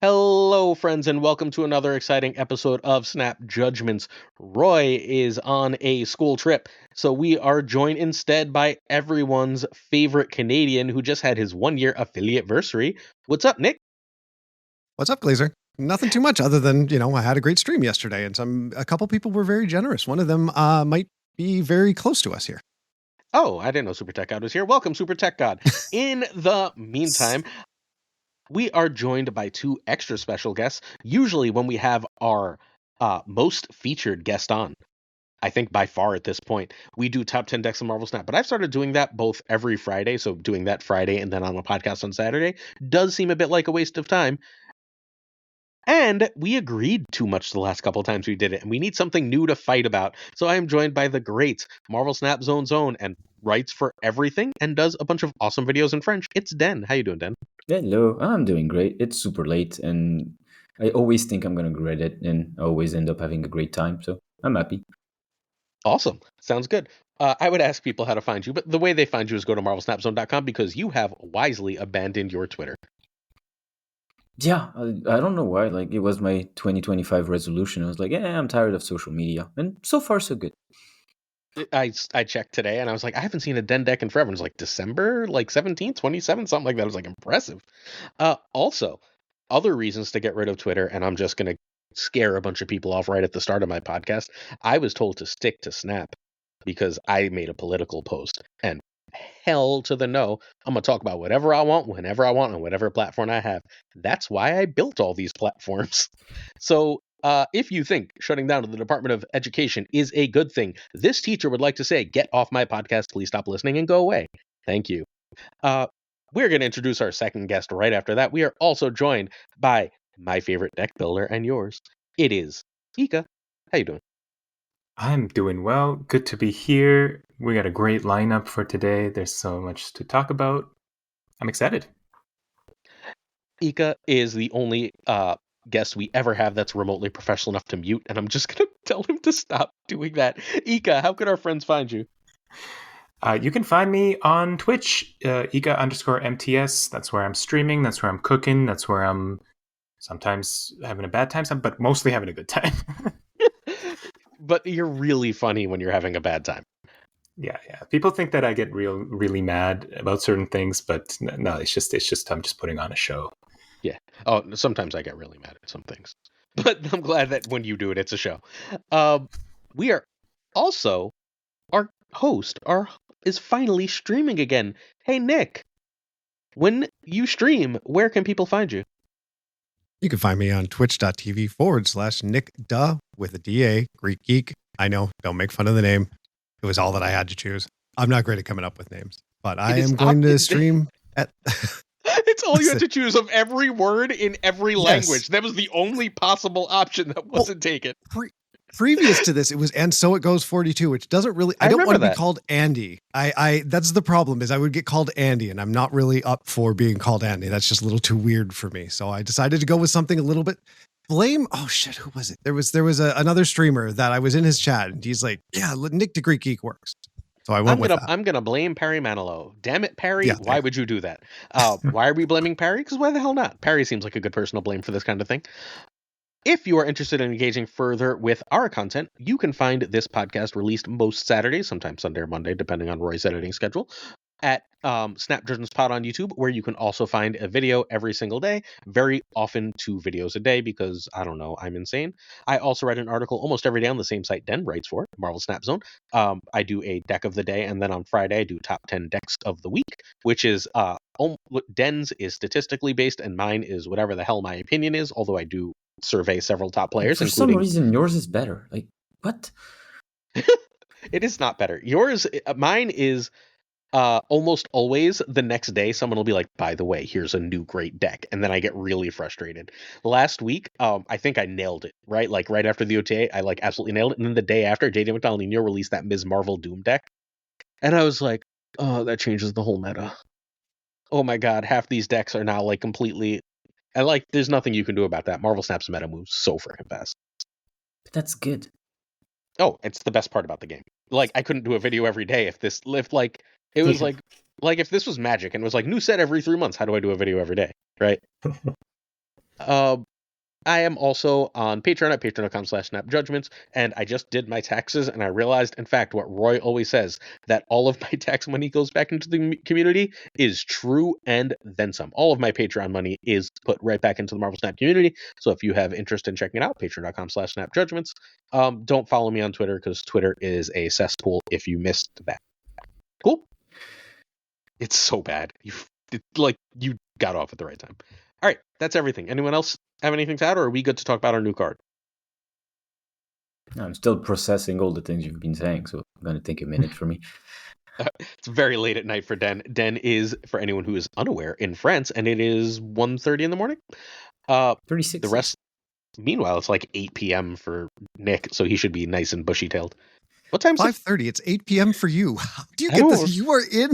Hello, friends, and welcome to another exciting episode of Snap Judgments. Roy is on a school trip, so we are joined instead by everyone's favorite Canadian who just had his 1-year affiliate-versary. What's up, Nick? What's up, Glazer? Nothing too much other than, I had a great stream yesterday and a couple people were very generous. One of them might be very close to us here. Oh, I didn't know Super Tech God was here. Welcome, Super Tech God. In the meantime, we are joined by two extra special guests, usually when we have our most featured guest on. I think by far at this point, we do top 10 decks of Marvel Snap, but I've started doing that both every Friday. So doing that Friday and then on the podcast on Saturday does seem a bit like a waste of time. And we agreed too much the last couple of times we did it, and we need something new to fight about. So I am joined by the great Marvel Snap Zone and writes for everything and does a bunch of awesome videos in French. It's Den. How you doing, Den? Hello, I'm doing great. It's super late, and I always think I'm gonna regret it, and I always end up having a great time. So I'm happy. Awesome. Sounds good. I would ask people how to find you, but the way they find you is go to marvelsnapzone.com because you have wisely abandoned your Twitter. Yeah, I don't know why. Like, it was my 2025 resolution. I was like, yeah, I'm tired of social media, and so far so good. I checked today and I was like, I haven't seen a Den deck in forever. It was like December, like 17th, 27th, something like that. I was like, impressive. Also, other reasons to get rid of Twitter, and I'm just going to scare a bunch of people off right at the start of my podcast. I was told to stick to Snap because I made a political post, and hell to the no, I'm going to talk about whatever I want, whenever I want, on whatever platform I have. That's why I built all these platforms. So if you think shutting down the Department of Education is a good thing, this teacher would like to say, get off my podcast, please stop listening and go away. Thank you. We're going to introduce our second guest right after that. We are also joined by my favorite deck builder and yours. It is Ika. How you doing? I'm doing well. Good to be here. We got a great lineup for today. There's so much to talk about. I'm excited. Ika is the only guest we ever have that's remotely professional enough to mute, and I'm just going to tell him to stop doing that. Ika, how can our friends find you? You can find me on Twitch, Ika_MTS. That's where I'm streaming. That's where I'm cooking. That's where I'm sometimes having a bad time, but mostly having a good time. But you're really funny when you're having a bad time. Yeah. People think that I get really mad about certain things, but no, it's just I'm just putting on a show. Yeah. Oh, sometimes I get really mad at some things, but I'm glad that when you do it, it's a show. We are also, our host is finally streaming again. Hey, Nick, when you stream, where can people find you? You can find me on twitch.tv/Nick with a DA, Greek Geek. I know, don't make fun of the name. It was all that I had to choose. I'm not great at coming up with names, but I am going to stream at... It's all you had to choose of every word in every language. That was the only possible option that wasn't taken. Previous to this, it was "and so it goes 42," which doesn't really. I don't want to be called Andy. I that's the problem, is I would get called Andy, and I'm not really up for being called Andy. That's just a little too weird for me. So I decided to go with something a little bit. Oh shit, who was it? There was another streamer that I was in his chat, and he's like, "Yeah, Nick the Greek Geek works." So I went with that. I'm gonna blame Perry Manilow. Damn it, Perry! Yeah, why would you do that? Why are we blaming Perry? Because why the hell not? Perry seems like a good person to blame for this kind of thing. If you are interested in engaging further with our content, you can find this podcast released most Saturdays, sometimes Sunday or Monday, depending on Roy's editing schedule, at Snap Judgments Pod on YouTube, where you can also find a video every single day, very often 2 videos a day, because, I don't know, I'm insane. I also write an article almost every day on the same site Den writes for, Marvel Snap Zone. I do a deck of the day, and then on Friday I do top 10 decks of the week, which is, Den's is statistically based, and mine is whatever the hell my opinion is, although I do survey several top players. For some reason, yours is better. Like, what? It is not better. Mine is almost always the next day someone will be like, by the way, here's a new great deck, and then I get really frustrated. Last week, I think I nailed it, right? Like right after the OTA, I like absolutely nailed it, and then the day after, JJ McDonald released that Ms. Marvel Doom deck, and I was like, oh, that changes the whole meta. Oh my god, half these decks are now like completely... And like, there's nothing you can do about that. Marvel Snap's meta moves so freaking fast. But that's good. Oh, it's the best part about the game. Like, I couldn't do a video every day if this if this was Magic and it was like new set every 3 months. How do I do a video every day? Right? I am also on Patreon at patreon.com/snapjudgments, and I just did my taxes, and I realized, in fact, what Roy always says, that all of my tax money goes back into the community is true and then some. All of my Patreon money is put right back into the Marvel Snap community, so if you have interest in checking it out, patreon.com/snapjudgments. Don't follow me on Twitter, because Twitter is a cesspool if you missed that. Cool? It's so bad. You got off at the right time. All right, that's everything. Anyone else have anything to add, or are we good to talk about our new card? I'm still processing all the things you've been saying, so it's going to take a minute for me. It's very late at night for Den. Den is, for anyone who is unaware, in France, and it is 1:30 in the morning. 36. The rest, meanwhile, it's like 8 p.m. for Nick, so he should be nice and bushy-tailed. What time is 5:30. It's 8 p.m. for you. How do you get this? You are in...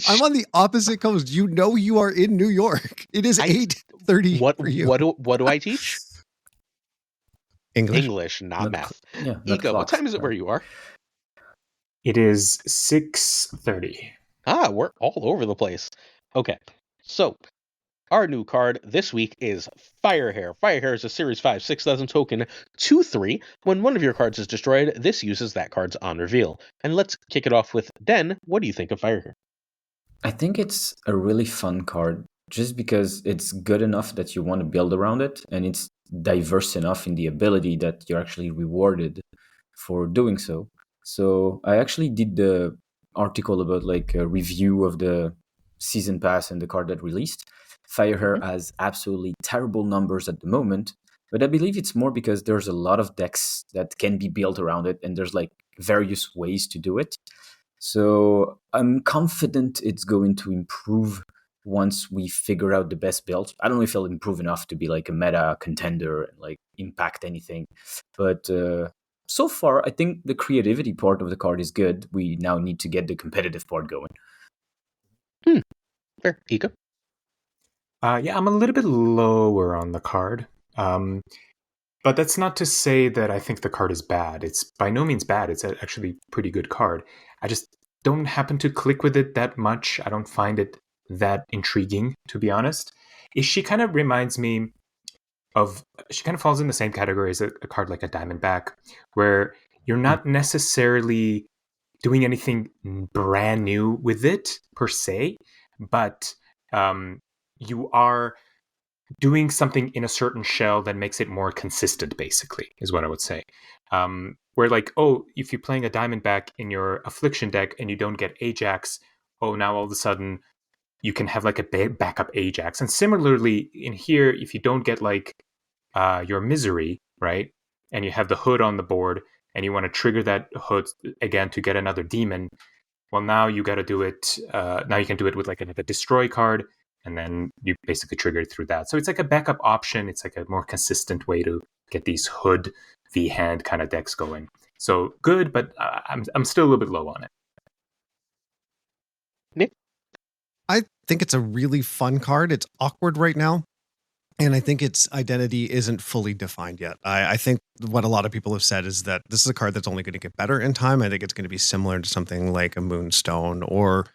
I'm on the opposite coast. You know you are in New York. It is 8:30 for you. What do I teach? English, not math. Yeah, Ika, what time is it where you are? It is 6:30. We're all over the place. Okay, so our new card this week is Firehair. Firehair is a Series 5 6,000 token 2/3. When one of your cards is destroyed, this uses that card's on reveal. And let's kick it off with Den. What do you think of Firehair? I think it's a really fun card just because it's good enough that you want to build around it, and it's diverse enough in the ability that you're actually rewarded for doing so. So I actually did the article about like a review of the season pass and the card that released. Firehair has absolutely terrible numbers at the moment, but I believe it's more because there's a lot of decks that can be built around it, and there's like various ways to do it. So I'm confident it's going to improve once we figure out the best build. I don't know if it'll improve enough to be like a meta contender and like impact anything. But so far, I think the creativity part of the card is good. We now need to get the competitive part going. Fair. Ika? Yeah, I'm a little bit lower on the card. But that's not to say that I think the card is bad. It's by no means bad. It's actually a pretty good card. I just don't happen to click with it that much. I don't find it that intriguing, to be honest. She kind of reminds me of... She kind of falls in the same category as a card like a Diamondback, where you're not necessarily doing anything brand new with it, per se, but you are doing something in a certain shell that makes it more consistent, basically, is what I would say. Where like, if you're playing a Diamondback in your Affliction deck and you don't get Ajax, now all of a sudden you can have like a backup Ajax. And similarly in here, if you don't get like your Misery, right, and you have the Hood on the board and you want to trigger that Hood again to get another Demon, well, now you got to do it. Now you can do it with like a Destroy card, and then you basically trigger it through that. So it's like a backup option. It's like a more consistent way to get these Hood V-Hand kind of decks going. So good, but I'm still a little bit low on it. Nick? I think it's a really fun card. It's awkward right now, and I think its identity isn't fully defined yet. I think what a lot of people have said is that this is a card that's only going to get better in time. I think it's going to be similar to something like a Moonstone or...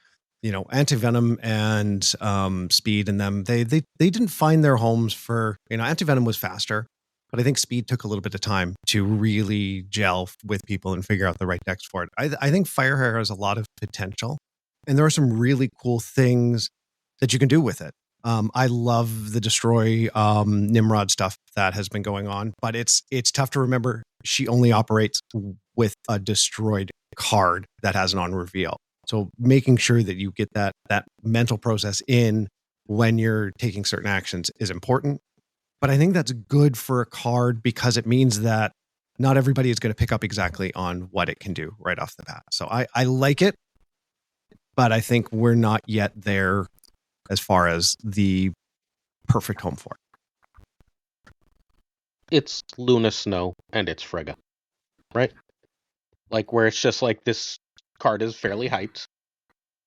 Antivenom and Speed and them, they didn't find their homes for, Antivenom was faster, but I think Speed took a little bit of time to really gel with people and figure out the right decks for it. I think Firehair has a lot of potential, and there are some really cool things that you can do with it. I love the Destroy Nimrod stuff that has been going on, but it's tough to remember she only operates with a destroyed card that has an on reveal. So making sure that you get that mental process in when you're taking certain actions is important. But I think that's good for a card because it means that not everybody is going to pick up exactly on what it can do right off the bat. So I like it, but I think we're not yet there as far as the perfect home for it. It's Luna Snow and it's Frigga, right? Like where it's just like this card is fairly hyped,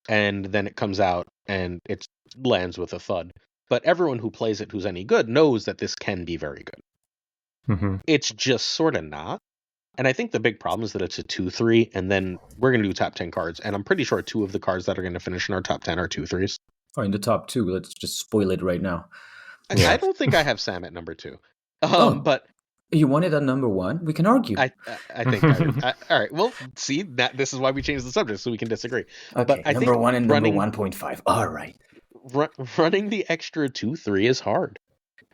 and then it comes out and it lands with a thud. But everyone who plays it who's any good knows that this can be very good. Mm-hmm. It's just sort of not. And I think the big problem is that it's a 2/3, and then we're going to do top 10 cards, and I'm pretty sure 2 of the cards that are going to finish in our top 10 are 2/3s. In the top 2, let's just spoil it right now. I don't think I have Sam at number 2. But you want it at number 1? We can argue. I think all right. Well, see, this is why we changed the subject, so we can disagree. Okay, but I number think 1 and number 1.5. All right. Running the extra 2-3 is hard.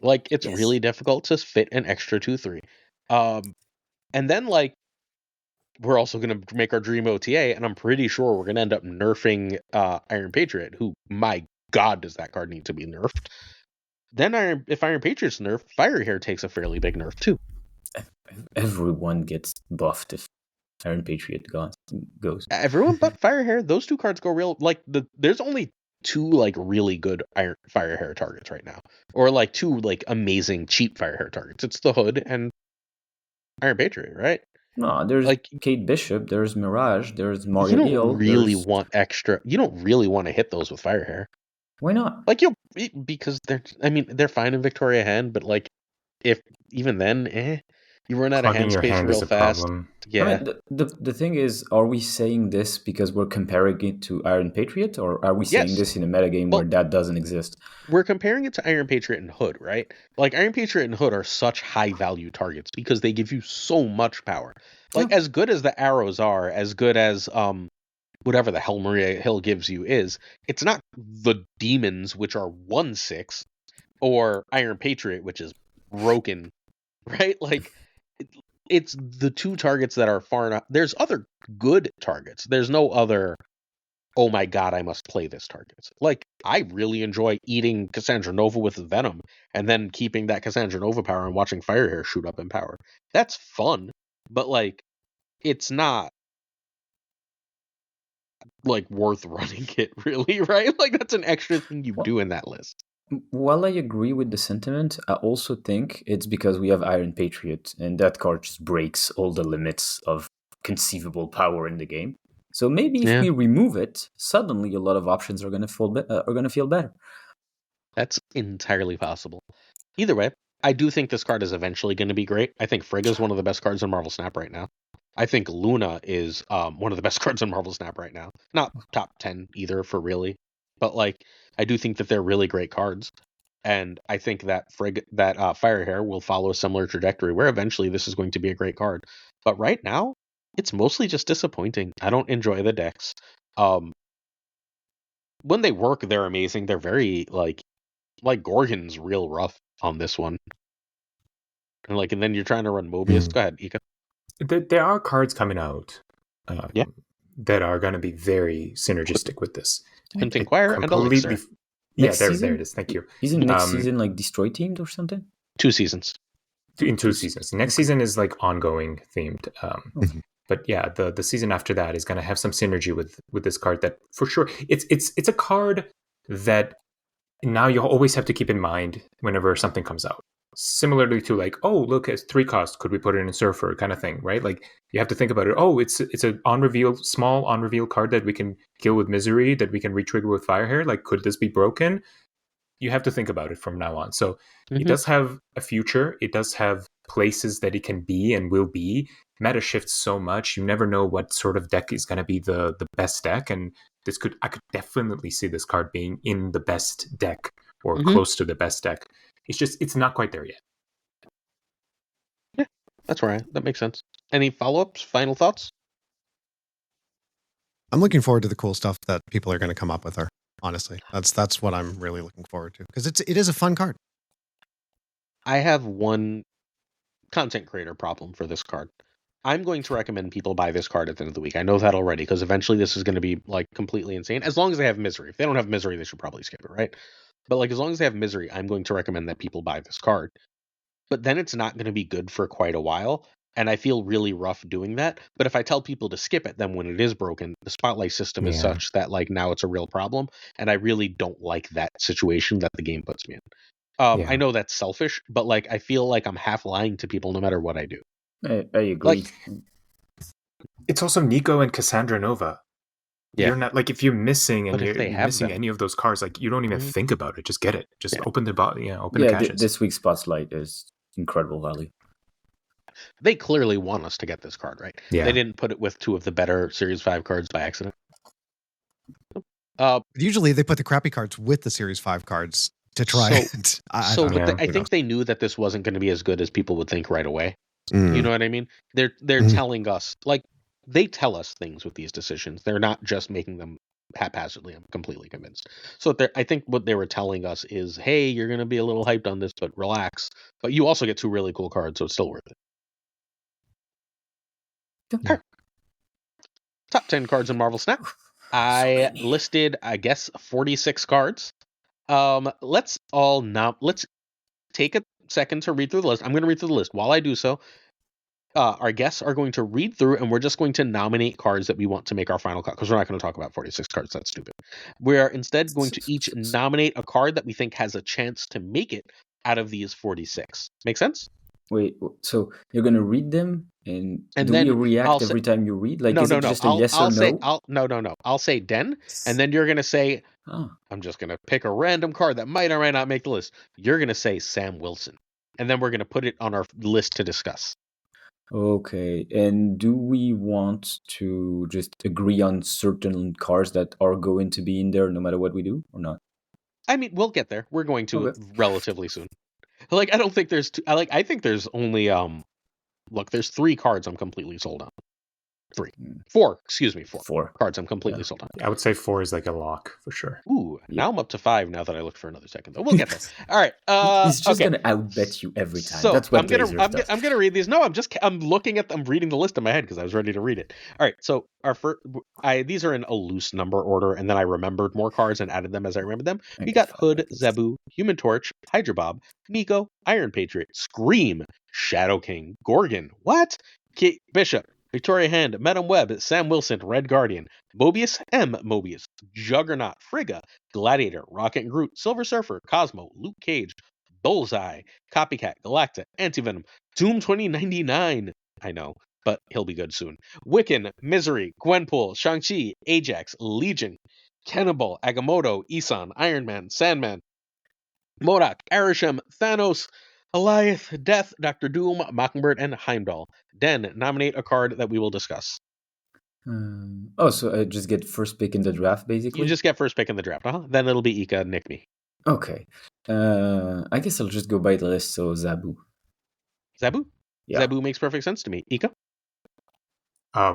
Like, it's really difficult to fit an extra 2-3. And then, like, we're also going to make our dream OTA, and I'm pretty sure we're going to end up nerfing Iron Patriot, who, my God, does that card need to be nerfed. Then if Iron Patriot's nerfed, Firehair takes a fairly big nerf, too. Everyone gets buffed if Iron Patriot goes. Everyone but Firehair. Those 2 cards go real. Like, there's only 2 like really good Firehair targets right now, or like 2 like amazing cheap Firehair targets. It's the Hood and Iron Patriot, right? No, there's like Kate Bishop, there's Mirage, there's Mario. You don't really want extra. You don't really want to hit those with Firehair. Why not? Like because they're fine in Victoria Hand, but like if even then, you run out of hand space real fast. Yeah. I mean, the thing is, are we saying this because we're comparing it to Iron Patriot, or are we saying this in a metagame where that doesn't exist? We're comparing it to Iron Patriot and Hood, right? Like, Iron Patriot and Hood are such high-value targets because they give you so much power. Like, as good as the arrows are, as good as whatever the hell Maria Hill gives you is, it's not the demons, which are 1/6, or Iron Patriot, which is broken, right? Like, it's the 2 targets that are far enough. There's other good targets. There's no other, oh my God, I must play this targets. Like, I really enjoy eating Cassandra Nova with Venom and then keeping that Cassandra Nova power and watching Firehair shoot up in power. That's fun, but like, it's not like worth running it, really, right? Like, that's an extra thing you do in that list. While I agree with the sentiment, I also think it's because we have Iron Patriot, and that card just breaks all the limits of conceivable power in the game. So maybe if we remove it, suddenly a lot of options are going to feel better. That's entirely possible. Either way, I do think this card is eventually going to be great. I think Frigga is one of the best cards in Marvel Snap right now. I think Luna is one of the best cards in Marvel Snap right now. Not top 10 either, for really. But like, I do think that they're really great cards. And I think that Firehair will follow a similar trajectory where eventually this is going to be a great card. But right now, it's mostly just disappointing. I don't enjoy the decks. When they work, they're amazing. They're very like Gorgon's real rough on this one. And then you're trying to run Mobius. Go ahead, Ika. There are cards coming out that are going to be very synergistic with this. And Inquire and Elixir. Yeah, there it is. Thank you. Isn't next season like Destroy themed or something? 2 seasons. In 2 seasons. Next season is like ongoing themed. But yeah, the season after that is going to have some synergy with this card that for sure it's a card that now you always have to keep in mind whenever something comes out. Similarly to like, oh, look, it's 3 cost. Could we put it in a Surfer kind of thing, right? Like, you have to think about it. Oh, it's a small on reveal card that we can kill with Misery, that we can retrigger with Firehair. Like, could this be broken? You have to think about it from now on. So it does have a future. It does have places that it can be and will be. Meta shifts so much. You never know what sort of deck is going to be the best deck. And I could definitely see this card being in the best deck or close to the best deck. It's not quite there yet. Yeah, that's right. That makes sense. Any follow-ups, final thoughts? I'm looking forward to the cool stuff that people are going to come up with her. Honestly, that's what I'm really looking forward to, because it is a fun card. I have one content creator problem for this card. I'm going to recommend people buy this card at the end of the week. I know that already, because eventually this is going to be like completely insane. As long as they have Misery. If they don't have Misery, they should probably skip it, right? But like, as long as they have Misery, I'm going to recommend that people buy this card. But then it's not going to be good for quite a while, and I feel really rough doing that. But if I tell people to skip it, then when it is broken, the spotlight system is such that like now it's a real problem, and I really don't like that situation that the game puts me in. I know that's selfish, but like, I feel like I'm half lying to people no matter what I do. I agree. Like, it's also Nico and Cassandra Nova. Yeah. You're not like, if you're missing and you're missing any of those cards, like, you don't even think about it. Just get it. Just open the open the caches. This week's spotlight is incredible value. They clearly want us to get this card, right? Yeah. They didn't put it with 2 of the better Series 5 cards by accident. Usually they put the crappy cards with the Series 5 cards to try it. I don't know. I think they knew that this wasn't going to be as good as people would think right away. Mm. You know what I mean? They're telling us, like, they tell us things with these decisions. They're not just making them haphazardly. I'm completely convinced. So I think what they were telling us is, hey, you're going to be a little hyped on this, but relax. But you also get 2 really cool cards, so it's still worth it. Yeah. Top 10 cards in Marvel Snap. I listed, I guess, 46 cards. Let's take a second to read through the list. I'm going to read through the list. While I do so, our guests are going to read through, and we're just going to nominate cards that we want to make our final cut, because we're not going to talk about 46 cards. That's stupid. We are instead going to each nominate a card that we think has a chance to make it out of these 46. Make sense? Wait, so you're going to read them, and do then you react every time you read? Like, no, is no, it no. just a yes or no? No. I'll say Den, and then you're going to say, I'm just going to pick a random card that might or might not make the list. You're going to say Sam Wilson, and then we're going to put it on our list to discuss. Okay, and do we want to just agree on certain cards that are going to be in there no matter what we do, or not? I mean, we'll get there. We're going to relatively soon. Like, I don't think there's I think there's only look, there's 3 cards I'm completely sold on. 4 cards I'm completely sold on. I would say 4 is like a lock for sure. Ooh, now I'm up to 5 now that I looked for another second, though. We'll get there. All right. He's just gonna outbet you every time. So that's what I'm gonna read these. No, I'm reading the list in my head because I was ready to read it. All right. So these are in a loose number order, and then I remembered more cards and added them as I remembered them. We got Hood, Zebu, Human Torch, Hydra Bob, Nico, Iron Patriot, Scream, Shadow King, Gorgon. What? Kate Bishop, Victoria Hand, Madam Web, Sam Wilson, Red Guardian, Mobius, Mobius, Juggernaut, Frigga, Gladiator, Rocket and Groot, Silver Surfer, Cosmo, Luke Cage, Bullseye, Copycat, Galacta, Antivenom, Doom 2099. I know, but he'll be good soon. Wiccan, Misery, Gwenpool, Shang-Chi, Ajax, Legion, Cannibal, Agamotto, Isan, Iron Man, Sandman, MODOK, Arishem, Thanos, Alioth, Death, Dr. Doom, Mockingbird, and Heimdall. Den, nominate a card that we will discuss. So I just get first pick in the draft, basically? You just get first pick in the draft. Then it'll be Ika, Nick, me. Okay. I guess I'll just go by the list, so Zabu. Zabu? Yeah. Zabu makes perfect sense to me. Ika?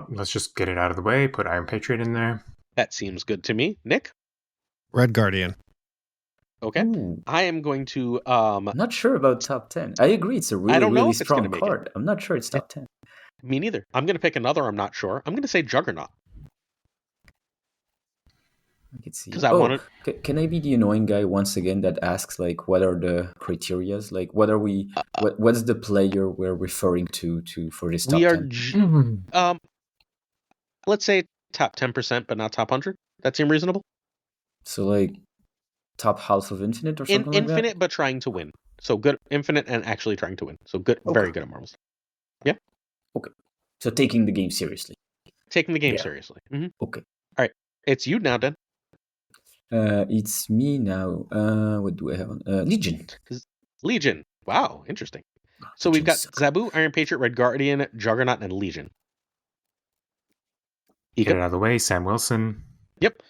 Let's just get it out of the way, put Iron Patriot in there. That seems good to me. Nick? Red Guardian. Okay. Ooh. I am going to... not sure about top 10. I agree, it's a really strong card. I'm not sure it's top 10. Me neither. I'm going to pick another I'm not sure. I'm going to say Juggernaut. I can see. Can I be the annoying guy once again that asks, like, what are the criterias? Like, what are we... what's the player we're referring to for this top 10? Let's say top 10%, but not top 100. That seem reasonable? So, like, top half of Infinite or something like that? Infinite, but trying to win. So good, Infinite and actually trying to win. So good, very good at Marvels. Yeah. Okay. So taking the game seriously. Taking the game seriously. Mm-hmm. Okay. All right. It's you now, Dan. It's me now. What do I have on? Legion. Legion. Wow, interesting. So we've got Zabu, Iron Patriot, Red Guardian, Juggernaut, and Legion. Get it out of the way, Sam Wilson. Yep.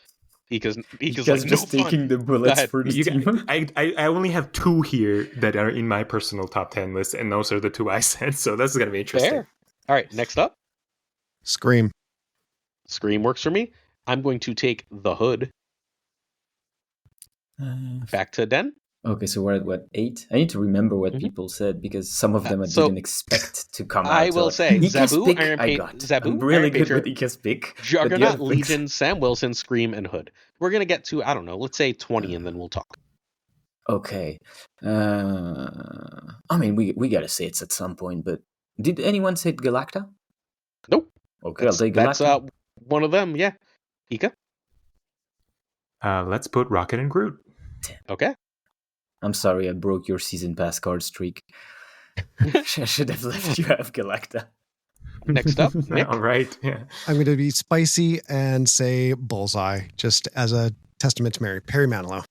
Ika's like, just taking the bullets for the team. I only have 2 here that are in my personal top 10 list, and those are the 2 I said, so this is going to be interesting. Fair. All right, next up. Scream. Scream works for me. I'm going to take the Hood. Back to Den. Okay, so we're at what, 8? I need to remember what people said because some of them I didn't expect to come out. I will say Zabu, Iron Zabu, I'm really Iron good Patriot, with Ika's pick. Juggernaut, Legion, Sam Wilson, Scream, and Hood. We're going to get to, I don't know, let's say 20 and then we'll talk. Okay. I mean, we got to say it's at some point, but did anyone say Galacta? Nope. Okay, I'll take Galacta. That's one of them, yeah. Ika? Let's put Rocket and Groot. Okay. I'm sorry I broke your season pass card streak. I should have left you have Galacta. Next up, Nick. All right. Yeah. I'm going to be spicy and say Bullseye, just as a testament to Perry Manilow.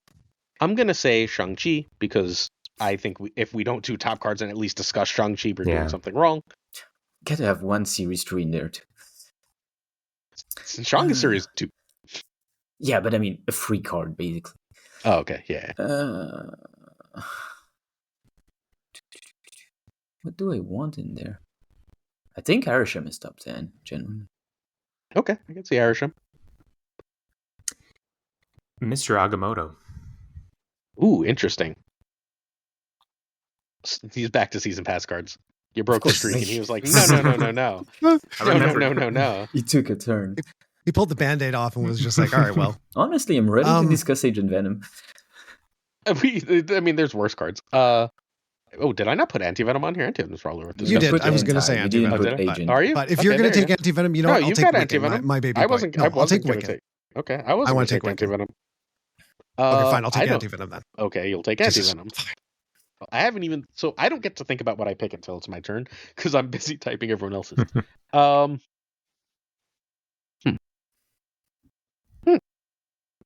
I'm going to say Shang-Chi because I think if we don't do top cards and at least discuss Shang-Chi, we're doing something wrong. Gotta have one series 3 in there too. Shang is series 2. Yeah, but I mean a free card basically. Oh, okay. Yeah. What do I want in there? I think Harisham is top 10, genuinely. Okay, I can see Harisham. Mr. Agamotto. Ooh, interesting. He's back to season pass cards. You broke the streak, and he was like, no. No. He took a turn. He pulled the Band-Aid off and was just like, all right, well. Honestly, I'm ready to discuss Agent Venom. I mean, there's worse cards. Did I not put Anti-Venom on here? Anti-Venom's probably worth You did. I was going to say Anti-Venom. Anti-Venom. Are you? But if you're going to take Anti-Venom, you know what? I'll take Wicked, my baby boy. I'll take Wicked. Okay, I wasn't going to take Anti-Venom. Okay, fine. I'll take Anti-Venom then. Okay, you'll take Anti-Venom. I haven't even... So I don't get to think about what I pick until it's my turn, because I'm busy typing everyone else's.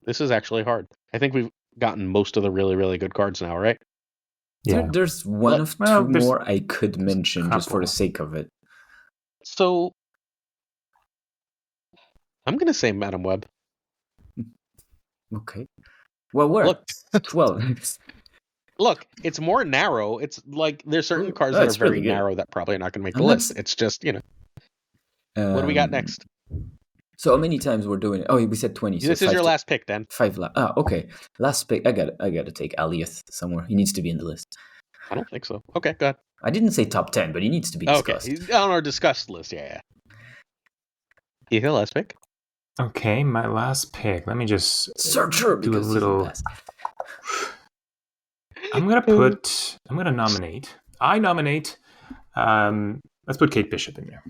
This is actually hard. I think we've gotten most of the really, really good cards now, right? Yeah. There's one of two more I could mention just for the sake of it. So I'm going to say Madam Web. Okay. Well, where? Look, 12. Look, it's more narrow. It's like there's certain cards that are very really narrow that probably are not going to make the list. It's just, what do we got next? So how many times we're doing it? Oh, we said 20. This is your last pick, Dan. 5 okay. Last pick. I got to take Alioth somewhere. He needs to be in the list. I don't think so. Okay, go ahead. I didn't say top 10, but he needs to be discussed. Okay, he's on our discussed list. Yeah. Your last pick. Okay, my last pick. Let me just do a little. I'm gonna nominate. I nominate. Let's put Kate Bishop in there.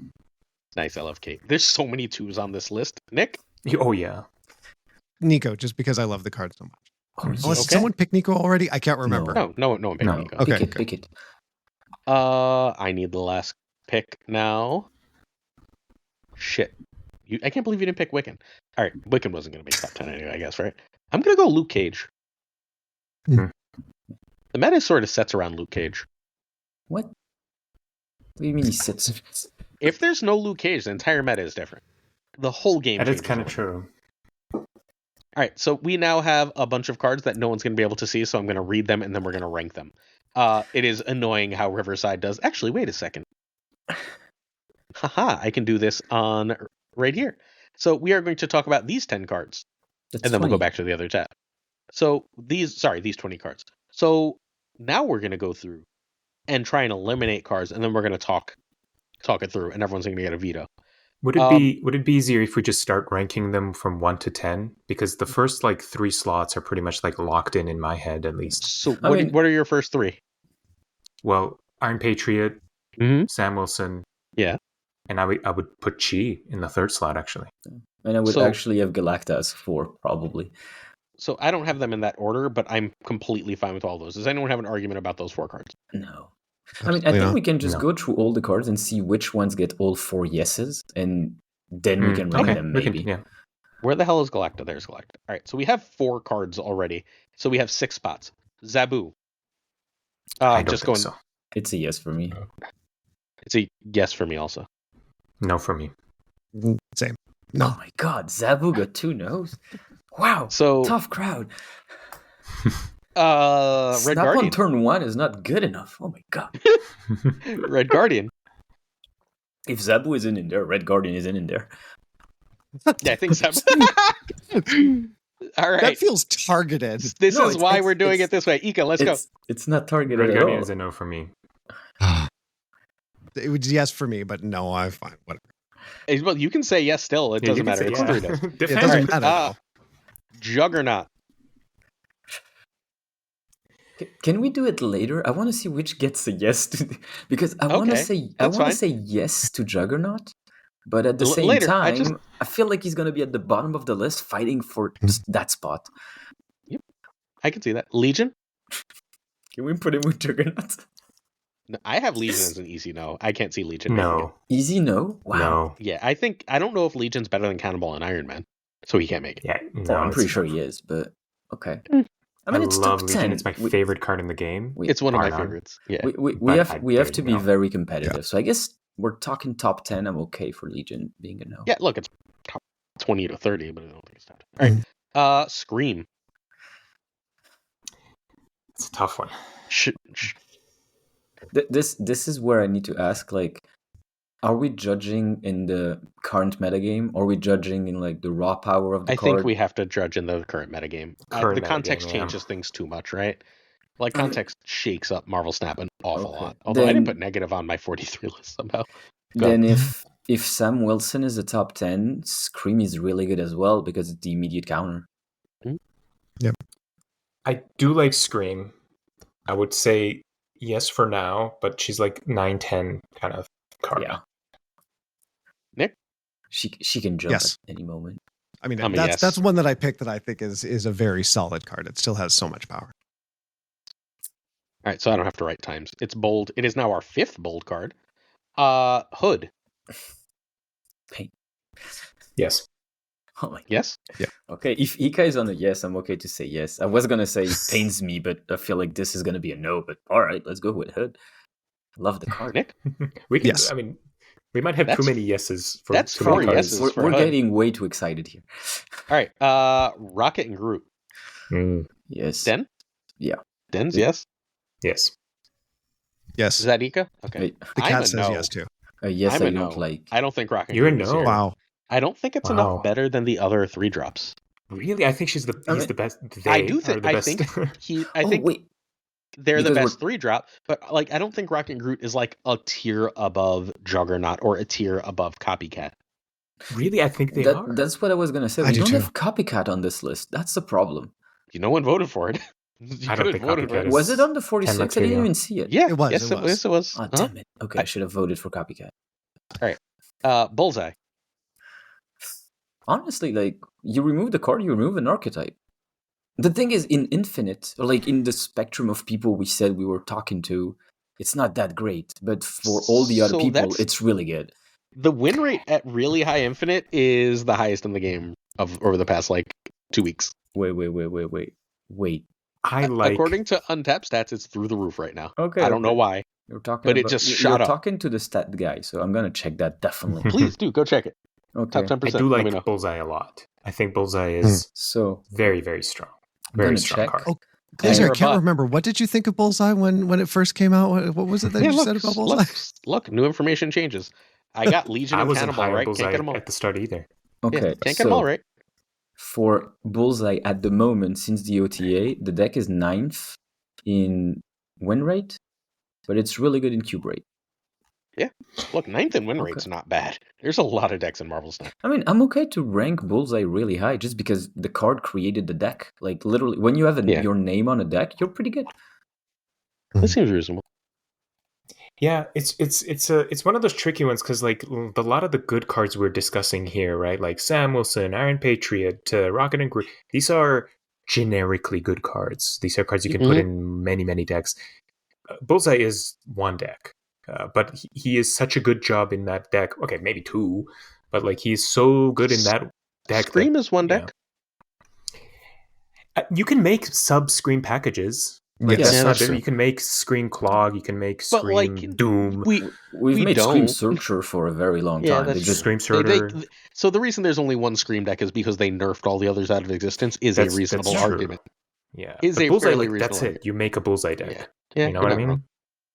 Nice, I love Kate. There's so many 2s on this list. Nick? Oh yeah. Nico, just because I love the card so much. Unless someone picked Nico already, I can't remember. No one picked Nico. Okay, pick it. I need the last pick now. Shit. I can't believe you didn't pick Wiccan. All right, Wiccan wasn't going to make top 10 anyway, I guess, right? I'm going to go Luke Cage. The meta sort of sets around Luke Cage. What? What do you mean he sits? If there's no Luke Cage, the entire meta is different. The whole game. That is kind of true. All right, so we now have a bunch of cards that no one's going to be able to see, so I'm going to read them and then we're going to rank them. It is annoying how Riverside does. Actually, wait a second. Haha, I can do this on right here. So we are going to talk about these 10 cards. That's and then 20. We'll go back to the other tab. So these 20 cards. So now we're going to go through and try and eliminate cards, and then we're going to talk it through, and everyone's going to get a veto. Would it be easier if we just start ranking them from 1 to 10? Because the first 3 slots are pretty much locked in my head, at least. So what are your first 3? Well, Iron Patriot, Sam Wilson. Yeah. And I would put Chi in the 3rd slot, actually. And I would actually have Galacta as 4, probably. So I don't have them in that order, but I'm completely fine with all those. Does anyone have an argument about those 4 cards? No. I mean, I think we can just go through all the cards and see which ones get all 4 yeses, and then we can rank them, maybe. Where the hell is Galacta? There's Galacta. All right, so we have 4 cards already. So we have 6 spots. Zabu. I don't think so. It's a yes for me. It's a yes for me also. No for me. Same. No. Oh my god, Zabu got 2 no's? Wow, so tough crowd. Red Snap Guardian on turn 1 is not good enough. Oh my god. Red Guardian. If Zabu isn't in there, Red Guardian isn't in there. Yeah, I think Zabu. All right. That feels targeted. This is why we're doing it this way. Ika, let's go. It's not targeted Red at Guardian all. is a no for me. It was yes for me, but no, I'm fine. Whatever. Well, you can say yes still. It doesn't matter. It's 3 no's. It doesn't matter. Juggernaut. Can we do it later? I want to see which gets a yes to because I want to say yes to Juggernaut, but at the same time, I feel like he's going to be at the bottom of the list fighting for that spot. Yep, I can see that. Legion. Can we put him with Juggernaut? No, I have Legion as an easy no. I can't see Legion. No. Easy no? Wow. No. Yeah, I don't know if Legion's better than Cannonball and Iron Man, so he can't make it. Yeah, no, I'm pretty sure he is, but okay. I mean, it's love top 10. Legion. It's my favorite card in the game. It's one of my favorites. Yeah, we have to be very competitive. So I guess we're talking top 10. I'm okay for Legion being a no. Yeah, look, it's top 20 to 30, but I don't think it's top 10. All right, Scream. It's a tough one. This is where I need to ask, like, are we judging in the current metagame, or are we judging in like the raw power of the card? I think we have to judge in the current metagame. The context changes things too much, right? Like, context shakes up Marvel Snap an awful lot. Although I didn't put negative on my 43 list somehow. Then if Sam Wilson is a top 10, Scream is really good as well because it's the immediate counter. Yep. I do like Scream. I would say yes for now, but she's like 9-10 kind of card. Yeah. Nick? She can jump at any moment. I mean that's one that I picked that I think is a very solid card. It still has so much power. All right, so I don't have to write times. It's bold. It is now our 5th bold card. Hood. Yes. Oh my. Yes? Yeah. Okay, if Ika is on a yes, I'm okay to say yes. I was going to say pains me, but I feel like this is going to be a no. But all right, let's go with Hood. Love the card. Nick? We can, I mean, we might have too many yeses for that's 4 yeses. We're getting way too excited here. All right, Rocket and Groot. Yes. Den? Yeah. Den's yes? Yes. Yes. Is that Ika? Okay. Wait, the cat says yes too. Yes, I don't like. I don't think Rocket. You're a no. Wow. I don't think it's enough better than the other 3-drops. Really, I think he's the best. I do think. I think they're the best 3-drop, but like I don't think Rocket and Groot is like a tier above Juggernaut or a tier above Copycat. Really, I think they are. That's what I was gonna say. We don't have Copycat on this list. That's the problem. No one voted for it. I don't think Copycat is. Was it on the 46? I didn't even see it. Yeah, it was. Yes, it was. Oh, damn it. Okay, I should have voted for Copycat. All right. Bullseye. Honestly, like, you remove the card, you remove an archetype. The thing is, in Infinite, or like in the spectrum of people we said we were talking to, it's not that great. But for all the other people, it's really good. The win rate at really high Infinite is the highest in the game over the past, like, 2 weeks. Wait. According to Untapped stats, it's through the roof right now. Okay. I don't know why. It just shot up. You're talking to the stat guy, so I'm going to check that definitely. Please do. Go check it. Okay. Top 10%. I do like Bullseye a lot. I think Bullseye is very, very strong. Very strong card. Oh, Glazer, I can't remember. What did you think of Bullseye when it first came out? What was it that you said about Bullseye? Look, new information changes. I got Legion and Cannibal right. Bullseye can't get them all at the start either. Okay, can't get them all right. For Bullseye at the moment, since the OTA, the deck is 9th in win rate, but it's really good in cube rate. Yeah. Look, 9th in win rate's not bad. There's a lot of decks in Marvel Snap. I mean, I'm okay to rank Bullseye really high just because the card created the deck. Like, literally, when you have your name on a deck, you're pretty good. That seems reasonable. Yeah, it's one of those tricky ones because like a lot of the good cards we're discussing here, right? Like Sam Wilson, Iron Patriot, Rocket and Groot. These are generically good cards. These are cards you can put in many, many decks. Bullseye is one deck. But he is such a good job in that deck. Okay, maybe 2, but like he's so good in that deck. Scream is one deck. You can make sub-Scream packages. Like that's you can make Scream Clog. You can make Scream Doom. We've made Scream Searcher for a very long time. That's just Scream Searcher. So the reason there's only one Scream deck is because they nerfed all the others out of existence. Is a reasonable argument. Yeah, is a Bullseye, fairly reasonable. That's it. You make a Bullseye deck. Yeah, you know what I mean. Wrong.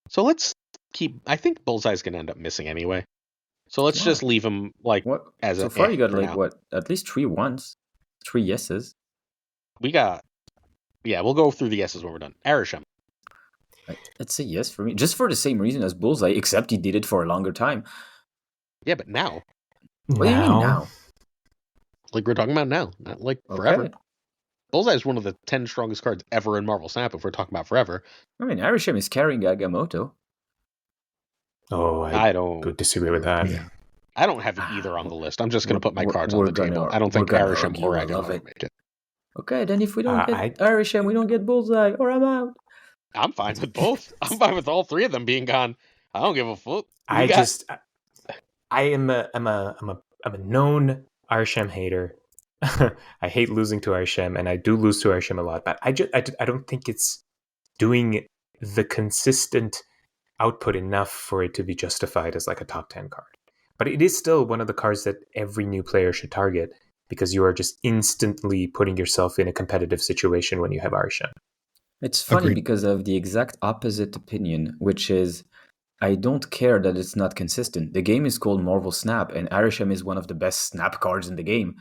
So let's keep. I think Bullseye's going to end up missing anyway. So let's just leave him like as so far. You got like what? At least 3 ones, 3 yeses. We got. Yeah, we'll go through the yeses when we're done. Arishem. That's a yes for me, just for the same reason as Bullseye, except he did it for a longer time. Yeah, but now. What do you mean now? Like we're talking about now, not like forever. Bullseye is one of the 10 strongest cards ever in Marvel Snap. If we're talking about forever, I mean, Arishem is carrying Agamotto. Oh, I don't disagree with that. Yeah. I don't have either on the list. I'm just going to put my cards on the table. I don't think Arishem or Agamotto made it. Okay, then if we don't get Arishem, we don't get Bullseye, or I'm out. I'm fine with both. I'm fine with all 3 of them being gone. I don't give a fuck. I am a known Arishem hater. I hate losing to Arishem, and I do lose to Arishem a lot. But I don't think it's doing the consistent output enough for it to be justified as like a top 10 card. But it is still one of the cards that every new player should target because you are just instantly putting yourself in a competitive situation when you have Arishem. It's funny Agreed. because of the exact opposite opinion, which is I don't care that it's not consistent. The game is called Marvel Snap, and Arishem is one of the best snap cards in the game.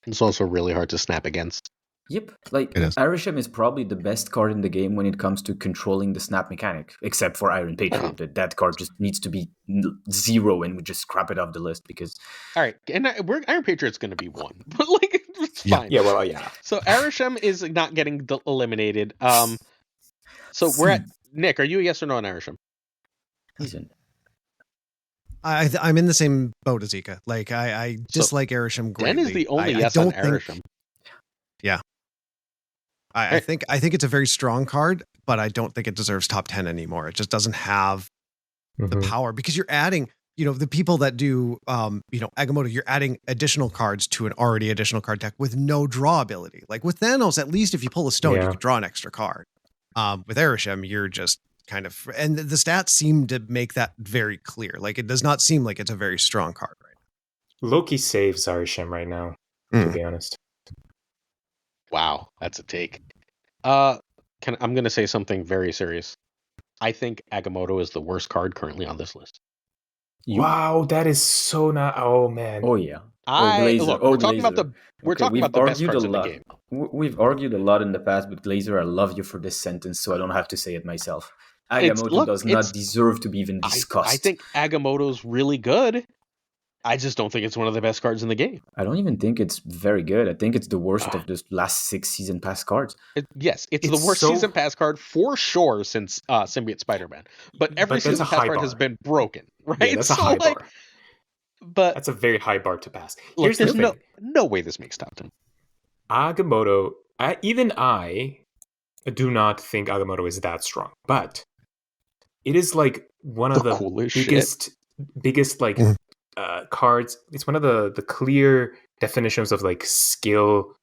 It's also really hard to snap against. Yep, like Arishem is probably the best card in the game when it comes to controlling the snap mechanic, except for Iron Patriot. That card just needs to be 0, and we just scrap it off the list because. All right, and Iron Patriot's going to be 1, but like it's fine. Yeah, well, yeah. So Arishem is not getting eliminated. So we're at Nick. Are you a yes or no on Arishem? He's in. I'm in the same boat as Ika. Like I dislike Arishem greatly. Den is the only yes on Arishem. Yeah. I think it's a very strong card, but I don't think it deserves top 10 anymore. It just doesn't have the power because you're adding, the people that do, Agamotto, you're adding additional cards to an already additional card deck with no draw ability. Like with Thanos, at least if you pull a stone, you can draw an extra card. With Arishem, you're just kind of, and the stats seem to make that very clear. Like it does not seem like it's a very strong card right now. Loki saves Arishem right now, to be honest. Wow, that's a take. I'm going to say something very serious. I think Agamotto is the worst card currently on this list. Wow, that is so not. Oh man. Oh yeah. We're talking about the best cards in the game. We've argued a lot in the past, but Glazer, I love you for this sentence, so I don't have to say it myself. Agamotto does not deserve to be even discussed. I think Agamotto's really good. I just don't think it's one of the best cards in the game. I don't even think it's very good. I think it's the worst of the last 6 season pass cards. It's the worst season pass card for sure since Symbiote Spider-Man. But every season pass card has been broken, right? Yeah, that's a high bar. But that's a very high bar to pass. Here's the thing. No way this makes top 10. Agamotto, even I do not think Agamotto is that strong, but it is like one of the biggest like cards. It's one of the clear definitions of like skill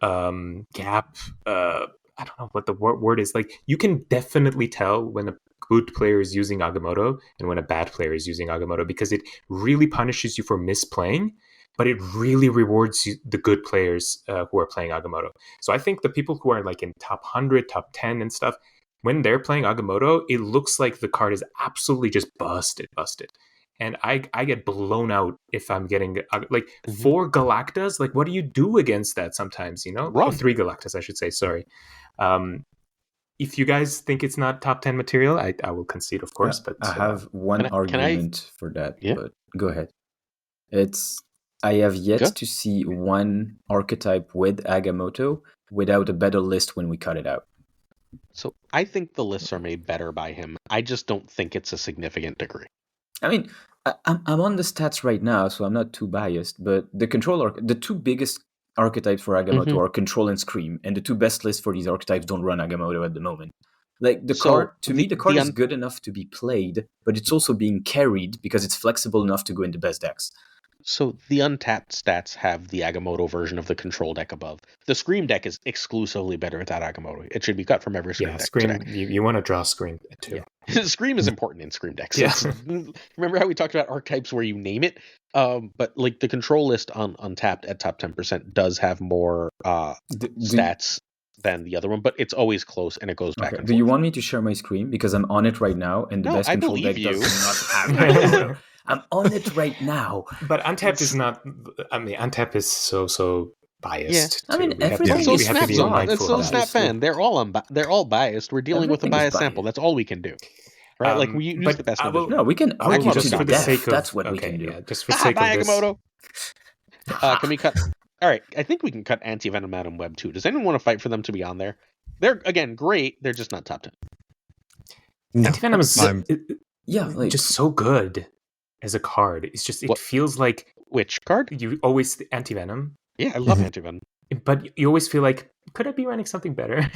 gap. I don't know what the word is. Like you can definitely tell when a good player is using Agamotto and when a bad player is using Agamotto because it really punishes you for misplaying, but it really rewards the good players who are playing Agamotto. So I think the people who are like in top 100, top 10 and stuff, when they're playing Agamotto, it looks like the card is absolutely just busted. And I get blown out if I'm getting like 4 Galactas. Like, what do you do against that sometimes, Wrong. 3 Galactas, I should say. Sorry. If you guys think it's not top 10 material, I will concede, of course. But I have one argument for that. Yeah. But go ahead. I have yet to see one archetype with Agamotto without a better list when we cut it out. So I think the lists are made better by him. I just don't think it's a significant degree. I mean, I'm on the stats right now, so I'm not too biased, but the 2 biggest archetypes for Agamotto are Control and Scream, and the 2 best lists for these archetypes don't run Agamotto at the moment. Like the card is good enough to be played, but it's also being carried because it's flexible enough to go into best decks. So the untapped stats have the Agamotto version of the Control deck above. The Scream deck is exclusively better without Agamotto. It should be cut from every Scream deck. Scream, you want to draw Scream too. Yeah. Scream is important in Scream decks. Yeah. Remember how we talked about archetypes where you name it? But like the Control list on Untapped at top 10% does have more stats than the other one, but it's always close and it goes back and forth. Do you want me to share my screen? Because I'm on it right now, and the best Control deck does not have Agamotto. I'm on it right now. But Untapped is not. I mean, Untapped is so biased. Yeah. I mean, so Snap fan. They're all biased. We're dealing with a biased sample. That's all we can do. Right? Like we use the best. We can argue just for the sake of. That's what we can do. Yeah, just for the sake of this. Agamotto. Can we cut? All right, I think we can cut Anti-Venom, Madam Web too. Does anyone want to fight for them to be on there? They're again great. They're just not top 10. No. Anti-Venom is just so good as a card. It's just it feels like which card? You always Anti-Venom. Yeah, I love Anti-Venom. But you always feel like, could I be running something better?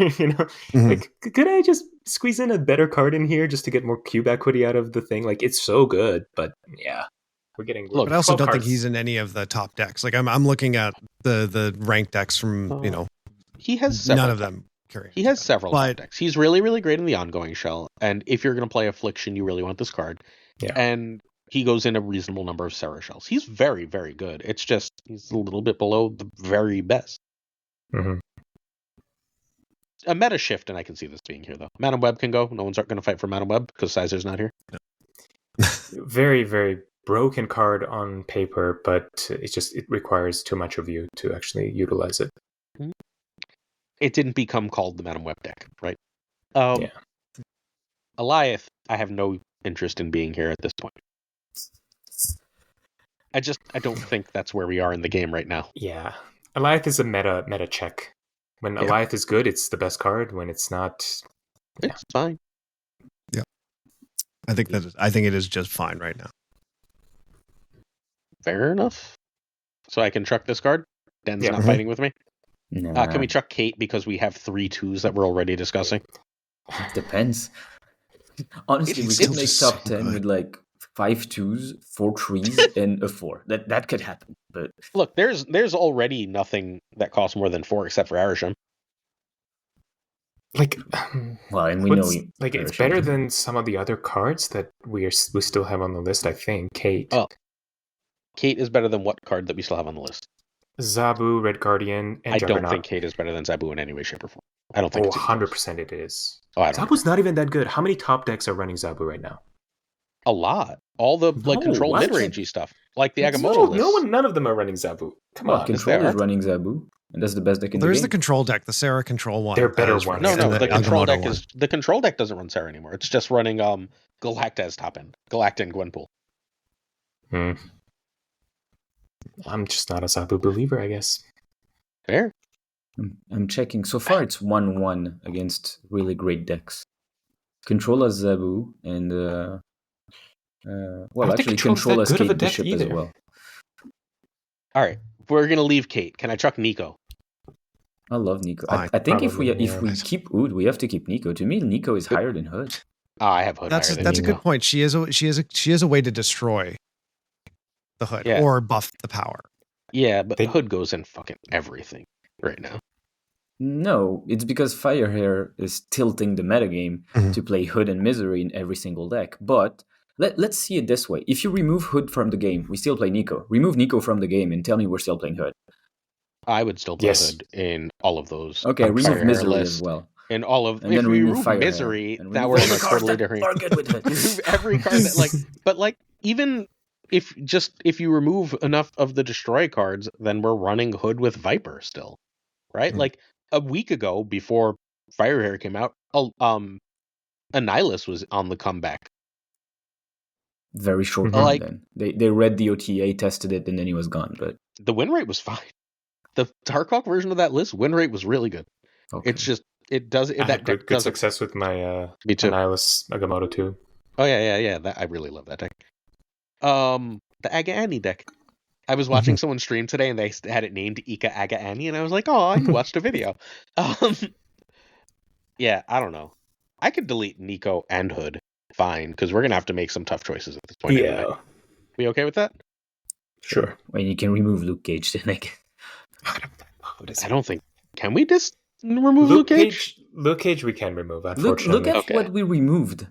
Like could I just squeeze in a better card in here just to get more cube equity out of the thing? Like it's so good, but yeah. We're getting but I also don't think he's in any of the top decks. Like I'm looking at the ranked decks from he has none of them carrying. He has several decks. He's really, really great in the ongoing shell. And if you're gonna play Affliction, you really want this card. Yeah. And he goes in a reasonable number of Sarah shells. He's very, very good. It's just he's a little bit below the very best. a meta shift, and I can see this being here, though. Madam Web can go. No one's going to fight for Madam Web because Sizer's not here. Very, very broken card on paper, but it requires too much of you to actually utilize it. It didn't become called the Madam Web deck, right? Yeah. Eliath, I have no interest in being here at this point. I don't think that's where we are in the game right now. Yeah. Eliath is a meta check. When Eliath is good, it's the best card. When it's not, it's fine. Yeah. I think it is just fine right now. Fair enough. So I can truck this card? Den's not fighting with me? Nah. Can we truck Kate because we have 3 2s that we're already discussing? Depends. Honestly, we could make top 10 with like 5 2s, 4 3s, and a 4. That could happen. But look, there's already nothing that costs more than 4 except for Arisham. Like, well, and we know it's better than some of the other cards that we still have on the list. I think Kate. Oh, Kate is better than what card that we still have on the list? Zabu, Red Guardian, and Juggernaut. I don't think Kate is better than Zabu in any way, shape, or form. I don't think. 100% it is. Oh, I don't Zabu's not even that good. How many top decks are running Zabu right now? A lot. All the control mid-rangey stuff, like the Agamotto list. None of them are running Zabu. Come on, control is running Zabu, and that's the best deck in the game. There's the control deck, the Sarah control one. They're better ones. No, the control deck is the control deck doesn't run Sarah anymore. It's just running Galacta as top end, Galacta and Gwenpool. I'm just not a Zabu believer, I guess. Fair. I'm checking. So far, it's 1-1 against really great decks. Control as Zabu and actually Control as Kate Bishop as well. All right, we're gonna leave Kate. Can I truck Nico? I love Nico. I think if we keep Oud, we have to keep Nico. To me, Nico is higher than Hood. I have Hood. That's a good point. She is a way to destroy the Hood or buff the power. Yeah, but Hood goes in fucking everything right now. No, it's because Firehair is tilting the metagame to play Hood and Misery in every single deck. But let's see it this way. If you remove Hood from the game, we still play Nico. Remove Nico from the game and tell me we're still playing Hood. I would still play Hood in all of those. Okay, remove Misery as well. In all of and if we remove Misery, that we're in a totally different. Remove every card that even if you remove enough of the destroy cards, then we're running Hood with Viper still, right? Like a week ago, before Firehair came out, Annihilus was on the comeback. Very short run. Then they read the OTA, tested it, and then he was gone. But the win rate was fine. The Tarkov version of that list win rate was really good. Okay. It's just it does it, I that had good success with my Annihilus Agamotto too. Oh yeah. I really love that deck. The Aga Annie deck. I was watching someone stream today and they had it named Ika Aga Annie, and I was like, oh, I watched a video. Yeah, I don't know. I could delete Nico and Hood fine, because we're gonna have to make some tough choices at this point. Yeah. Anyway. We okay with that? Sure. When you can remove Luke Cage, then I don't think. Can we just remove Luke Cage? Luke Cage we can remove, unfortunately. Look at what we removed.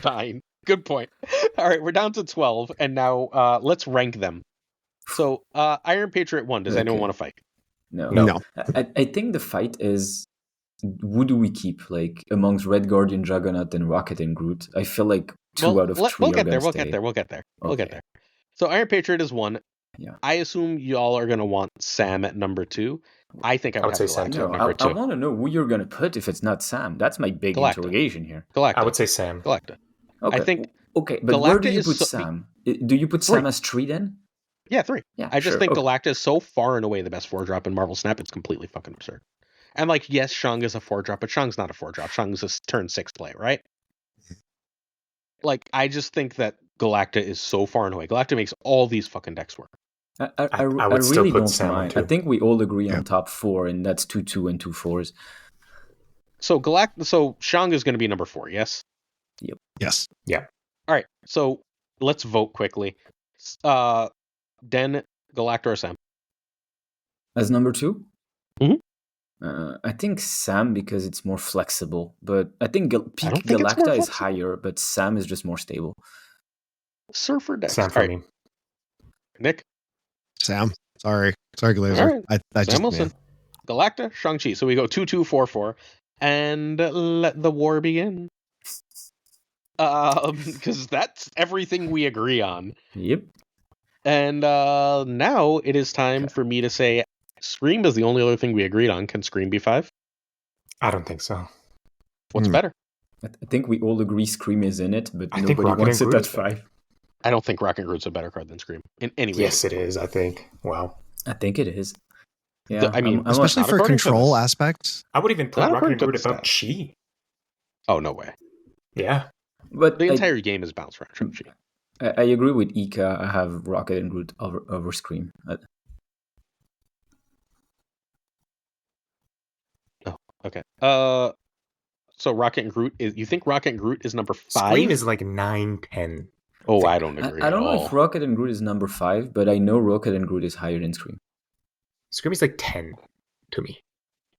Fine. Good point. All right, we're down to 12, and now let's rank them. So, Iron Patriot 1, does anyone want to fight? No. I think the fight is, who do we keep? Amongst Red Guardian, Juggernaut, and Rocket and Groot. I feel like 2 out of 3 We'll get there. We'll get there. So, Iron Patriot is 1. Yeah. I assume y'all are going to want Sam at number 2. I think I would say Sam at number 2. I want to know who you're going to put if it's not Sam. That's my big interrogation here. Galacta. I would say Sam. Galacta. Okay. I think. Okay, but Galacta, where do you put Sam? Do you put 3. Sam as 3 then? Yeah, 3. Yeah, I just think Galacta is so far and away the best 4-drop in Marvel Snap, it's completely fucking absurd. And yes, Shang is a 4-drop, but Shang's not a 4-drop. Shang's a turn 6 play, right? I just think that Galacta is so far and away. Galacta makes all these fucking decks work. I would really don't mind. I think we all agree on top 4, and that's 2-2 and 2 4s. So Shang is going to be number 4, yes? Yep. Yes. Yeah. All right, so let's vote quickly. Den, Galacta, or Sam? As number 2? Mm-hmm. I think Sam, because it's more flexible, but I think peak Galacta is higher, but Sam is just more stable. Surfer deck. Sam for me. Nick? Sam. Sorry, Glazer. Right. Sam Wilson. Galacta, Shang-Chi. So we go 2-2, 4-4. and let the war begin. Because that's everything we agree on. Yep. And now it is time for me to say Scream is the only other thing we agreed on. Can Scream be 5? I don't think so. What's better? I think we all agree Scream is in it, but I think nobody Rocket wants and it Groot at is better. 5. I don't think Rocket and Groot's a better card than Scream in any way. Yes, it is, I think. Wow. I think it is. Yeah, I mean, especially for control aspects. I would even put Not Rocket according and to Groot the above stats. Chi. Oh, no way. Yeah. But The entire game is bounced around Chi. I agree with Ika. I have Rocket and Groot over Scream. Oh, okay. So Rocket and Groot is. You think Rocket and Groot is number 5? Scream is like 9, 10. Oh, I don't agree. I don't at know all. if Rocket and Groot is number 5, but I know Rocket and Groot is higher than Scream. Scream is like 10 to me.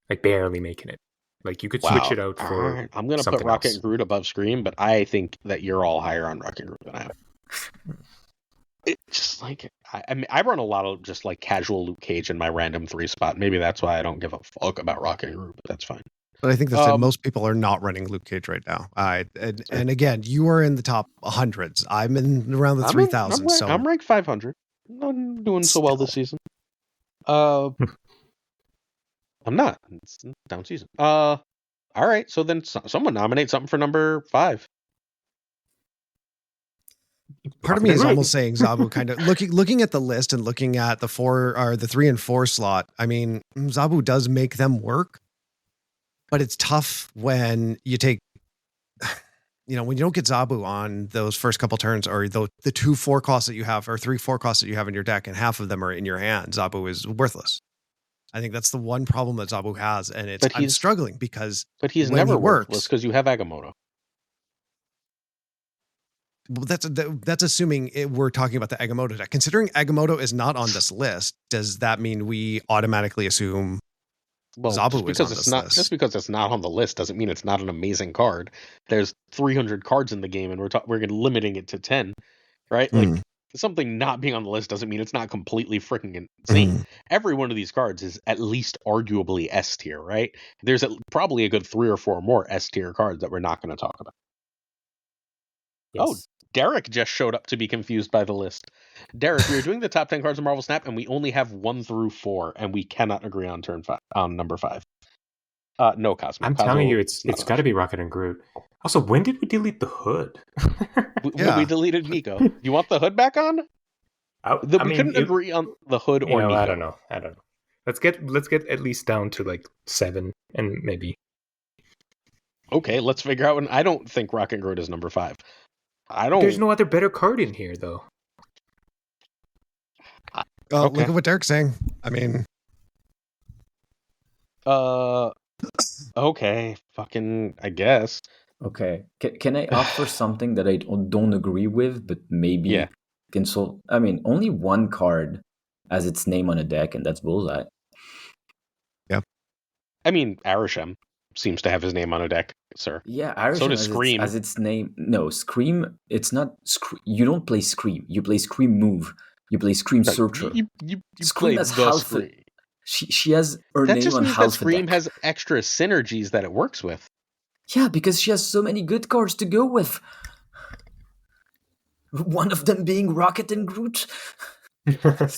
Like barely making it. Like you could switch it out for. Right. I'm gonna put something Rocket else. and Groot above Scream, but I think that you're all higher on Rocket and Groot than I am. It's just like I mean, I run a lot of just like casual Luke Cage in my random 3 spot. Maybe that's why I don't give a fuck about Rocket and Groot, but that's fine. But I think that most people are not running Luke Cage right now. And again, you are in the top hundreds. I'm in around the 3,000. So I'm ranked 500. I'm doing so well this season. I'm not. It's down season. All right. So then someone nominate something for number 5. Part of me is almost saying Zabu kind of looking at the list and looking at the 4 or the 3 and 4 slot. I mean, Zabu does make them work, but it's tough when you take, when you don't get Zabu on those first couple turns, or the 2 4 costs that you have, or 3 4 costs that you have in your deck, and half of them are in your hand. Zabu is worthless. I think that's the one problem that Zabu has, and I'm struggling because. But he's never worthless because you have Agamotto. Well, that's assuming we're talking about the Agamotto deck. Considering Agamotto is not on this list, does that mean we automatically assume Zabu is on this list? Just because it's not on the list doesn't mean it's not an amazing card. There's 300 cards in the game, and we're limiting it to 10, right? Like something not being on the list doesn't mean it's not completely freaking insane. Every one of these cards is at least arguably S tier, right? There's probably a good 3 or 4 more S tier cards that we're not going to talk about. Yes. Oh, Derek just showed up to be confused by the list. Derek, we are doing the top 10 cards of Marvel Snap, and we only have 1 through 4, and we cannot agree on number 5. No, Cosmo. I'm telling you, it's got to be Rocket and Groot. Also, when did we delete the hood? We deleted Nico. You want the hood back on? We couldn't agree on the hood or Nico. I don't know. Let's get at least down to like 7 and maybe. Okay, let's figure out. I don't think Rocket and Groot is number 5. There's no other better card in here, though. Look at what Derek's saying. I mean, okay, fucking, I guess. Okay, can I offer something that I don't agree with, but maybe can solve? I mean, only one card has its name on a deck, and that's Bullseye. Yep. I mean, Arishem seems to have his name on a deck, sir. Yeah, Arishem so does Scream. As its name. No, Scream. It's not. You don't play Scream. You play Scream Move. You play Scream Searcher. You Scream has half. Scream. She has her that name just on means half. That Scream has extra synergies that it works with. Yeah, because she has so many good cards to go with. One of them being Rocket and Groot. All right,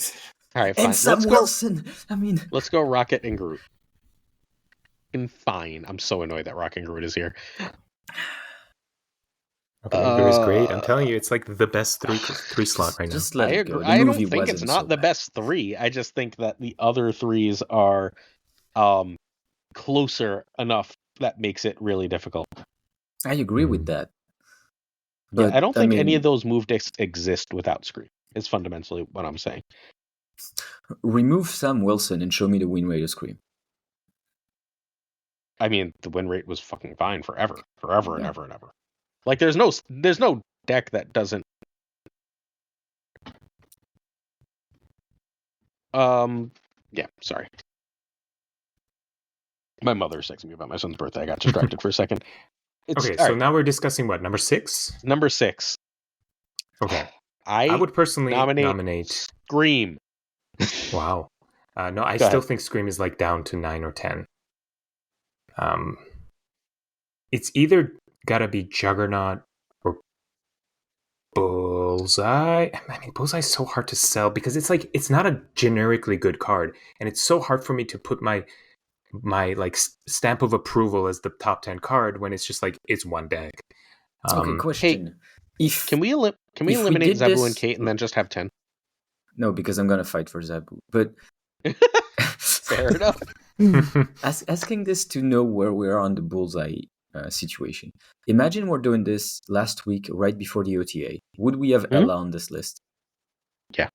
fine. And Sam Wilson. I mean, let's go Rocket and Groot. And fine. I'm so annoyed that Rocket and Groot is here. Rocket and Groot is great. I'm telling you, it's like the best three slot right now. Just let it go. I don't think it's not the best 3. I just think that the other 3s are closer enough that makes it really difficult. I agree with that. But I don't think any of those move decks exist without Scream. It's fundamentally what I'm saying. Remove Sam Wilson and show me the win rate of Scream. I mean, the win rate was fucking fine forever and ever and ever. Like, there's no deck that doesn't. Yeah, sorry. My mother's texting me about my son's birthday. I got distracted for a second. Now we're discussing what, number 6? Number 6. Okay. I would personally nominate Scream. Wow. No, I still think Scream is like down to 9 or 10. it's either gotta be Juggernaut or Bullseye. I mean, Bullseye is so hard to sell because it's not a generically good card, and it's so hard for me to put my like stamp of approval as the top 10 card when it's just like it's one deck. Okay, question. Hey, can we eliminate Zabu and Kate and then just have 10? No, because I'm gonna fight for Zabu. But fair enough. Asking this to know where we are on the Bullseye situation. Imagine we're doing this last week, right before the OTA. Would we have Ella on this list? Yeah.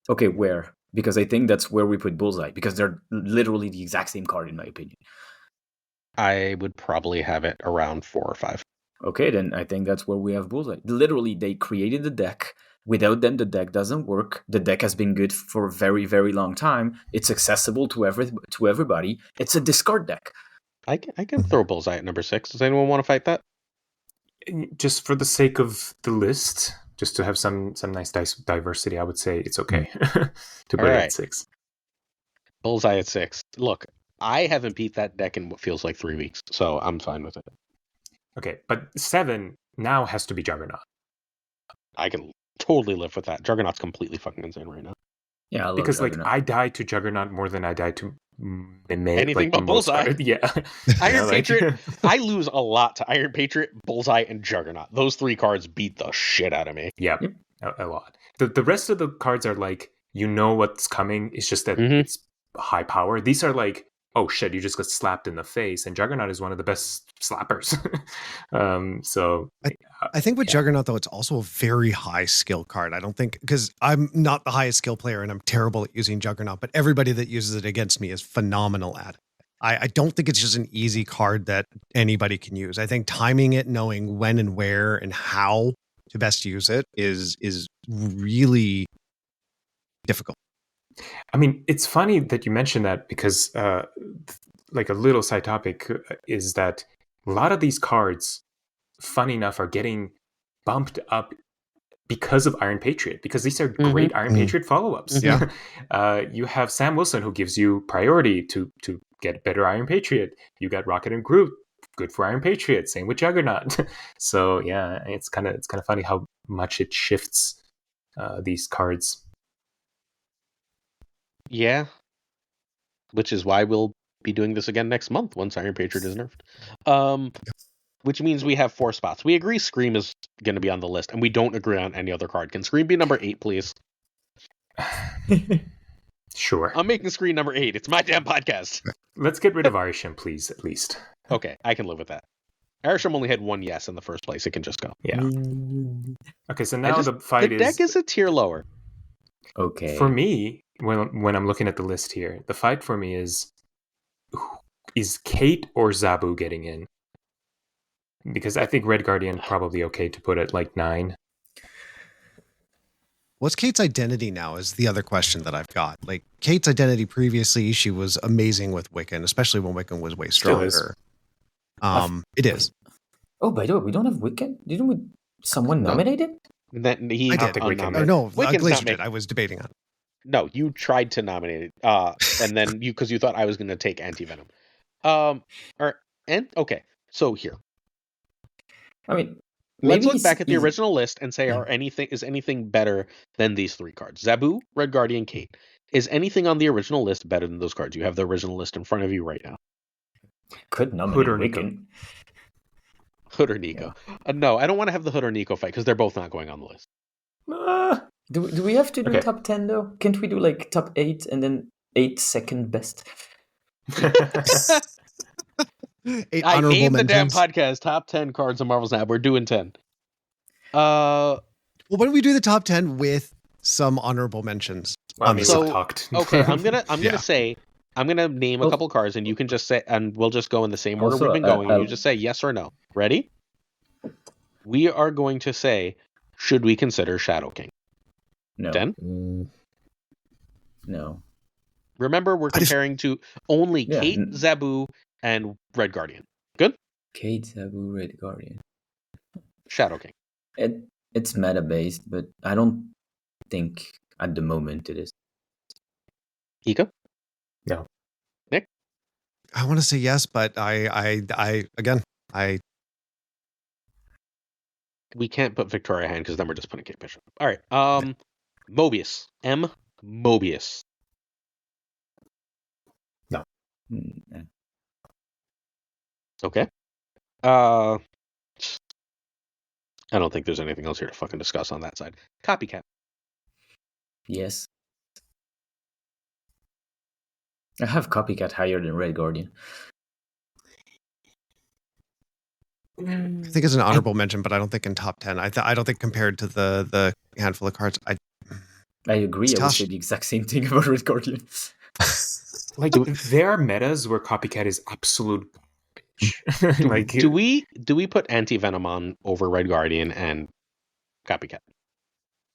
Okay, where? Because I think that's where we put Bullseye, because they're literally the exact same card, in my opinion. I would probably have it around 4 or 5. Okay, then I think that's where we have Bullseye. Literally, they created the deck. Without them, the deck doesn't work. The deck has been good for a very, very long time. It's accessible to everybody. It's a discard deck. I can throw Bullseye at number 6. Does anyone want to fight that? Just for the sake of the list, just to have some nice diversity, I would say it's okay to put it at 6. Bullseye at 6. Look, I haven't beat that deck in what feels like 3 weeks, so I'm fine with it. Okay, but 7 now has to be Juggernaut. I can totally live with that. Juggernaut's completely fucking insane right now. Yeah, I love because Juggernaut. I died to Juggernaut more than I died to anything but Bullseye. Yeah, Iron Patriot. I lose a lot to Iron Patriot, Bullseye, and Juggernaut. Those 3 cards beat the shit out of me. Yeah, a lot. The rest of the cards are like, you know what's coming. It's just that it's high power. These are like, oh shit, you just got slapped in the face, and Juggernaut is one of the best slappers. So I think with Juggernaut, though, it's also a very high skill card. I don't think, because I'm not the highest skill player and I'm terrible at using Juggernaut, but everybody that uses it against me is phenomenal at it. I don't think it's just an easy card that anybody can use. I think timing it, knowing when and where and how to best use it is really difficult. I mean, it's funny that you mentioned that because, like, a little side topic is that a lot of these cards, funny enough, are getting bumped up because of Iron Patriot, because these are great Iron Patriot follow-ups. Yeah. You have Sam Wilson, who gives you priority to get better Iron Patriot. You got Rocket and Groot, good for Iron Patriot. Same with Juggernaut. So yeah, it's kind of funny how much it shifts these cards. Yeah, which is why we'll be doing this again next month once Iron Patriot is nerfed. Which means we have 4 spots. We agree Scream is going to be on the list, and we don't agree on any other card. Can Scream be number 8, please? Sure. I'm making Scream number 8. It's my damn podcast. Let's get rid of Arisham, please, at least. Okay, I can live with that. Arisham only had 1 yes in the first place. It can just go. Yeah. Okay, so now the fight is... The deck is a tier lower. Okay. For me, when I'm looking at the list here, the fight for me is Kate or Zabu getting in? Because I think Red Guardian probably okay to put at like 9. What's Kate's identity now is the other question that I've got. Like, Kate's identity previously, she was amazing with Wiccan, especially when Wiccan was way stronger. It is. Oh, by the way, we don't have Wiccan? Didn't someone nominate it? Then he I did. Glazer did. I was debating on it. No, you tried to nominate it, and then because you thought I was going to take Anti-Venom. Okay, so here. I mean, let's look back at the original list and say, is anything better than these 3 cards? Zabu, Red Guardian, Kate. Is anything on the original list better than those cards? You have the original list in front of you right now. Could nominate Wiccan. Hood or Nico. Yeah. No, I don't want to have the Hood or Nico fight because they're both not going on the list. Do we have to do top 10 though? Can't we do like top 8 and then 8 second best? I named the damn podcast top 10 cards on Marvel Snap. We're doing 10. Well, why don't we do the top 10 with some honorable mentions? Well, okay, I'm gonna say, I'm gonna name a couple cards, and you can just say, and we'll just go in the same order we've been going. And you just say yes or no. Ready? We are going to say, should we consider Shadow King? No. 10? No. Remember, we're comparing to only Kate, Zabu, and Red Guardian. Good? Kate, Zabu, Red Guardian. Shadow King. It's meta-based, but I don't think at the moment it is. Ika? No. Nick? I want to say yes, but I again, We can't put Victoria Hand because then we're just putting Kate Bishop. All right. Mobius. M. Mobius. No. Okay. I don't think there's anything else here to fucking discuss on that side. Copycat. Yes. I have Copycat higher than Red Guardian. I think it's an honorable mention, but I don't think in top 10. I don't think compared to the handful of cards. I agree. I would say the exact same thing about Red Guardian. Like there are metas where Copycat is absolute garbage. Do we put Anti-Venom on over Red Guardian and Copycat?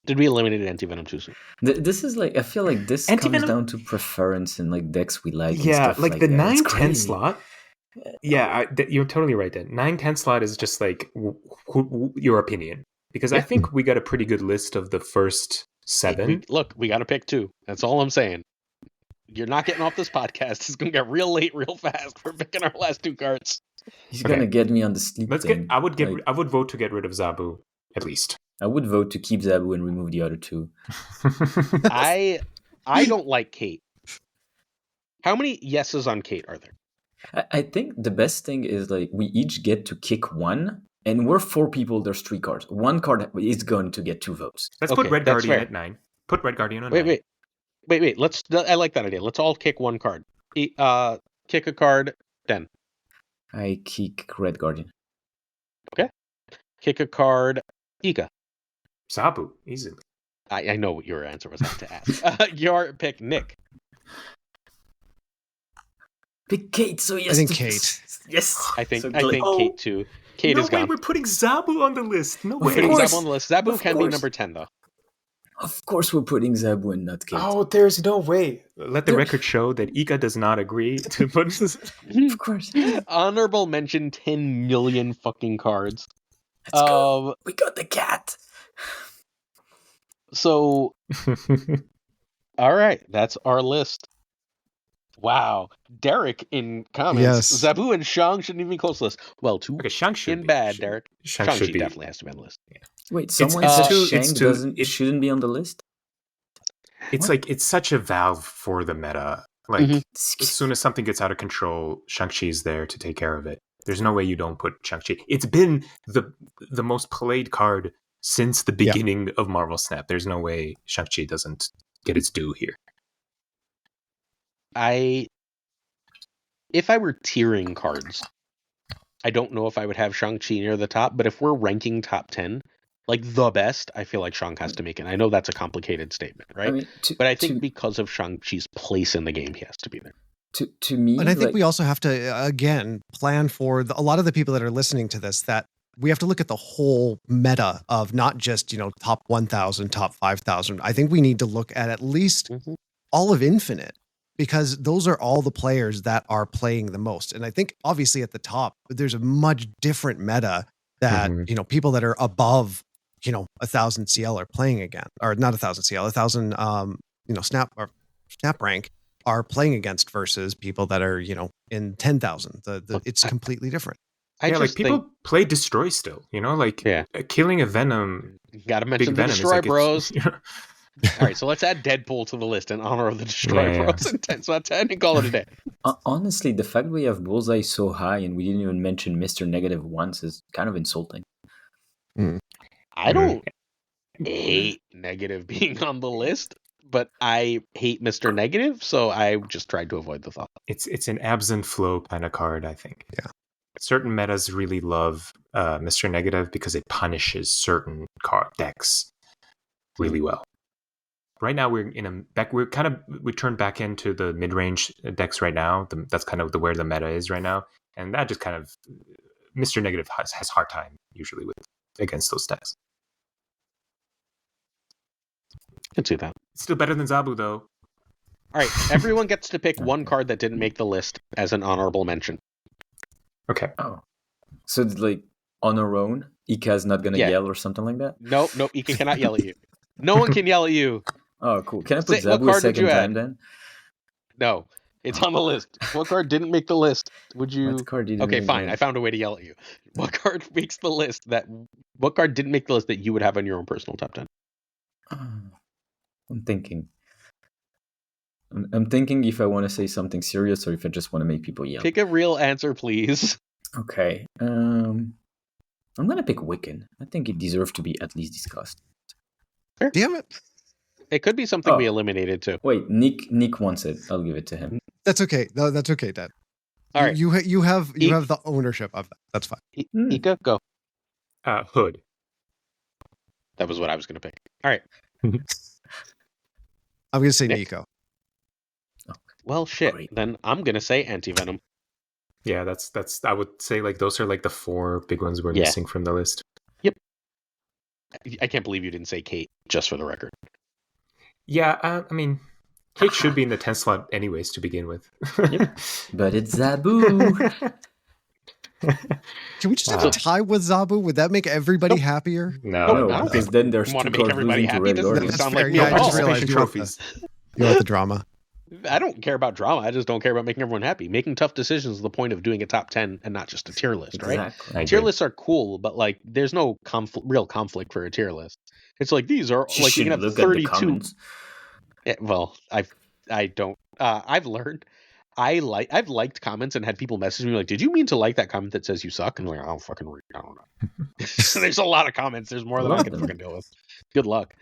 Did we eliminate Anti-Venom too soon? This is like, I feel like this comes down to preference and like decks we like. Yeah, and stuff like the 9-10 slot. Yeah, you're totally right then. 9-10 slot is just like your opinion. Because I think we got a pretty good list of the first 7. We got to pick 2. That's all I'm saying. You're not getting off this podcast. It's going to get real late real fast. We're picking our last 2 cards. He's going to get me on the sleep thing. I would vote to get rid of Zabu, at least. I would vote to keep Zabu and remove the other 2. I don't like Kate. How many yeses on Kate are there? I think the best thing is like we each get to kick 1, and we're 4 people. There's 3 cards. 1 card is going to get 2 votes. Let's put Red Guardian at 9. Put Red Guardian on 9. Wait. I like that idea. Let's all kick 1 card. Kick a card, then. I kick Red Guardian. Okay. Kick a card, Ika. Zabu, easily. I know what your answer was. I had to ask. Your pick, Nick. Pick Kate, so yes. I think Kate. Yes. I think Kate too. Kate is gone. No way, we're putting Zabu on the list. No way. We're putting Zabu on the list. Zabu can be number 10, though. Of course we're putting Zabu and not Kate. Oh, there's no way. Let the record show that Ika does not agree to put this. Of course. Honorable mention 10 million fucking cards. Let's go. We got the cat. So, all right. That's our list. Wow. Derek in comments. Yes. Zabu and Shang shouldn't even be close to this. Well, 2 Shang should in be. bad, Derek. Shang-Chi definitely has to be on the list. Yeah. Wait, someone said Shang shouldn't be on the list? It's like, it's such a valve for the meta. Like, as soon as something gets out of control, Shang-Chi's there to take care of it. There's no way you don't put Shang-Chi. It's been the most played card since the beginning of Marvel Snap. There's no way Shang-Chi doesn't get its due here. If I were tiering cards, I don't know if I would have Shang-Chi near the top, but if we're ranking top 10, like the best, I feel like Shang has to make it. I know that's a complicated statement, right? I mean, but I think because of Shang-Chi's place in the game, he has to be there. To me, and I think we also have to, again, plan for a lot of the people that are listening to this, that we have to look at the whole meta of not just, top 1,000, top 5,000. I think we need to look at least all of Infinite, because those are all the players that are playing the most. And I think obviously at the top, there's a much different meta that, people that are above, 1,000 CL are playing again, or not 1,000 CL, 1,000, snap rank are playing against versus people that are, in 10,000. It's completely different. People play Destroy still, killing a Venom. Gotta mention the Destroy Bros. All right, so let's add Deadpool to the list in honor of the Destroy Bros. And 10. So that's 10 and call it a day. Honestly, the fact we have Bullseye so high and we didn't even mention Mr. Negative once is kind of insulting. I don't hate Negative being on the list, but I hate Mr. Negative, so I just tried to avoid the thought. It's an abs and flow kind of card, I think. Yeah. Certain metas really love Mr. Negative because it punishes certain card decks really well. Right now we turned back into the mid-range decks right now. That's kind of where the meta is right now, and that just kind of Mr. Negative has hard time usually against those decks. I can see that. It's still better than Zabu though. All right, everyone gets to pick one card that didn't make the list as an honorable mention. Okay. Oh, so like on our own, Ika's not gonna yell or something like that? Nope, Ika cannot yell at you. No one can yell at you. Oh, cool. Can I put Zabu a second time then? No. It's on the list. What card didn't make the list? Would you? What card didn't Okay, make the fine. I list? found a way to yell at you. What card makes the list? What card didn't make the list that you would have on your own personal top 10? I'm thinking. I'm thinking if I want to say something serious or if I just want to make people yell. Pick a real answer, please. Okay. I'm gonna pick Wiccan. I think it deserves to be at least discussed. Fair. Damn it. It could be something we eliminated too. Wait, Nick wants it. I'll give it to him. That's okay. No, that's okay, Dad. All right. You have the ownership of that. That's fine. Ika, go. Hood. That was what I was going to pick. All right. I'm going to say Nick. Nico. Well, shit. Great. Then I'm going to say Anti-Venom. Yeah, that's. I would say like those are like the 4 big ones we're missing from the list. Yep. I can't believe you didn't say Kate, just for the record. Yeah, I mean, Kate should be in the 10th slot anyways to begin with. Yep. But it's Zabu. Can we just have a tie with Zabu? Would that make everybody happier? No, I don't because then there's want 2 to make cards everybody losing to happy. Red Doesn't Guardian. even sound fair. like Yeah, I just me. realized trophies. You want the drama. I don't care about drama. I just don't care about making everyone happy. Making tough decisions is the point of doing a top 10 and not just a tier list, right? Exactly. Tier lists are cool, but like there's no real conflict for a tier list. It's like these are You like you should can have look at the 32. comments. Yeah, well, I don't. I've learned. I've liked comments and had people message me like, "Did you mean to like that comment that says you suck?" And I'm like, "I don't fucking read. I don't know." There's a lot of comments. There's more than I can fucking deal with. Good luck.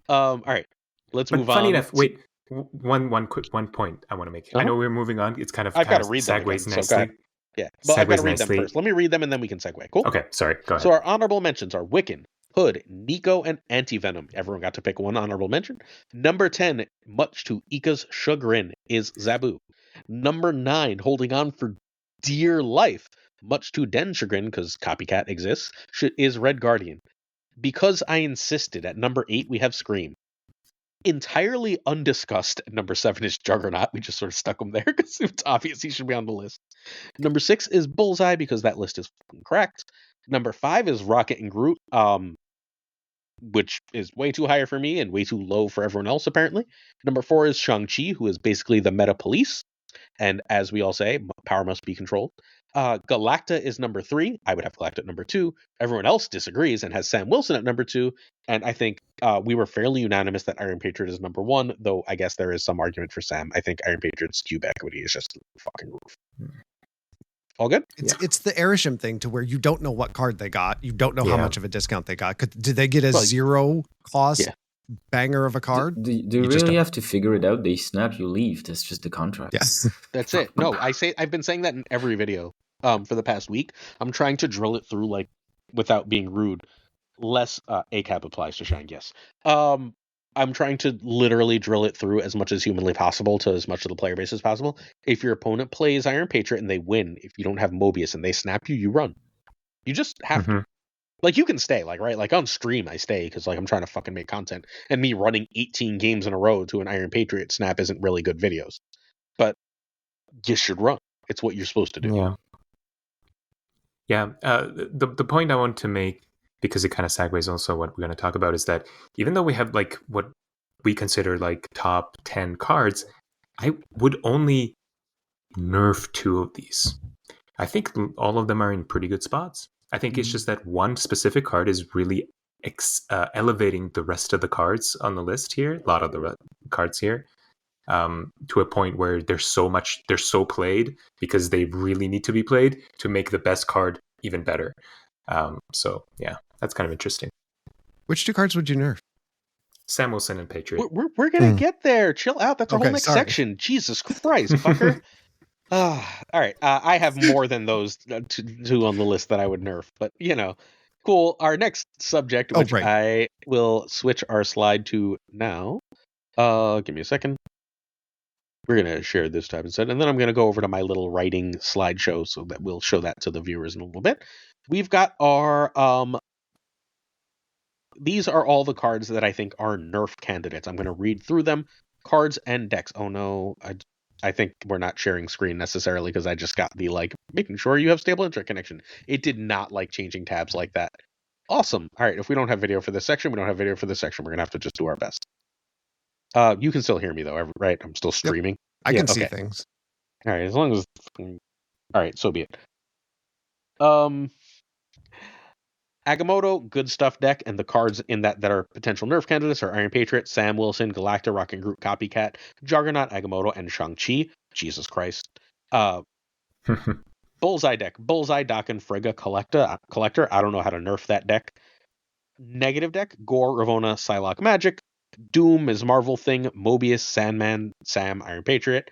All right, let's move on. Funny enough, wait. One point I want to make. I know we're moving on. It's kind of I've got to read them segues again, nicely. Yeah, but I've got to Segues read them nicely. first. Let me read them and then we can segue. Cool. Okay, sorry. Go ahead. So our honorable mentions are Wiccan, Hood, Nico, and Anti-Venom. Everyone got to pick one honorable mention. Number 10, much to Ika's chagrin, is Zabu. Number 9, holding on for dear life, much to Den's chagrin, because Copycat exists, is Red Guardian. Because I insisted, at number 8, we have Scream. Entirely undiscussed at number 7 is Juggernaut. We just sort of stuck him there because it's obvious he should be on the list. Number 6 is Bullseye because that list is correct. Number 5 is Rocket and Groot, which is way too high for me and way too low for everyone else, apparently. Number 4 is Shang-Chi, who is basically the meta police. And as we all say, power must be controlled. Galacta is number 3. I would have Galacta at number 2. Everyone else disagrees and has Sam Wilson at number 2. And I think we were fairly unanimous that Iron Patriot is number 1, though I guess there is some argument for Sam. I think Iron Patriot's cube equity is just fucking roof. All good? It's the Erisham thing to where you don't know what card they got. You don't know how much of a discount they got. Did they get a zero cost banger of a card? Do you really have to figure it out? They snap, you leave. That's just the contract. Yes. That's it. No, I've been saying that in every video for the past week. I'm trying to drill it through like without being rude. Less ACAP applies to Shang, yes. I'm trying to literally drill it through as much as humanly possible to as much of the player base as possible. If your opponent plays Iron Patriot and they win, if you don't have Mobius and they snap you, you run. You just have to. Like, you can stay, like, right? Like, on stream, I stay because, like, I'm trying to fucking make content. And me running 18 games in a row to an Iron Patriot snap isn't really good videos. But you should run. It's what you're supposed to do. Yeah. Yeah. The point I want to make, because it kind of segues also what we're going to talk about, is that even though we have, like, what we consider, like, top 10 cards, I would only nerf 2 of these. I think all of them are in pretty good spots. I think it's just that one specific card is really elevating the rest of the cards on the list here, a lot of the cards here, to a point where they're so played because they really need to be played to make the best card even better. So yeah, that's kind of interesting. Which 2 cards would you nerf? Sam Wilson and Patriot. We're gonna get there. Chill out. That's our whole next section. Jesus Christ, fucker. All right. I have more than those 2 on the list that I would nerf, but you know, cool. Our next subject, which I will switch our slide to now. Give me a second. We're gonna share this tab instead, and then I'm gonna go over to my little writing slideshow so that we'll show that to the viewers in a little bit. We've got our these are all the cards that I think are nerf candidates. I'm gonna read through them. Cards and decks. Oh no, I think we're not sharing screen necessarily because I just got the like making sure you have stable internet connection. It did not like changing tabs like that. Awesome. All right. If we don't have video for this section, we don't have video for this section. We're going to have to just do our best. You can still hear me though, right? I'm still streaming. Yep. I can see things. All right, as long as all right, so be it. Agamotto, good stuff deck, and the cards in that are potential nerf candidates are Iron Patriot, Sam Wilson, Galacta, Rocket Groot, Copycat, Juggernaut, Agamotto, and Shang-Chi. Jesus Christ. Bullseye deck. Bullseye, Dakin, Frigga, Collector. I don't know how to nerf that deck. Negative deck. Gore, Ravonna, Psylocke, Magic. Doom is Marvel Thing, Mobius, Sandman, Sam, Iron Patriot.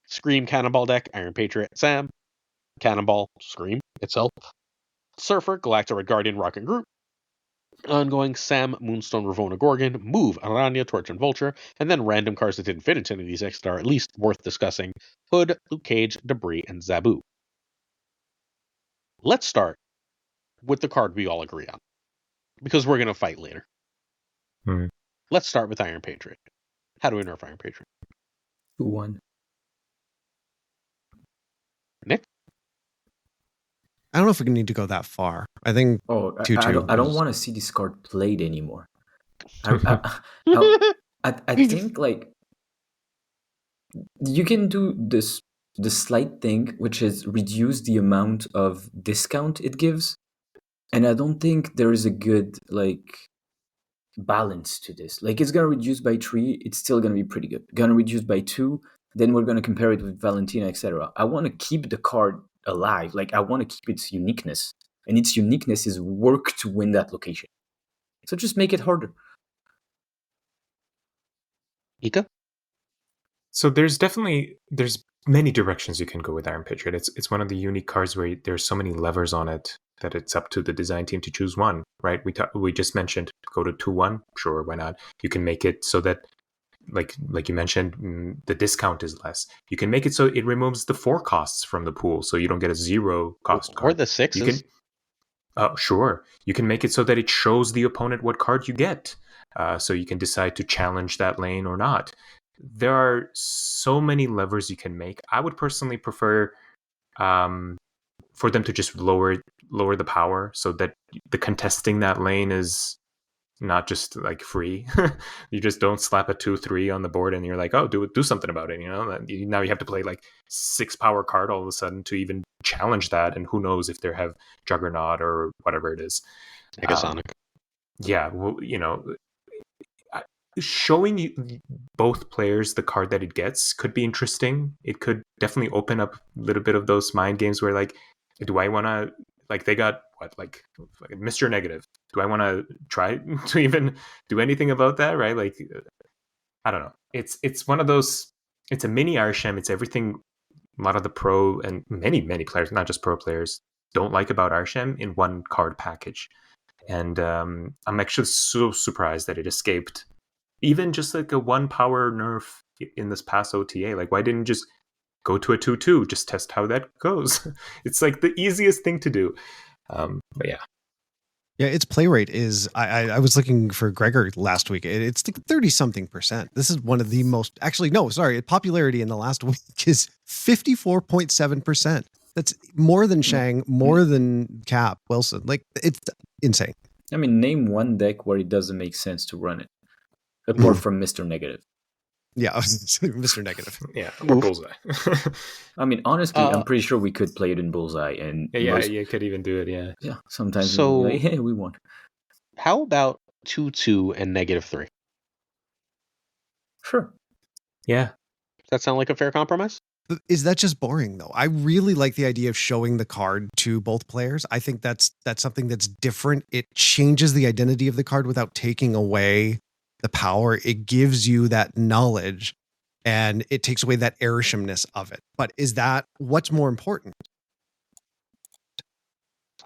Scream, Cannonball deck, Iron Patriot, Sam. Cannonball, Scream itself. Surfer, Galacta, Red Guardian, Rocket Groot. Ongoing, Sam, Moonstone, Ravonna, Gorgon, Move, Aranya, Torch, and Vulture, and then random cards that didn't fit into any of these decks that are at least worth discussing. Hood, Luke Cage, Debris, and Zabu. Let's start with the card we all agree on, because we're going to fight later. Let's start with Iron Patriot. How do we nerf Iron Patriot? 2-1. Nick? I don't know if we need to go that far. I think 2-2. I don't want to see this card played anymore. I think like you can do the slight thing, which is reduce the amount of discount it gives, and I don't think there is a good like balance to this. Like, it's gonna reduce by 3, it's still gonna be pretty good. Gonna reduce by 2, then we're gonna compare it with Valentina, etc. I want to keep the card alive. Like, I want to keep its uniqueness, and its uniqueness is work to win that location. So just make it harder. Ika? So there's many directions you can go with Iron Patriot. It's one of the unique cards where there's so many levers on it that it's up to the design team to choose one, right? We just mentioned go to 2-1. Sure, why not? You can make it so that, like you mentioned, the discount is less. You can make it so it removes the 4 costs from the pool, so you don't get a 0 cost card. Or the 6s. You can, sure. You can make it so that it shows the opponent what card you get, so you can decide to challenge that lane or not. There are so many levers you can make. I would personally prefer for them to just lower the power so that the contesting that lane is not just like free. You just don't slap a 2-3 on the board and you're like, oh, do something about it. Now you have to play like 6 power card all of a sudden to even challenge that, and who knows if they have Juggernaut or whatever it is. Negasonic. Yeah, well, showing you both players the card that it gets could be interesting. It could definitely open up a little bit of those mind games where, like, do I want to, like, they got like Mr. Negative. Do I want to try to even do anything about that? Right? Like, I don't know. It's one of those. It's a mini Arshem. It's everything a lot of the pro and many players, not just pro players, don't like about Arshem in one card package. And I'm actually so surprised that it escaped even just like a 1 power nerf in this past OTA. Like, why didn't you just go to a 2-2? Just test how that goes. It's like the easiest thing to do. But yeah. Yeah, its play rate is, I was looking for Gregor last week. It's like 30-something%. This is one of the most, actually, no, sorry. Popularity in the last week is 54.7%. That's more than Shang, more than Cap, Wilson. Like, it's insane. I mean, name one deck where it doesn't make sense to run it. Apart from Mr. Negative. Yeah, Mr. Negative. Yeah, or Bullseye. I mean, honestly, I'm pretty sure we could play it in Bullseye. And you could even do it, yeah. Yeah, sometimes so, we'll be like, hey, we won. How about 2-2 and -3? Sure. Yeah. Does that sound like a fair compromise? Is that just boring, though? I really like the idea of showing the card to both players. I think that's something that's different. It changes the identity of the card without taking away the power. It gives you that knowledge and it takes away that Arishamness of it. But is that what's more important?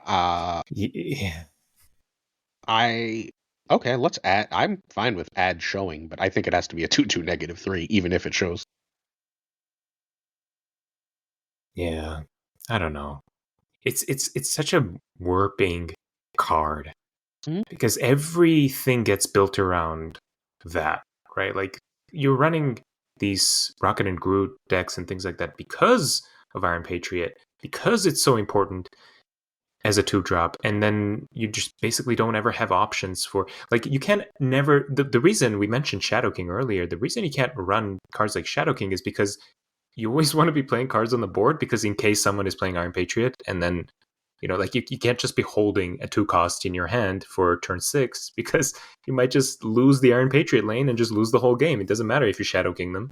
Yeah. Okay, let's add. I'm fine with add showing, but I think it has to be a 2-2 -3, even if it shows. Yeah, I don't know. It's such a warping card because everything gets built around that, right? Like, you're running these Rocket and Groot decks and things like that because of Iron Patriot, because it's so important as a 2-drop, and then you just basically don't ever have options for, like, you can't never, the reason we mentioned Shadow King earlier, the reason you can't run cards like Shadow King is because you always want to be playing cards on the board, because in case someone is playing Iron Patriot, and then like you can't just be holding a 2-cost in your hand for turn 6, because you might just lose the Iron Patriot lane and just lose the whole game. It doesn't matter if you Shadow King them.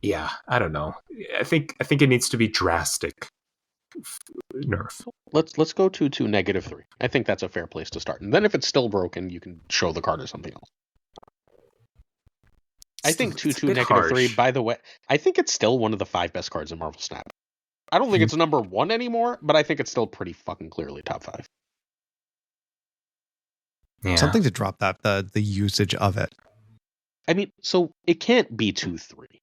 Yeah, I don't know. I think it needs to be drastic nerf. Let's go to -3. I think that's a fair place to start. And then if it's still broken, you can show the card or something else. I think 2/2 -3, by the way, I think it's still one of the 5 best cards in Marvel Snap. I don't think it's number 1 anymore, but I think it's still pretty fucking clearly top 5. Yeah. Something to drop that, the usage of it. I mean, so it can't be 2/3.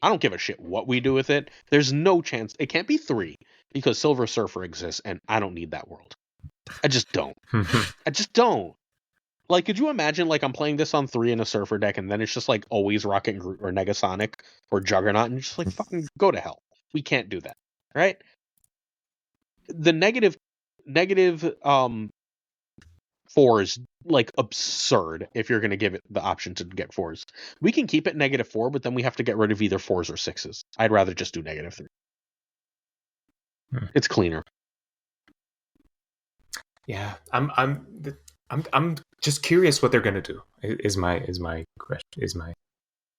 I don't give a shit what we do with it. There's no chance. It can't be 3 because Silver Surfer exists, and I don't need that world. I just don't. I just don't. Like, could you imagine, like, I'm playing this on 3 in a Surfer deck, and then it's just, like, always Rocket and Groot or Negasonic or Juggernaut, and just, like, fucking go to hell. We can't do that, right? The negative 4 is, like, absurd if you're going to give it the option to get 4s. We can keep it -4, but then we have to get rid of either 4s or 6s. I'd rather just do -3. It's cleaner. Yeah, I'm just curious what they're going to do. Is my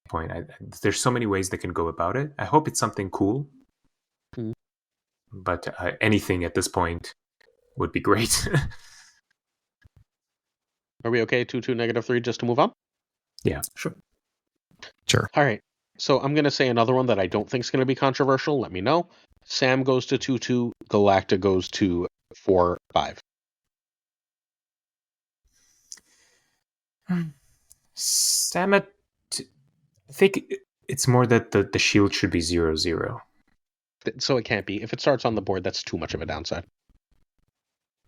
point. There's so many ways they can go about it. I hope it's something cool. But anything at this point would be great. Are we okay? 2/2 -3 just to move on? Yeah, sure. All right. So I'm going to say another one that I don't think is going to be controversial. Let me know. Sam goes to 2/2. Galacta goes to 4/5. Sam, I think it's more that the shield should be 0/0. So it can't be. If it starts on the board, that's too much of a downside.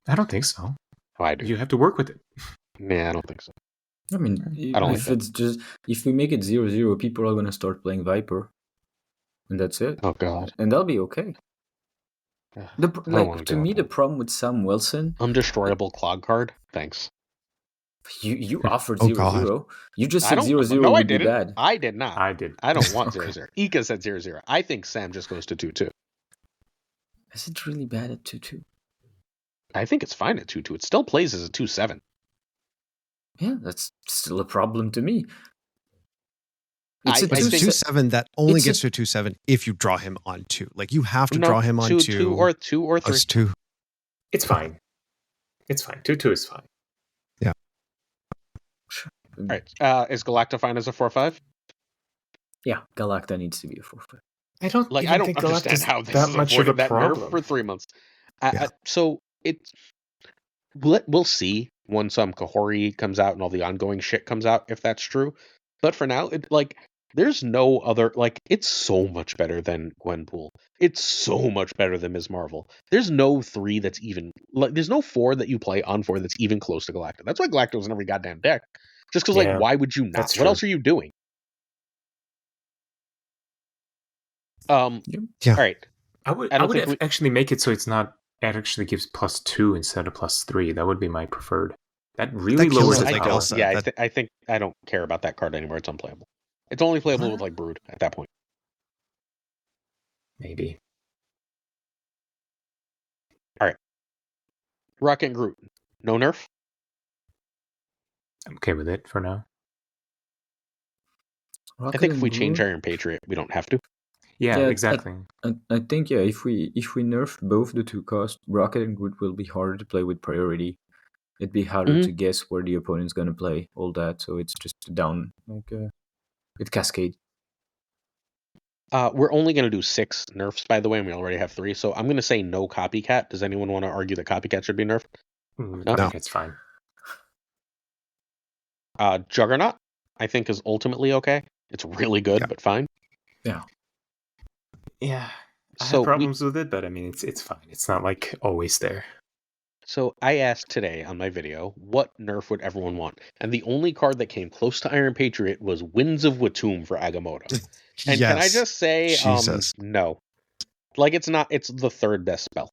I don't think so. Oh, I do. You have to work with it. Nah, I don't think so. I mean, if we make it 0/0, people are gonna start playing Viper, and that's it. Oh god, and that'll be okay. To me, the problem with Sam Wilson, undestroyable clog card. Thanks. You offered 0/0. You just said 0/0 no, would be bad. I did not. I did. I don't want 0/0. Ika said 0/0. I think Sam just goes to 2/2. Is it really bad at 2/2? I think it's fine at 2/2. It still plays as a 2/7. Yeah, that's still a problem to me. It's a 2/7 that only gets to a 2/7 if you draw him on 2. Like, you have to draw him on 2. 2 or 3. 2. It's fine. It's fine. 2/2 is fine. Yeah. All right. Is Galacta fine as a 4/5? Yeah, Galacta needs to be a 4/5. I don't understand how this that is much of a problem nerf for 3 months. So we'll see when some Kahori comes out and all the ongoing shit comes out, if that's true. But for now, there's no other, it's so much better than Gwenpool. It's so much better than Ms. Marvel. There's no 3 that's even, there's no 4 that you play on 4 that's even close to Galacta. That's why Galacta was in every goddamn deck. Just because, why would you not? What else are you doing? All right. I would actually make it so it's not, it actually gives +2 instead of +3. That would be my preferred. That really lowers the power. Yeah, I think I don't care about that card anymore. It's unplayable. It's only playable with Brood at that point. Maybe. All right. Rocket and Groot. No nerf? I'm okay with it for now. I think if we change Iron Patriot, we don't have to. Yeah, exactly. I think if we nerf both the 2 costs, Rocket and Groot will be harder to play with priority. It'd be harder to guess where the opponent's gonna play, all that. So it's just down, it cascades. We're only gonna do 6 nerfs, by the way, and we already have 3. So I'm gonna say no Copycat. Does anyone want to argue that Copycat should be nerfed? No, I think it's fine. Juggernaut, I think, is ultimately okay. It's really good, but fine. Yeah. Yeah. I have problems with it, but I mean, it's fine. It's not always there. So I asked today on my video, what nerf would everyone want? And the only card that came close to Iron Patriot was Winds of Watum for Agamotto. And can I just say, no. It's not, it's the 3rd best spell.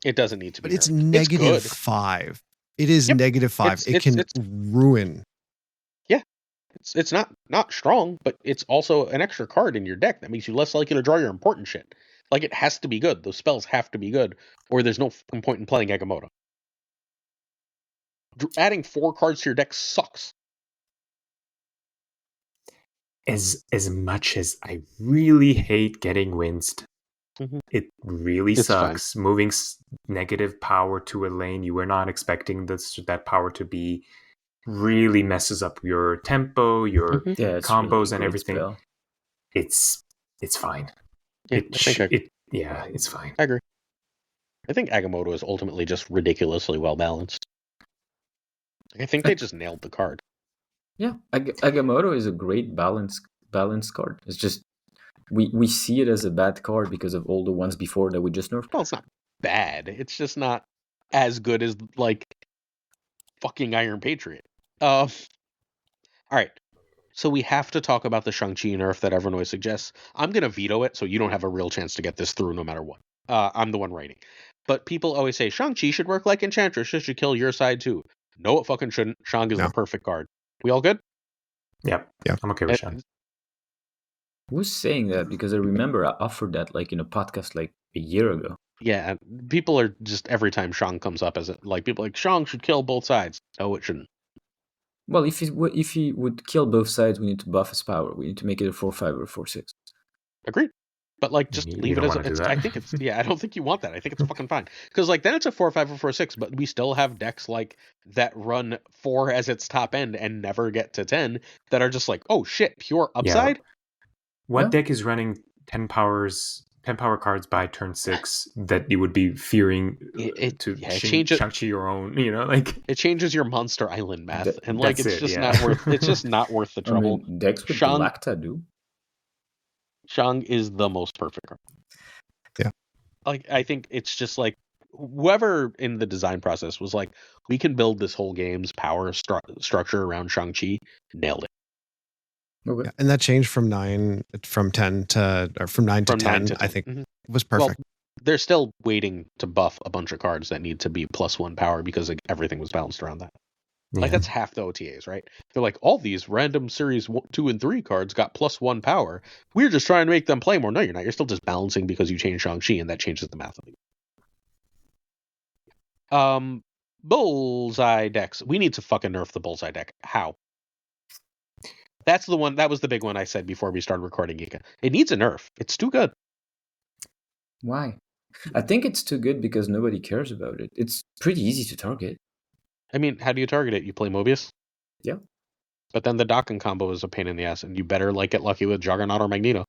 It doesn't need to be But it's nerfed. -5. It is -5. It can ruin. Yeah. It's not strong, but it's also an extra card in your deck that makes you less likely to draw your important shit. Like, it has to be good. Those spells have to be good, or there's no point in playing Agamotto. Adding 4 cards to your deck sucks. As much as I really hate getting winced, it really sucks. Fine. Moving negative power to a lane you were not expecting that power to be really messes up your tempo, your combos, really and everything. Spell. It's fine. Yeah, it's fine. I agree. I think Agamotto is ultimately just ridiculously well balanced. I think they just nailed the card. Yeah, Agamotto is a great balanced card. It's just we see it as a bad card because of all the ones before that we just nerfed. Well, it's not bad. It's just not as good as like fucking Iron Patriot. All right. So we have to talk about the Shang-Chi nerf that Evernoise suggests. I'm going to veto it, so you don't have a real chance to get this through no matter what. I'm the one writing. But people always say, Shang-Chi should work like Enchantress. It should kill your side too. No, it fucking shouldn't. Shang is the perfect card. We all good? Yeah. I'm okay with Shang. Who's saying that? Because I remember I offered that like in a podcast like a year ago. Yeah, people are just, every time Shang comes up as like, people are like, Shang should kill both sides. No, it shouldn't. Well, if he would kill both sides, we need to buff his power. We need to make it a 4/5 or 4/6. Agreed. But like, just leave it as I think it's I don't think you want that. I think it's fucking fine. Because like then it's a 4/5 or 4/6, but we still have decks like that run 4 as its top end and never get to 10 that are just like, oh shit, pure upside. Yeah. What deck is running 10 power cards by turn 6 that you would be fearing to change Shang-Chi your own, like it changes your Monster Island math, and like it's just not worth. It's just not worth the trouble. I mean, decks with Galacta do. Shang is the most perfect card. Yeah, like I think it's just like whoever in the design process was like, we can build this whole game's power structure around Shang-Chi. Nailed it. Okay. Yeah, and that change from 9 to 10, I think was perfect. Well, they're still waiting to buff a bunch of cards that need to be +1 power because everything was balanced around that. Yeah. Like that's half the OTAs, right? They're like, all these random series 2 and 3 cards got +1 power. We're just trying to make them play more. No, you're not. You're still just balancing because you changed Shang-Chi, and that changes the math of it. Bullseye decks. We need to fucking nerf the Bullseye deck. How? That's the one. That was the big one I said before we started recording, Yika. It needs a nerf. It's too good. Why? I think it's too good because nobody cares about it. It's pretty easy to target. I mean, how do you target it? You play Mobius? Yeah. But then the Daken combo is a pain in the ass, and you better get lucky with Juggernaut or Magneto.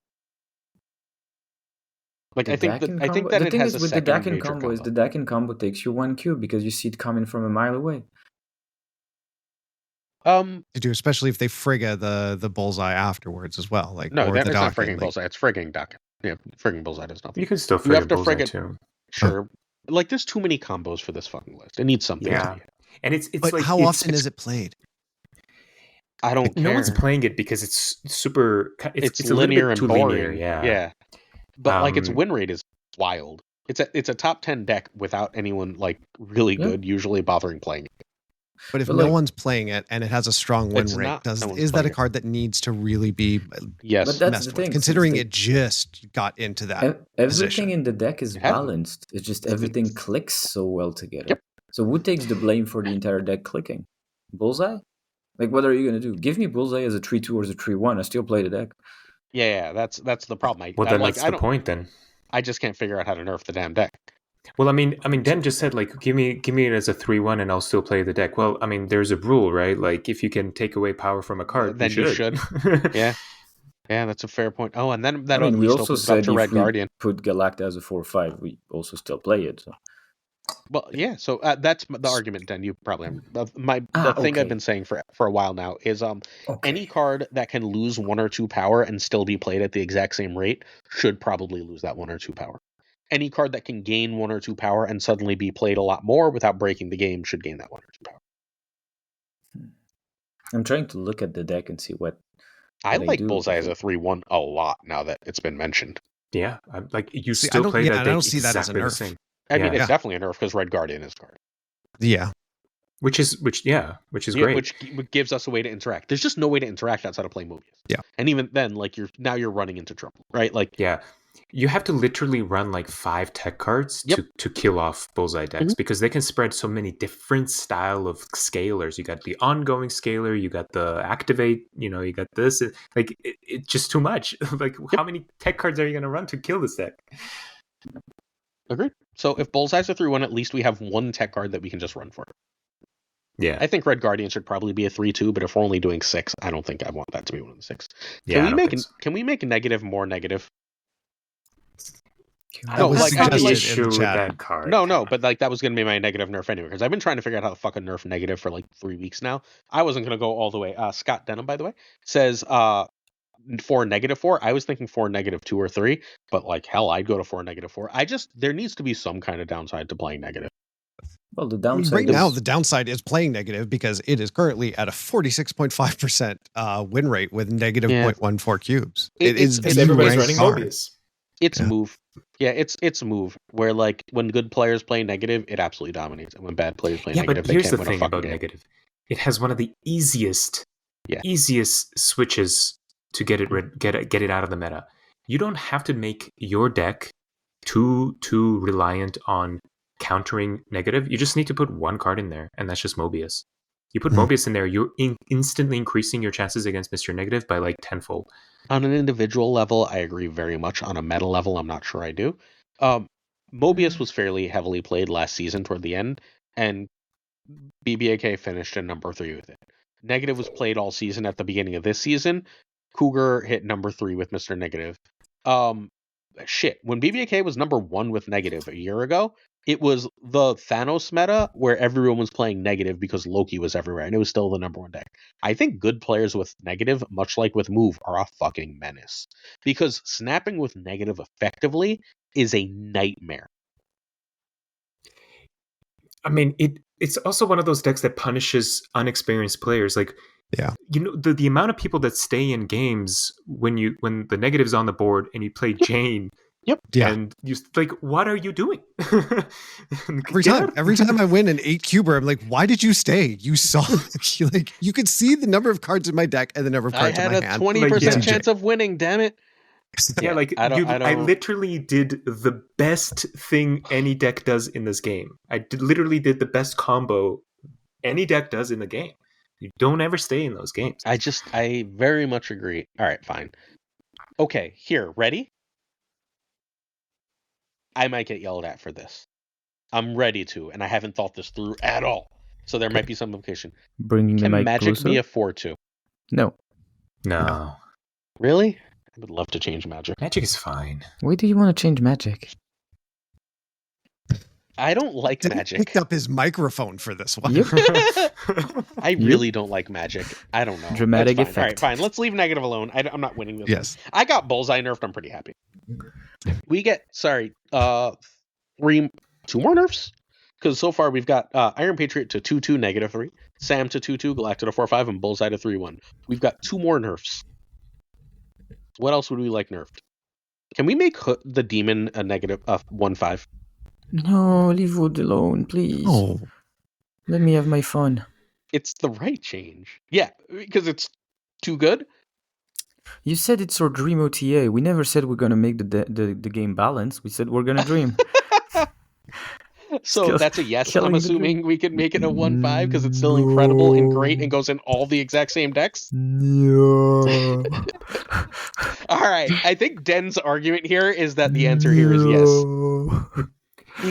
Like I think that it has a second major combo. The Daken combo is the Daken combo takes you 1 cube because you see it coming from a mile away. To do, especially if they frigga the Bullseye afterwards as well. Like no, it's not frigging Bullseye. It's frigging Daken. Yeah, frigging Bullseye does nothing. You can still frigga Bullseye too. Sure. Like there's too many combos for this fucking list. It needs something. Yeah. And it's but like how often is it played? I don't care. No one's playing it because it's super. It's linear and boring. Linear, yeah. But like its win rate is wild. It's a top 10 deck without anyone like really good usually bothering playing it. But if no one's playing it and it has a strong win rate, is that a card that needs to really be yes? But that's the thing. Considering it just got into that everything in the deck is balanced. It's just everything clicks so well together. Yep. So who takes the blame for the entire deck clicking? Bullseye? Like what are you going to do? Give me Bullseye as a 3/2 or as a 3/1. I still play the deck. Yeah, that's the problem. That's the point then. I just can't figure out how to nerf the damn deck. Well, I mean, Den just said like, give me it as a 3/1, and I'll still play the deck. Well, I mean, there's a rule, right? Like, if you can take away power from a card, then you should. Yeah, that's a fair point. Oh, and then that we also said to Red if we Guardian. Put Galacta as a 4/5, we also still play it. So. Well, yeah. So that's the argument. Den, you probably the thing I've been saying for a while now is any card that can lose 1 or 2 power and still be played at the exact same rate should probably lose that 1 or 2 power. Any card that can gain 1 or 2 power and suddenly be played a lot more without breaking the game should gain that 1 or 2 power. I'm trying to look at the deck and see what I like Bullseye as a 3/1 a lot now that it's been mentioned. Yeah, like you still play that deck. I don't see that as a nerf. I mean, it's definitely a nerf because Red Guardian is a card. Yeah. Which is great. Which gives us a way to interact. There's just no way to interact outside of playing Mobius. Yeah. And even then, like you're running into trouble, right? Like you have to literally run like 5 tech cards to kill off Bullseye decks because they can spread so many different style of scalers. You got the ongoing scaler, you got the activate, you got this. Like it's just too much. Like how many tech cards are you going to run to kill this deck? Agreed. So if Bullseye's a 3-1, at least we have one tech card that we can just run for. Yeah. I think Red Guardian should probably be a 3-2, but if we're only doing 6, I don't think I want that to be one of the 6. Can we make negative more negative? That was suggested in the chat. That card. No, but like that was going to be my negative nerf anyway, because I've been trying to figure out how to fucking nerf negative for like 3 weeks now. I wasn't going to go all the way. Scott Denham, by the way, says 4 -4. I was thinking 4 -2 or 3, but like hell, I'd go to 4 -4. There needs to be some kind of downside to playing negative. Well, the downside right now, the downside is playing negative because it is currently at a 46.5% win rate with negative 0.14 cubes. Everybody's running Mobius. It's move. Yeah, it's move where like when good players play negative, it absolutely dominates, and when bad players play negative, but here's they the can't win a thing fucking about game. negative. It has one of the easiest switches to get it out of the meta. You don't have to make your deck too reliant on countering negative. You just need to put one card in there, and that's just Mobius. You put Mobius in there, you're instantly increasing your chances against Mr. Negative by like tenfold. On an individual level, I agree very much. On a meta level, I'm not sure I do. Mobius was fairly heavily played last season toward the end, and BBAK finished in number 3 with it. Negative was played all season at the beginning of this season. Cougar hit number 3 with Mr. Negative. When BBAK was number 1 with negative a year ago, it was the Thanos meta where everyone was playing negative because Loki was everywhere, and it was still the number 1 deck. I think good players with negative, much like with move, are a fucking menace. Because snapping with negative effectively is a nightmare. I mean, it's also one of those decks that punishes unexperienced players. Like, the amount of people that stay in games when the negative's on the board and you play Jane. Yep. Yeah. And you like, what are you doing? Every time I win an 8 cuber, I'm like, why did you stay? You saw you could see the number of cards in my deck and the number of cards in my hand. I had a 20% chance of winning, damn it. Yeah, I literally did the best thing any deck does in this game. Literally did the best combo any deck does in the game. You don't ever stay in those games. I very much agree. All right, fine. Okay, here, ready? I might get yelled at for this. I'm ready to, and I haven't thought this through at all. So there might be some implication. Can Magic closer? be a 4-2? No. Really? I would love to change Magic. Magic is fine. Why do you want to change Magic? I don't like Magic. Picked up his microphone for this one. Yep. I really don't like Magic. I don't know. Dramatic effect. All right, fine. Let's leave negative alone. I'm not winning this. Yes. One. I got Bullseye nerfed. I'm pretty happy. We get 2 more nerfs, because so far we've got Iron Patriot to 2-2 -3, Sam to 2-2, Galacta to 4-5, and Bullseye to 3-1. We've got 2 more nerfs. What else would we like nerfed? Can we make the demon a negative 1-5? No, leave Wood alone, please. Oh. Let me have my fun. It's the right change. Yeah, because it's too good. You said it's our dream OTA. We never said we're gonna make the game balance. We said we're gonna dream. So that's a yes. I'm assuming we can make it a 1-5 because it's still incredible and great and goes in all the exact same decks. No. All right. I think Den's argument here is that the answer here is yes.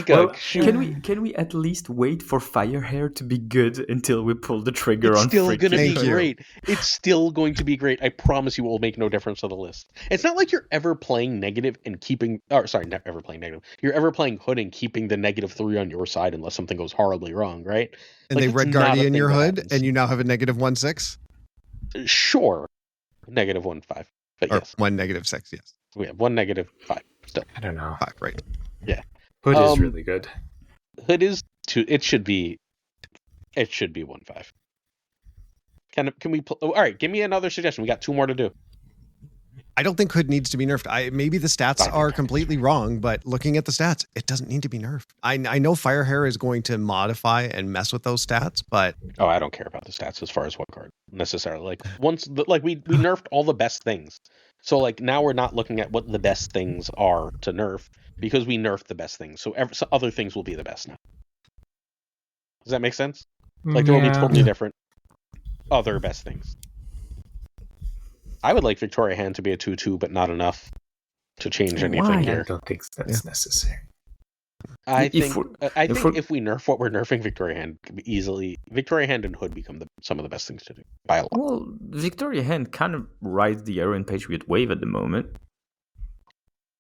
Can we at least wait for Firehair to be good until we pull the trigger on? It's still going to be great. It's still going to be great. I promise you, it will make no difference to the list. It's not like you're ever playing negative and keeping. Not ever playing negative. You're ever playing hood and keeping the -3 on your side unless something goes horribly wrong, right? And they Red Guardian your hood, and you now have a -1/6. Sure, -1-5, but yes, 1-6. Yes, we have 1-5. Still, I don't know. 5, right? Yeah. Hood is really good. Hood is it should be 1-5. Can we all right, give me another suggestion. We got 2 more to do. I don't think Hood needs to be nerfed. Maybe the stats are completely wrong, but looking at the stats, it doesn't need to be nerfed. I know Firehair is going to modify and mess with those stats, but I don't care about the stats as far as what card necessarily. Like we nerfed all the best things, so like now we're not looking at what the best things are to nerf because we nerfed the best things. So other things will be the best now. Does that make sense? Like there will be totally different other best things. I would like Victoria Hand to be a 2/2, but not enough to change anything here. I don't think that's necessary. I think if we nerf what we're nerfing, Victoria Hand could be easily. Victoria Hand and Hood become some of the best things to do by a lot. Well, Victoria Hand kind of rides the Iron Patriot wave at the moment.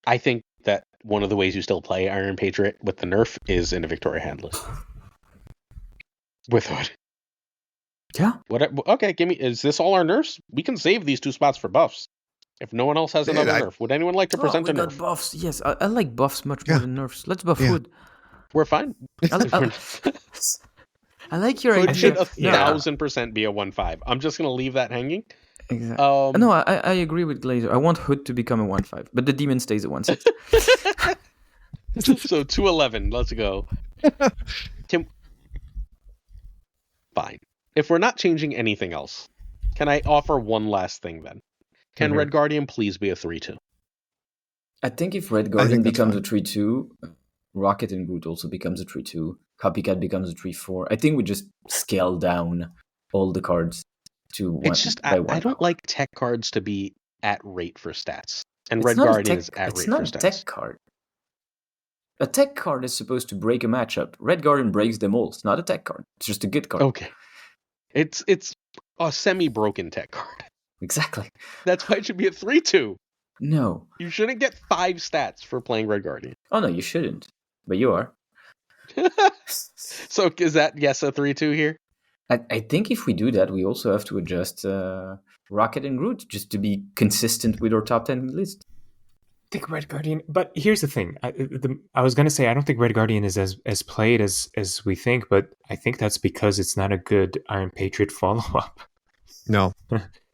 I think that one of the ways you still play Iron Patriot with the nerf is in a Victoria Hand list with Hood. Yeah. Okay, is this all our nerfs? We can save these 2 spots for buffs. If no one else has another nerf, would anyone like to present a nerf? Buffs. Yes, I like buffs much more than nerfs. Let's buff Hood. We're fine. I like your Hood idea. should 1,000% be a 1/5. I'm just going to leave that hanging. Exactly. No, I agree with Glazer. I want Hood to become a 1/5, but the demon stays at 1/6. So 2/11. Let's go. Tim. Fine. If we're not changing anything else, can I offer one last thing then? Can Red Guardian please be a 3/2? I think if Red Guardian becomes a 3/2, Rocket and Groot also becomes a 3/2, Copycat becomes a 3/4. I think we just scale down all the cards to 1. It's just, I don't like tech cards to be at rate for stats. And Red Guardian is at rate for stats. It's not a tech card. A tech card is supposed to break a matchup. Red Guardian breaks them all. It's not a tech card. It's just a good card. Okay. It's a semi-broken tech card. Exactly. That's why it should be a 3/2. No. You shouldn't get 5 stats for playing Red Guardian. Oh, no, you shouldn't. But you are. So is that, yes, a 3/2 here? I think if we do that, we also have to adjust Rocket and Groot just to be consistent with our top 10 list. I think Red Guardian, but here's the thing. I was going to say, I don't think Red Guardian is as played as we think, but I think that's because it's not a good Iron Patriot follow-up. No.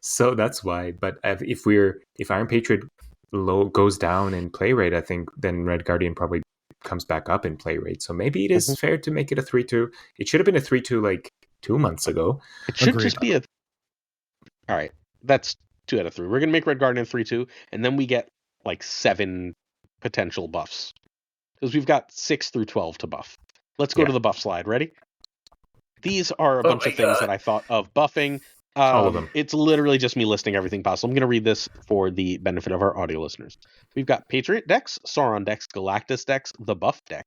So that's why. But if Iron Patriot goes down in play rate, I think then Red Guardian probably comes back up in play rate. So maybe it is fair to make it a 3/2. It should have been a 3/2 like 2 months ago. It should just be a... All right, that's 2 out of 3. We're going to make Red Guardian 3/2, and then we get like 7 potential buffs. Because we've got 6 through 12 to buff. Let's go to the buff slide. Ready? These are a bunch of things that I thought of buffing. All of them. It's literally just me listing everything possible. I'm going to read this for the benefit of our audio listeners. We've got Patriot decks, Sauron decks, Galactus decks, the buff deck,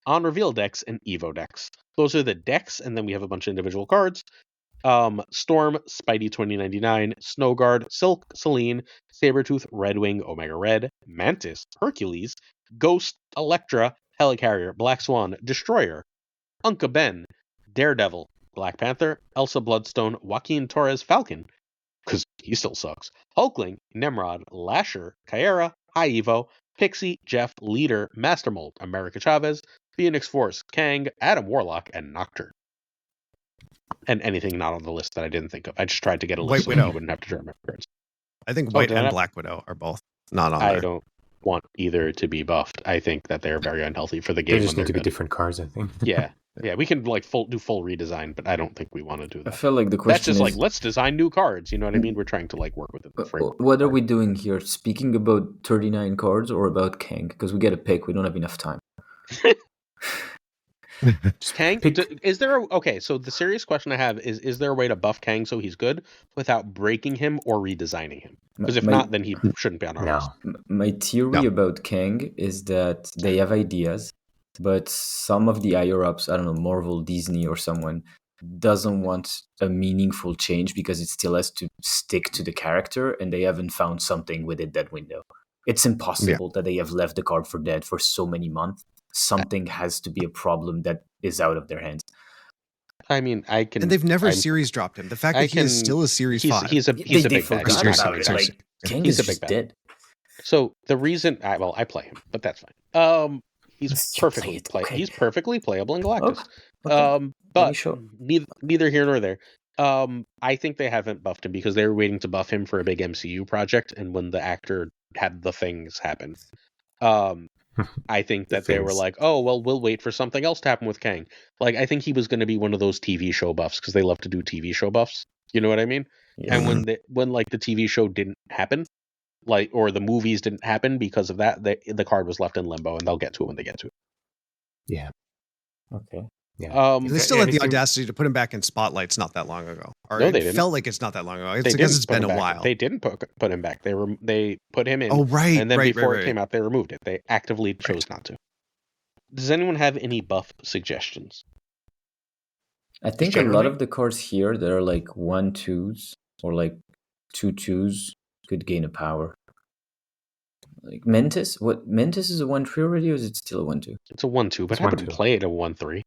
On Reveal decks, and Evo decks. Those are the decks, and then we have a bunch of individual cards. Storm, Spidey 2099, Snowguard, Silk, Selene, Sabretooth, Redwing, Omega Red, Mantis, Hercules, Ghost, Elektra, Helicarrier, Black Swan, Destroyer, Unca Ben, Daredevil, Black Panther, Elsa Bloodstone, Joaquin Torres Falcon, because he still sucks, Hulkling, Nemrod, Lasher, Kyera, High Evo, Pixie, Jeff, Leader, Master Mold, America Chavez, Phoenix Force, Kang, Adam Warlock, and Nocturne. And anything not on the list that I didn't think of. I just tried to get a list so you wouldn't have to draw remember cards. I think White and Black Widow are both not on there. I don't want either to be buffed. I think that they're very unhealthy for the game. They just need to be different cards, I think. Yeah. We can like do full redesign, but I don't think we want to do that. I feel like the question that's just like, let's design new cards. You know what I mean? We're trying to like work with it. What are we doing here? Speaking about 39 cards or about Kang? Because we get a pick. We don't have enough time. Kang, is there so the serious question I have is there a way to buff Kang so he's good without breaking him or redesigning him? Because if not, then he shouldn't be on our list. My theory about Kang is that they have ideas, but some of the higher ups, I don't know, Marvel, Disney, or someone doesn't want a meaningful change because it still has to stick to the character, and they haven't found something within that window. It's impossible that they have left the card for dead for so many months. Something has to be a problem that is out of their hands. I mean, I can... And they've never series dropped him. The fact that he is still a series 5. He's a big bad. King is just dead. So the reason... I play him, but that's fine. He's perfectly He's perfectly playable in Galactus. Okay. But neither here nor there. I think they haven't buffed him because they were waiting to buff him for a big MCU project, and when the actor had the things happen, I think that they were like, oh, well, we'll wait for something else to happen with Kang. Like, I think he was going to be one of those TV show buffs because they love to do TV show buffs. You know what I mean? Yeah. And when like the TV show didn't happen, like, or the movies didn't happen because of that, the card was left in limbo, and they'll get to it when they get to it. Yeah. Okay. Yeah. They still had the audacity to put him back in spotlights not that long ago. Or No, they it didn't. felt like it's not that long ago. It's because it's been a while. They didn't put him back. They put him in. Oh, right. And then before right. it came out, they removed it. They actively chose not to. Does anyone have any buff suggestions? I think a lot of the cards here that are like 1/2s or like 2/2s could gain a power. Like Mentis, Mentis is a 1/3 already, or is it still a 1/2? It's a 1/2, but I haven't played a 1/3.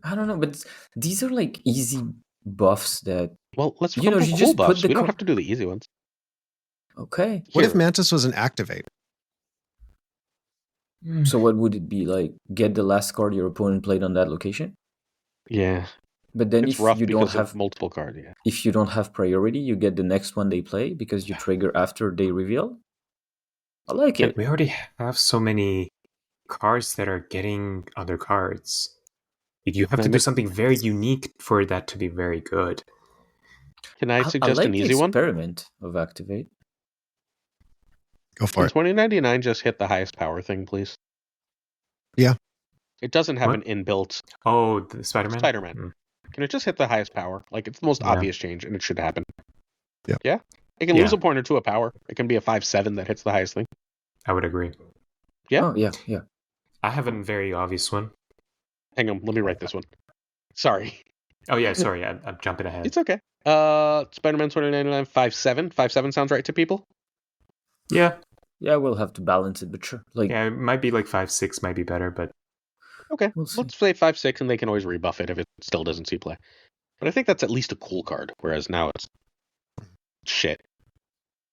I don't know, but these are like easy buffs that. Well, let's you just buffs. We don't have to do the easy ones. Okay. What if Mantis was an activate? So what would it be like? Get the last card your opponent played on that location? Yeah. But then it's if you don't have multiple cards, yeah. If you don't have priority, you get the next one they play because you trigger after they reveal. I like it. We already have so many cards that are getting other cards. You have to do something very unique for that to be very good. Can I suggest an easy one? Experiment of activate. Go for it. 2099 just hit the highest power thing, please. Yeah. It doesn't have an inbuilt. Oh, the Spider-Man? Spider-Man. Mm. Can it just hit the highest power? Like, it's the most obvious change, and it should happen. Yeah. Yeah? It can lose a point or two of power. It can be a 5/7 that hits the highest thing. I would agree. Yeah? Oh, yeah. I have a very obvious one. Hang on, let me write this one. Sorry. Oh, yeah, sorry. I'm jumping ahead. It's okay. Spider-Man 2099, 5/7. 5/7 sounds right to people? Yeah. Yeah, we'll have to balance it, but sure. Like, yeah, it might be like 5/6 might be better, but... Okay, let's say 5/6, and they can always rebuff it if it still doesn't see play. But I think that's at least a cool card, whereas now it's shit.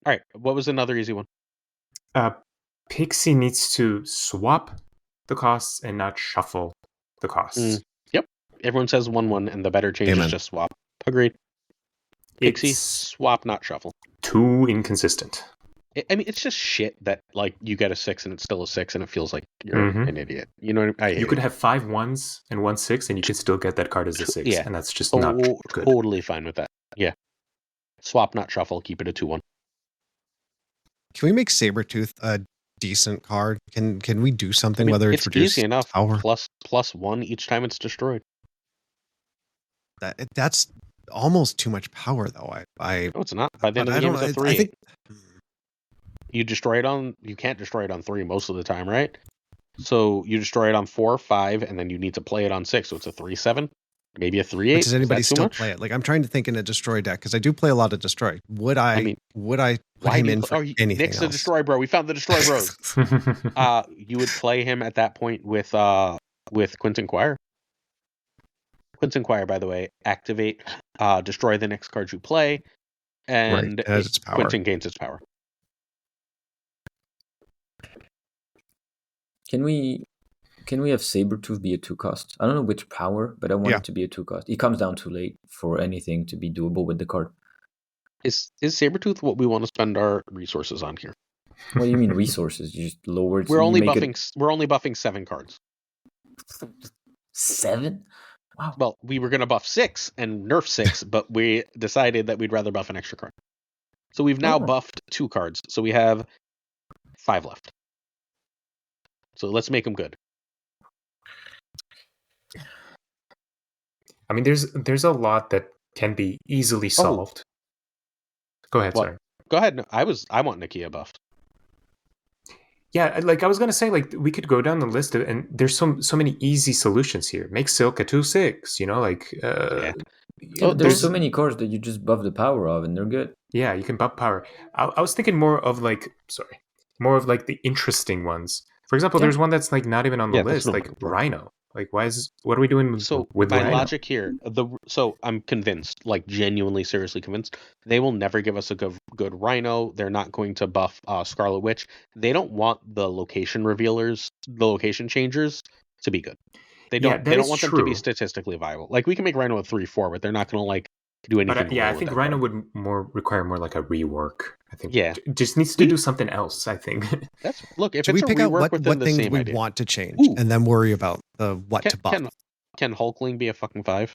All right, what was another easy one? Pixie needs to swap the costs and not shuffle the costs. Yep, everyone says 1/1, and the better change is just swap. Agreed. Pixie, swap, not shuffle. Too inconsistent. I mean, it's just shit that, like, you get a 6 and it's still a 6 and it feels like you're an idiot. You know what I mean? You could have 5 1s and 1 6 and you can still get that card as a 6. Yeah. And that's just not good. Totally fine with that. Yeah. Swap, not shuffle. Keep it a 2/1. Can we make Sabretooth a decent card? Can we do something, whether it's easy enough. Power? +1 each time it's destroyed. That's almost too much power, though. No, it's not. By the end of the game, it's a 3. I think... You can't destroy it on 3 most of the time, right? So you destroy it on 4, 5, and then you need to play it on 6. So it's a 3/7, maybe a 3/8. Does anybody still play it? Like, I'm trying to think in a destroy deck because I do play a lot of destroy. Would I put him in for anything Nick's else? the destroy bro. We found the destroy bros. You would play him at that point with Quinton Quire. Quinton Quire, by the way, activate, destroy the next card you play, and Quinton gains its power. Can we have Sabretooth be a 2-cost? I don't know which power, but I want it to be a 2-cost. It comes down too late for anything to be doable with the card. Is Sabretooth what we want to spend our resources on here? What do you mean resources? You just lowered. We're only buffing 7 cards. 7? Wow. Well, we were going to buff 6 and nerf 6, but we decided that we'd rather buff an extra card. So we've now buffed 2 cards. So we have 5 left. So let's make them good. I mean, there's a lot that can be easily solved. Go ahead, sorry. Go ahead. No, I want Nakia buffed. Yeah, like I was gonna say, like we could go down the list and there's so many easy solutions here. Make Silk a 2/6, you know, like there's so many cards that you just buff the power of and they're good. Yeah, you can buff power. I was thinking more of like the interesting ones. For example, there's one that's like not even on the list, like Rhino. Like, what are we doing with my Rhino? logic here? So I'm convinced, like genuinely, seriously convinced, they will never give us a good Rhino. They're not going to buff Scarlet Witch. They don't want the location revealers, the location changers, to be good. They don't. They don't want them to be statistically viable. Like we can make Rhino a 3/4, but they're not going to like do anything. But I think Rhino would require more like a rework. I think it just needs to do something else. I think. If we pick out what things we want to change, and then worry about the what to buff. Can Hulkling be a fucking 5?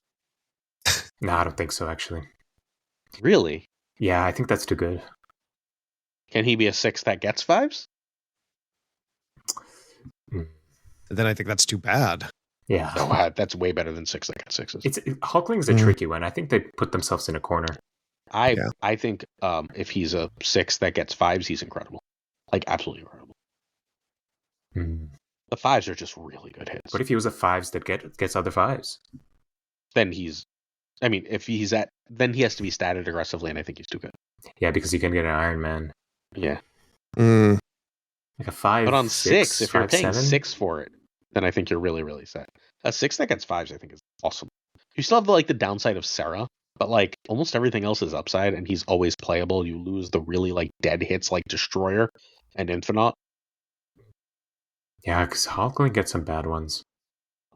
No, I don't think so. Actually. Really? Yeah, I think that's too good. Can he be a 6 that gets 5s? Then I think that's too bad. Yeah. No, that's way better than 6 that gets 6s. Hulkling's a tricky one. I think they put themselves in a corner. I think if he's a 6 that gets 5s, he's incredible. Like, absolutely incredible. The 5s are just really good hits. What if he was a 5s that gets other 5s? Then then he has to be statted aggressively, and I think he's too good. Yeah, because you can get an Iron Man. Yeah. Like a 5. But on 6, if you're paying 7? 6 for it, then I think you're really, really set. A 6 that gets 5s, I think, is awesome. You still have the downside of Sarah, but almost everything else is upside, and he's always playable. You lose the really dead hits like Destroyer and Infinite. Yeah, because Hulkling gets some bad ones.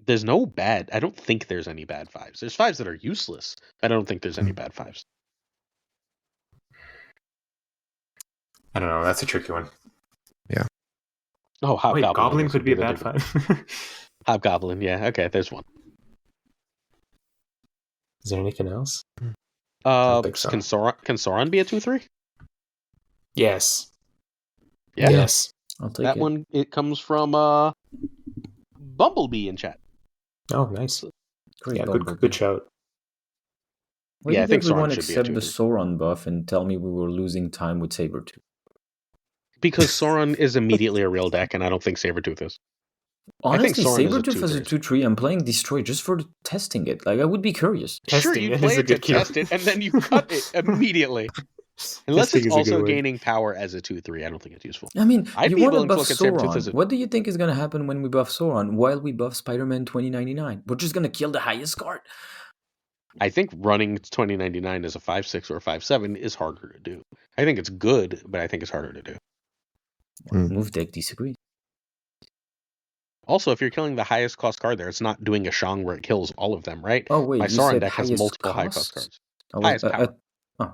There's no bad. I don't think there's any bad 5s. There's 5s that are useless. I don't think there's any bad 5s. I don't know. That's a tricky one. Yeah. Oh, Hobgoblin. Goblin could be a bad 5. Hobgoblin, yeah. Okay, there's one. Is there anything else? Can Sauron be a 2/3? Yes. Yeah. Yes. I'll take that it. one. It comes from Bumblebee in chat. Oh, nice. Great good shout. Why I did think everyone Sauron should be a accept the 2/3. Sauron buff and tell me we were losing time with Sabretooth? Because Sauron is immediately a real deck, and I don't think Sabretooth is. Honestly, Sauron is a Sabretooth as a 2/3, I'm playing Destroy just for testing it. I would be curious. Sure, you play it to test it, and then you cut it immediately. Unless it's also gaining power as a 2/3, I don't think it's useful. I mean, I'd you be want to willing to buff look at Sabretooth as Sauron. What do you think is going to happen when we buff Sauron while we buff Spider-Man 2099? We're just going to kill the highest card. I think running 2099 as a 5/6 or a 5/7 is harder to do. I think it's good, but I think it's harder to do. Move deck disagrees. Also, if you're killing the highest cost card there, it's not doing a Shang where it kills all of them, right? Oh, wait, my you Sauron said deck has highest multiple high cost? cost cards. Highest power.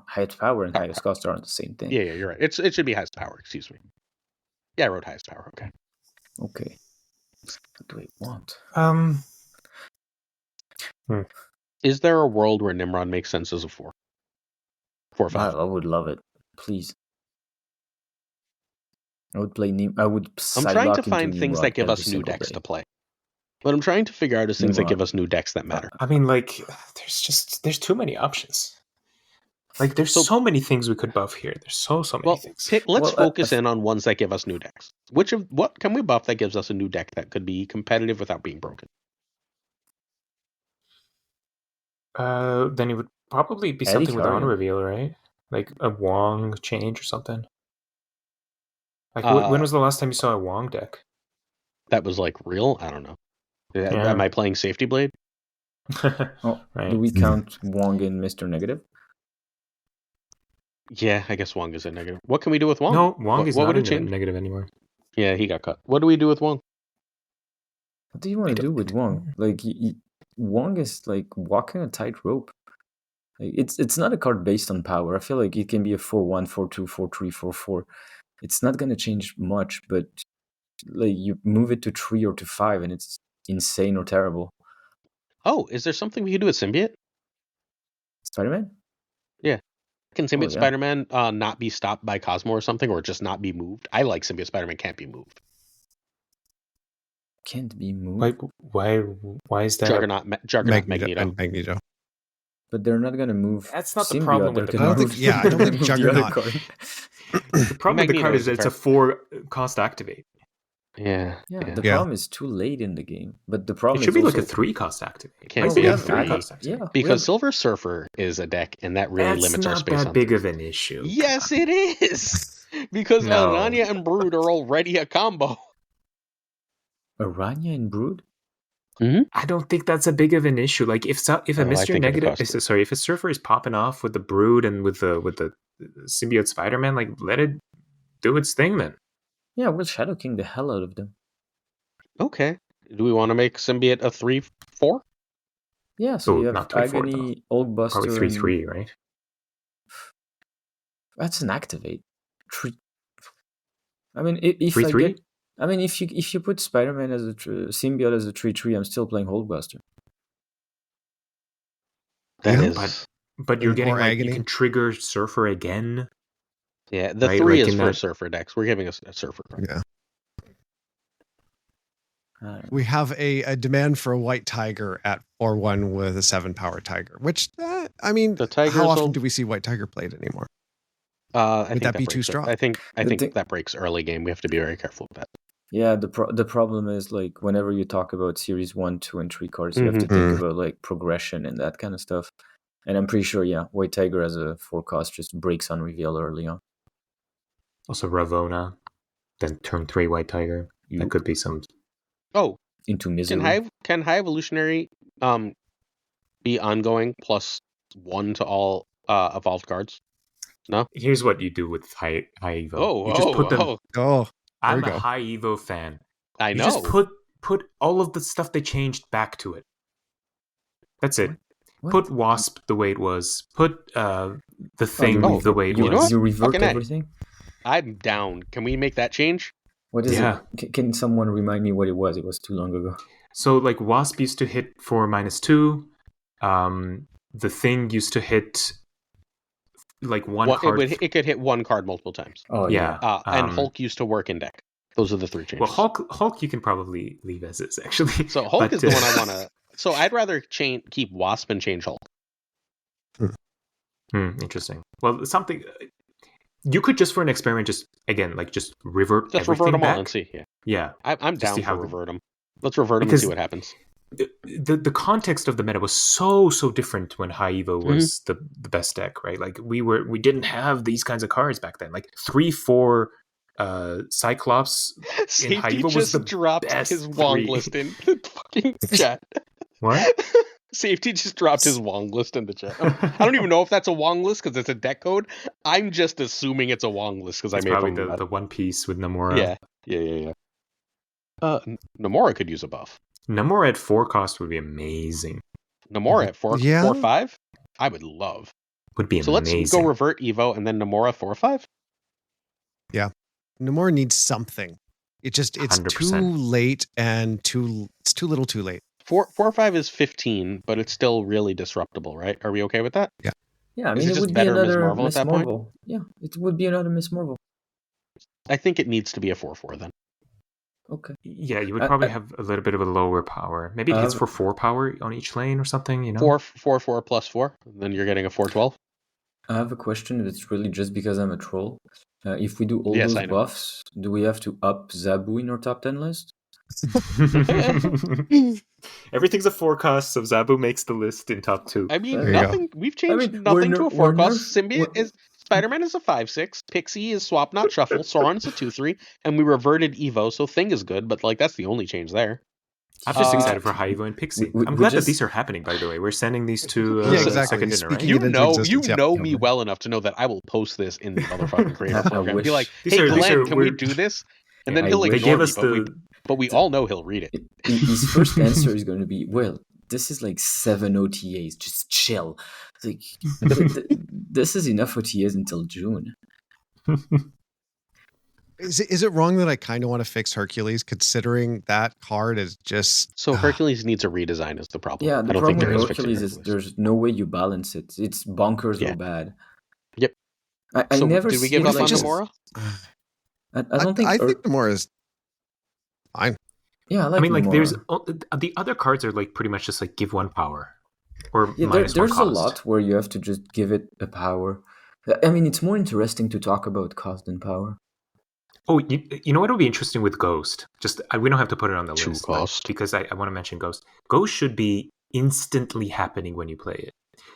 Highest power and highest cost aren't the same thing. Yeah, you're right. It should be highest power, excuse me. Yeah, I wrote highest power, okay. Okay. What do I want? Is there a world where Nimrod makes sense as a 4? 4 or 5? I would love it. Please. I would play I'm trying to find things that give us new decks to play. What I'm trying to figure out is things that give us new decks that matter. I mean, there's too many options. There's so many things we could buff here. There's so many things. Let's focus in on ones that give us new decks. What can we buff that gives us a new deck that could be competitive without being broken? Then it would probably be something with Honor Reveal, right? Like a Wong change or something. When was the last time you saw a Wong deck? That was real? I don't know. Am I playing Safety Blade? Right. Do we count Wong in Mr. Negative? Yeah, I guess Wong is a negative. What can we do with Wong? No, Wong is not in negative anymore. Yeah, he got cut. What do we do with Wong? What do you want to do with Wong? Wong is walking a tightrope. It's not a card based on power. I feel like it can be a 4/1, 4/2, 4/3, 4/4. It's not gonna change much, but you move it to 3 or to 5, and it's insane or terrible. Oh, is there something we can do with Symbiote? Spider-Man? Yeah. Can Symbiote Spider-Man not be stopped by Cosmo or something, or just not be moved? I like Symbiote Spider-Man can't be moved. Can't be moved? Why is that? Juggernaut, Magneto. But they're not going to move. That's not the problem with the card. I don't think Juggernaut. The problem with the card is that it's a 4 cost activate. Yeah. The problem is too late in the game. But the problem it should is be also a 3 cost activate. It can't be a 3 cost activate. Yeah, because Silver Surfer is a deck, and that really limits our space. That's not that big of an issue. Yes, it is. Because Aranya and Brood are already a combo. Aranya and Brood? Mm-hmm. I don't think that's a big of an issue. If a Mr. Negative, if a Surfer is popping off with the Brood and with the Symbiote Spider-Man, let it do its thing then. Yeah, we'll Shadow King the hell out of them. Okay. Do we want to make Symbiote a 3/4? Yeah, so you have not 24 though. Agony, Hulkbuster. Probably 3/3, right? That's an activate. I mean, if 3/3? I get, I mean, if you put Spider-Man as a symbiote as a 3/3, I'm still playing Hulkbuster. That Yeah. is, but you're getting Or like Agony. you can trigger Surfer again. yeah. The Right, 3 like is in for that- Surfer decks. We're giving us a Surfer card. Yeah. I don't know. We have a demand for a white tiger at 4/1 with a 7-power tiger, which, I mean, The Tigers how often will- do we see white tiger played anymore? I think that be too breaks- strong? I think The thing- that breaks early game. We have to be very careful with that. Yeah, the problem is like whenever you talk about series 1, 2, and 3 cards, you have to think about like progression and that kind of stuff. And I'm pretty sure, White Tiger as a 4-cost just breaks on reveal early on. Also Ravona, then turn 3 White Tiger. That could be some. Oh, into misery. Can High Evolutionary be ongoing +1 to all evolved cards? No. Here's what you do with high Evo. Oh, you just put them. Oh, I'm we a go. high Evo fan. I You know. just put all of the stuff they changed back to it. That's it. What? Put Wasp the way it was. Put the thing the way it you, was. know what? You revert Fucking A. everything? I'm down. Can we make that change? What is Yeah. it? Can someone remind me what it was? It was too long ago. So like Wasp used to hit for -2. The thing used to hit like one card. It could hit 1 card multiple times. Oh Yeah. And Hulk used to work in deck. Those are the 3 changes. Well, Hulk you can probably leave as is, actually. So Hulk But, is the one I want to. So I'd rather keep Wasp and change Hulk. Interesting. Well, something you could just for an experiment, just revert Just everything revert them back. all and see. Yeah, Yeah. I'm down see to how revert them. Let's revert them and Because- see what happens. The context of the meta was so different when High Evo was the best deck, right? Like we didn't have these kinds of cards back then. Like 3/4 Cyclops in Safety High Evo was just the dropped best his Wong 3. list in the fucking chat. What? Safety just dropped his Wong list in the chat. I don't even know if that's a Wong list because it's a deck code. I'm just assuming it's a Wong list because I It's made probably fun of the One Piece with Namora. Yeah. Namora could use a buff. Namora at 4 cost would be amazing. Namora at 4/5, I would love. Would be So amazing. let's go revert Evo and then Namora 4/5. Namor needs something. It's 100%. too late and it's too little too late. 4/5 is 15, but it's still really disruptible, right? Are we okay with that? Yeah, I Is mean, it it just would be better Ms. another Marvel at Miss that point? Marvel. Yeah, it would be another Miss Marvel. I think it needs to be a 4/4 then. Okay. Yeah, you would probably have a little bit of a lower power. Maybe it hits for 4 power on each lane or something, you know? 4/4 + 4, then you're getting a 4/12. I have a question that's really just because I'm a troll. If we do all Yes, those I know. buffs, do we have to up Zabu in our top 10 list? Everything's a 4 cost, so Zabu makes the list in top 2. I mean, There you go. nothing. We've changed mean, nothing to a we're 4-cost. nerf- Symbiote we're- is Spider-Man is a 5/6. Pixie is swap not shuffle. Sauron's a 2/3, and we reverted Evo. So Thing is good, but like that's the only change there. I'm just Uh, excited for High Evo and Pixie. we I'm glad just- that these are happening, by the way. We're sending these to Yeah, exactly. second dinner, right? Speaking You it into know existence, yeah. me well enough to know that I will post this in the motherfucking creator I program. Be wish. like, These hey are Glenn, can we weird- do this? And Yeah, then I he'll wish. They ignore gave me, us but we all know he'll read it. His first answer is going to be, well, this is like 7 OTAs. Just chill. It's like, this is enough OTAs until June. Is it wrong that I kind of want to fix Hercules, considering that card is just So Hercules needs a redesign is the problem. Yeah, I the don't problem think there with is fixing Hercules is there's no way you balance it. It's bonkers Yeah. or bad. Yep. I So never did we see give it up on like this. Namora? I don't think. I think Namor is fine. Yeah, I like. I mean, like, Namora. there's the other cards are like pretty much just like give 1 power or Yeah, minus 1 there's cost. a lot where you have to just give it a power. I mean, it's more interesting to talk about cost than power. Oh, you know what would be interesting with Ghost? Just we don't have to put it on the 2 list, but cost. because I want to mention Ghost. Ghost should be instantly happening when you play it.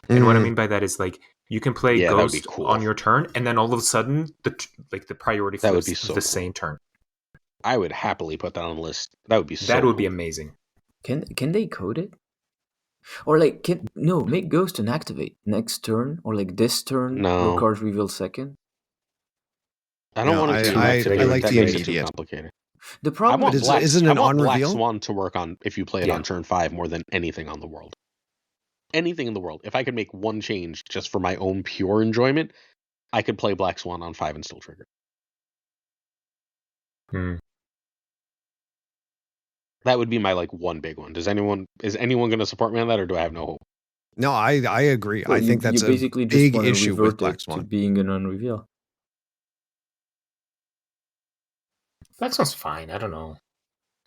And what I mean by that is like you can play Yeah, that would be Ghost cool. on your turn, and then all of a sudden the priority That would flips be so the cool. same turn. I would happily put that on the list. That would be so That would be cool. amazing. Can they code it? Or like make Ghost and activate next turn or like this turn. No. Your cards reveal second. I don't No, want to do I that. like That the makes it too immediate. complicated. The I problem want is- is Black, isn't I an want on Black reveal? Swan to work on if you play it Yeah. on turn 5 more than anything on the world. anything in the world, if I could make one change just for my own pure enjoyment, I could play Black Swan on 5 and still trigger. That would be my one big one. Is anyone going to support me on that, or do I have no hope? No, I agree. Well, I think that's you a basically big just issue with revert Black it Swan. to being an unreveal. Black Swan's fine. I don't know.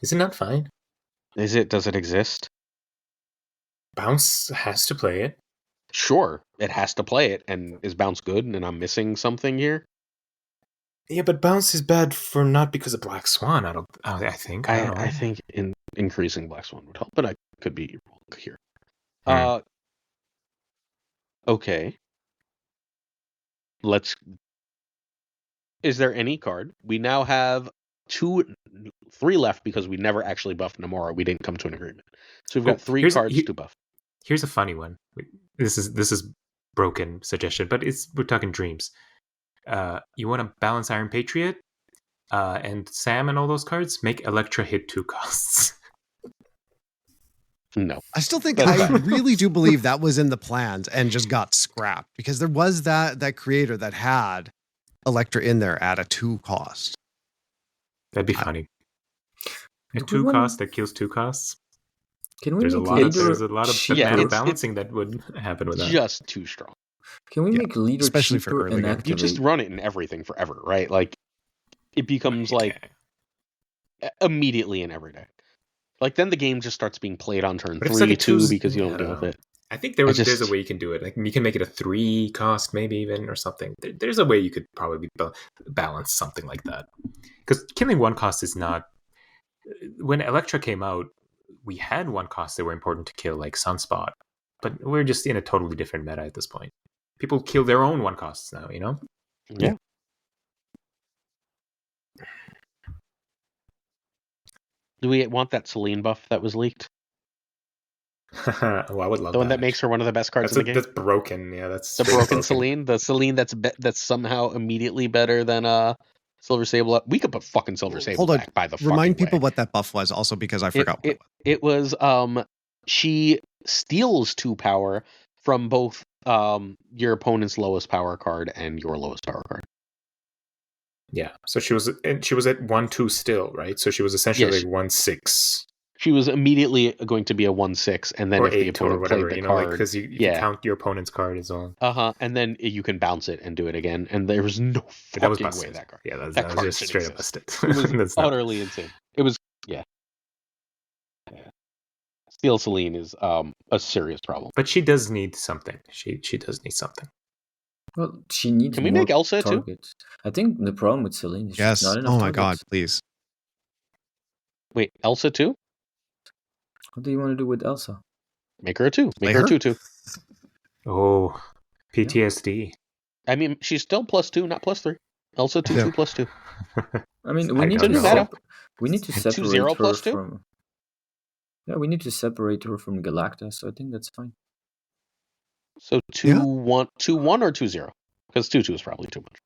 Is it not fine? Is it? Does it exist? Bounce has to play it. Sure, it has to play it. And is Bounce good? And I'm missing something here. Yeah, but Bounce is bad for not because of Black Swan. I think. I don't know. I think increasing Black Swan would help, but I could be wrong here. Okay. Is there any card? We now have 3 left because we never actually buffed Namora. We didn't come to an agreement. So we've got 3 cards to buff. Here's a funny one. This is broken suggestion, but we're talking dreams. You want to balance Iron Patriot and Sam and all those cards? Make Elektra hit 2 costs. No. I still think I really do believe that was in the plans and just got scrapped because there was that creator that had Elektra in there at a 2 cost. That'd be funny. A 2 cost that kills 2 costs. Can we there's a lot of balancing that would happen with that. Just too strong. Can we make leader especially cheaper for early and game? activate? You just run it in everything forever, right? It becomes immediately in every deck. Then the game just starts being played on turn 3, 2 because you don't deal with it. I think there's a way you can do it. You can make it a 3 cost maybe even or something. There's a way you could probably balance something like that. Because killing 1 cost is not... When Elektra came out, we had 1 cost that were important to kill, like Sunspot. But we're just in a totally different meta at this point. People kill their own 1 costs now, Yeah. Do we want that Celine buff that was leaked? I would love the one that makes her one of the best cards in the game. That's broken. Yeah, that's the broken Celine. The Celine that's somehow immediately better than Silver Sable. We could put fucking Silver Sable back by the fucking Remind people way. what that buff was, also because I forgot. It was she steals 2 power from both your opponent's lowest power card and your lowest power card. Yeah, so she was at 1/2 still, right? So she was essentially 1/6. She was immediately going to be a 1/6, and then or if the opponent played the card, because you can count your opponent's card as well. And then you can bounce it and do it again, and there was no fucking way that card. Yeah, that was just straight up busted. It was utterly insane. It was Steel Celine is a serious problem. But she does need something. She does need something. Well, she needs. Can we make Elsa targets. Too? I think the problem with Celine is yes. not enough. Oh my god, please. Wait, Elsa too? What do you want to do with Elsa? Make her a 2. Make her a 2/2. Oh, PTSD. I mean, she's still +2, not +3. Elsa 2/2 +2. I mean, we need to separate 2/0 her +2? from. Yeah, we need to separate her from Galacta, so I think that's fine. So 2/1 or 2/0? Because 2/2 is probably too much.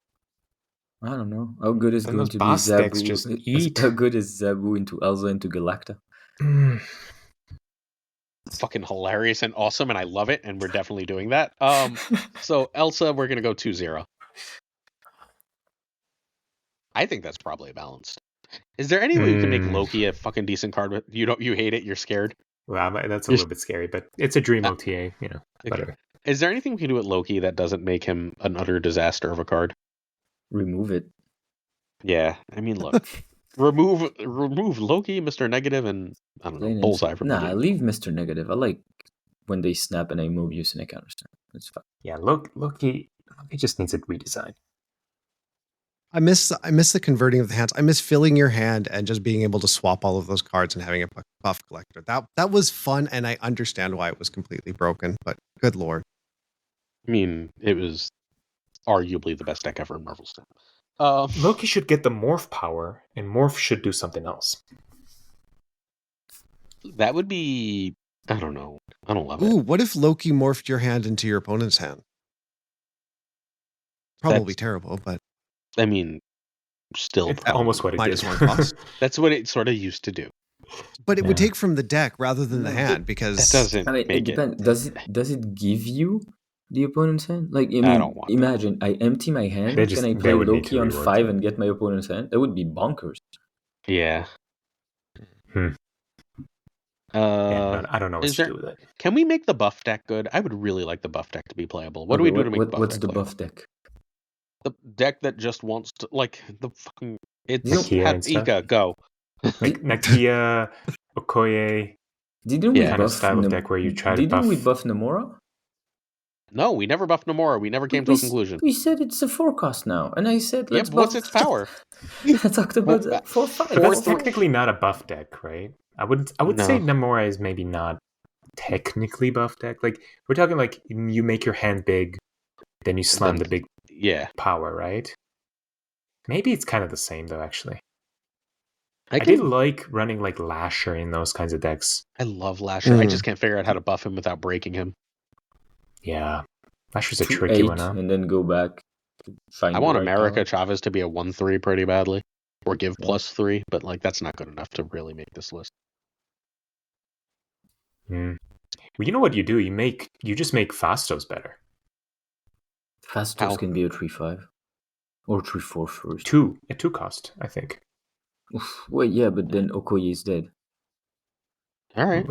I don't know. How good is going to be Zabu? Just eat. How good is Zabu into Elsa into Galacta? Fucking hilarious and awesome, and I love it, and we're definitely doing that. So Elsa, we're gonna go 2/0. I think that's probably balanced. Is there any way you can make Loki a fucking decent card? With you hate it, you're scared. Well, that's a little bit scary, but it's a dream OTA, whatever. Okay. Is there anything we can do with Loki that doesn't make him an utter disaster of a card? Remove it. Yeah, I mean, look, remove Loki, Mr. Negative, and I don't know, Bullseye from the game. Leave Mr. Negative. I like when they snap and I move using a counter snap. It's fine. Yeah, Loki just needs a redesign. I miss the converting of the hands. I miss filling your hand and just being able to swap all of those cards and having a buff collector. That was fun, and I understand why it was completely broken, but good lord. I mean, it was arguably the best deck ever in Marvel's time. Loki should get the morph power, and morph should do something else. That would be... I don't know. I don't love it. Ooh, what if Loki morphed your hand into your opponent's hand? Probably terrible, but... I mean, still it's almost what it minus did. 1 cost. That's what it sort of used to do. But it would take from the deck rather than the hand because that doesn't make it depends. Does it give you the opponent's hand? Like, I mean, I don't want imagine I empty my hand. Can I play Loki on 5 and get my opponent's hand? That would be bonkers. Yeah. I don't know what to do with it. Can we make the buff deck good? I would really like the buff deck to be playable. What do we do to make the buff deck? What's the buff deck? The deck that just wants to, like, the fucking... It's Nakia go. Like Nakia, Okoye. Didn't we buff style of deck where you try to buff... Didn't we buff Nomura? No, we never buffed Nomura. We never came to a conclusion. We said it's a 4-cost now, and I said let's buff... what's its power? I talked about 4/5. But that's technically not a buff deck, right? I would say Nomura is maybe not technically buff deck. Like, we're talking like you make your hand big, then you slam the big power, right? Maybe it's kind of the same though, actually. I did like running like Lasher in those kinds of decks. I love Lasher. I just can't figure out how to buff him without breaking him. Yeah. Lasher's a tricky one, huh? And then go back. I want America Chavez to be a 1/3 pretty badly. Or give +3, but like that's not good enough to really make this list. Well, you know what you do? You just make Fastos better. Fastos can be a 3/5. Or 3/4 first. 2 cost, I think. Wait, yeah, but then Okoye is dead. All right.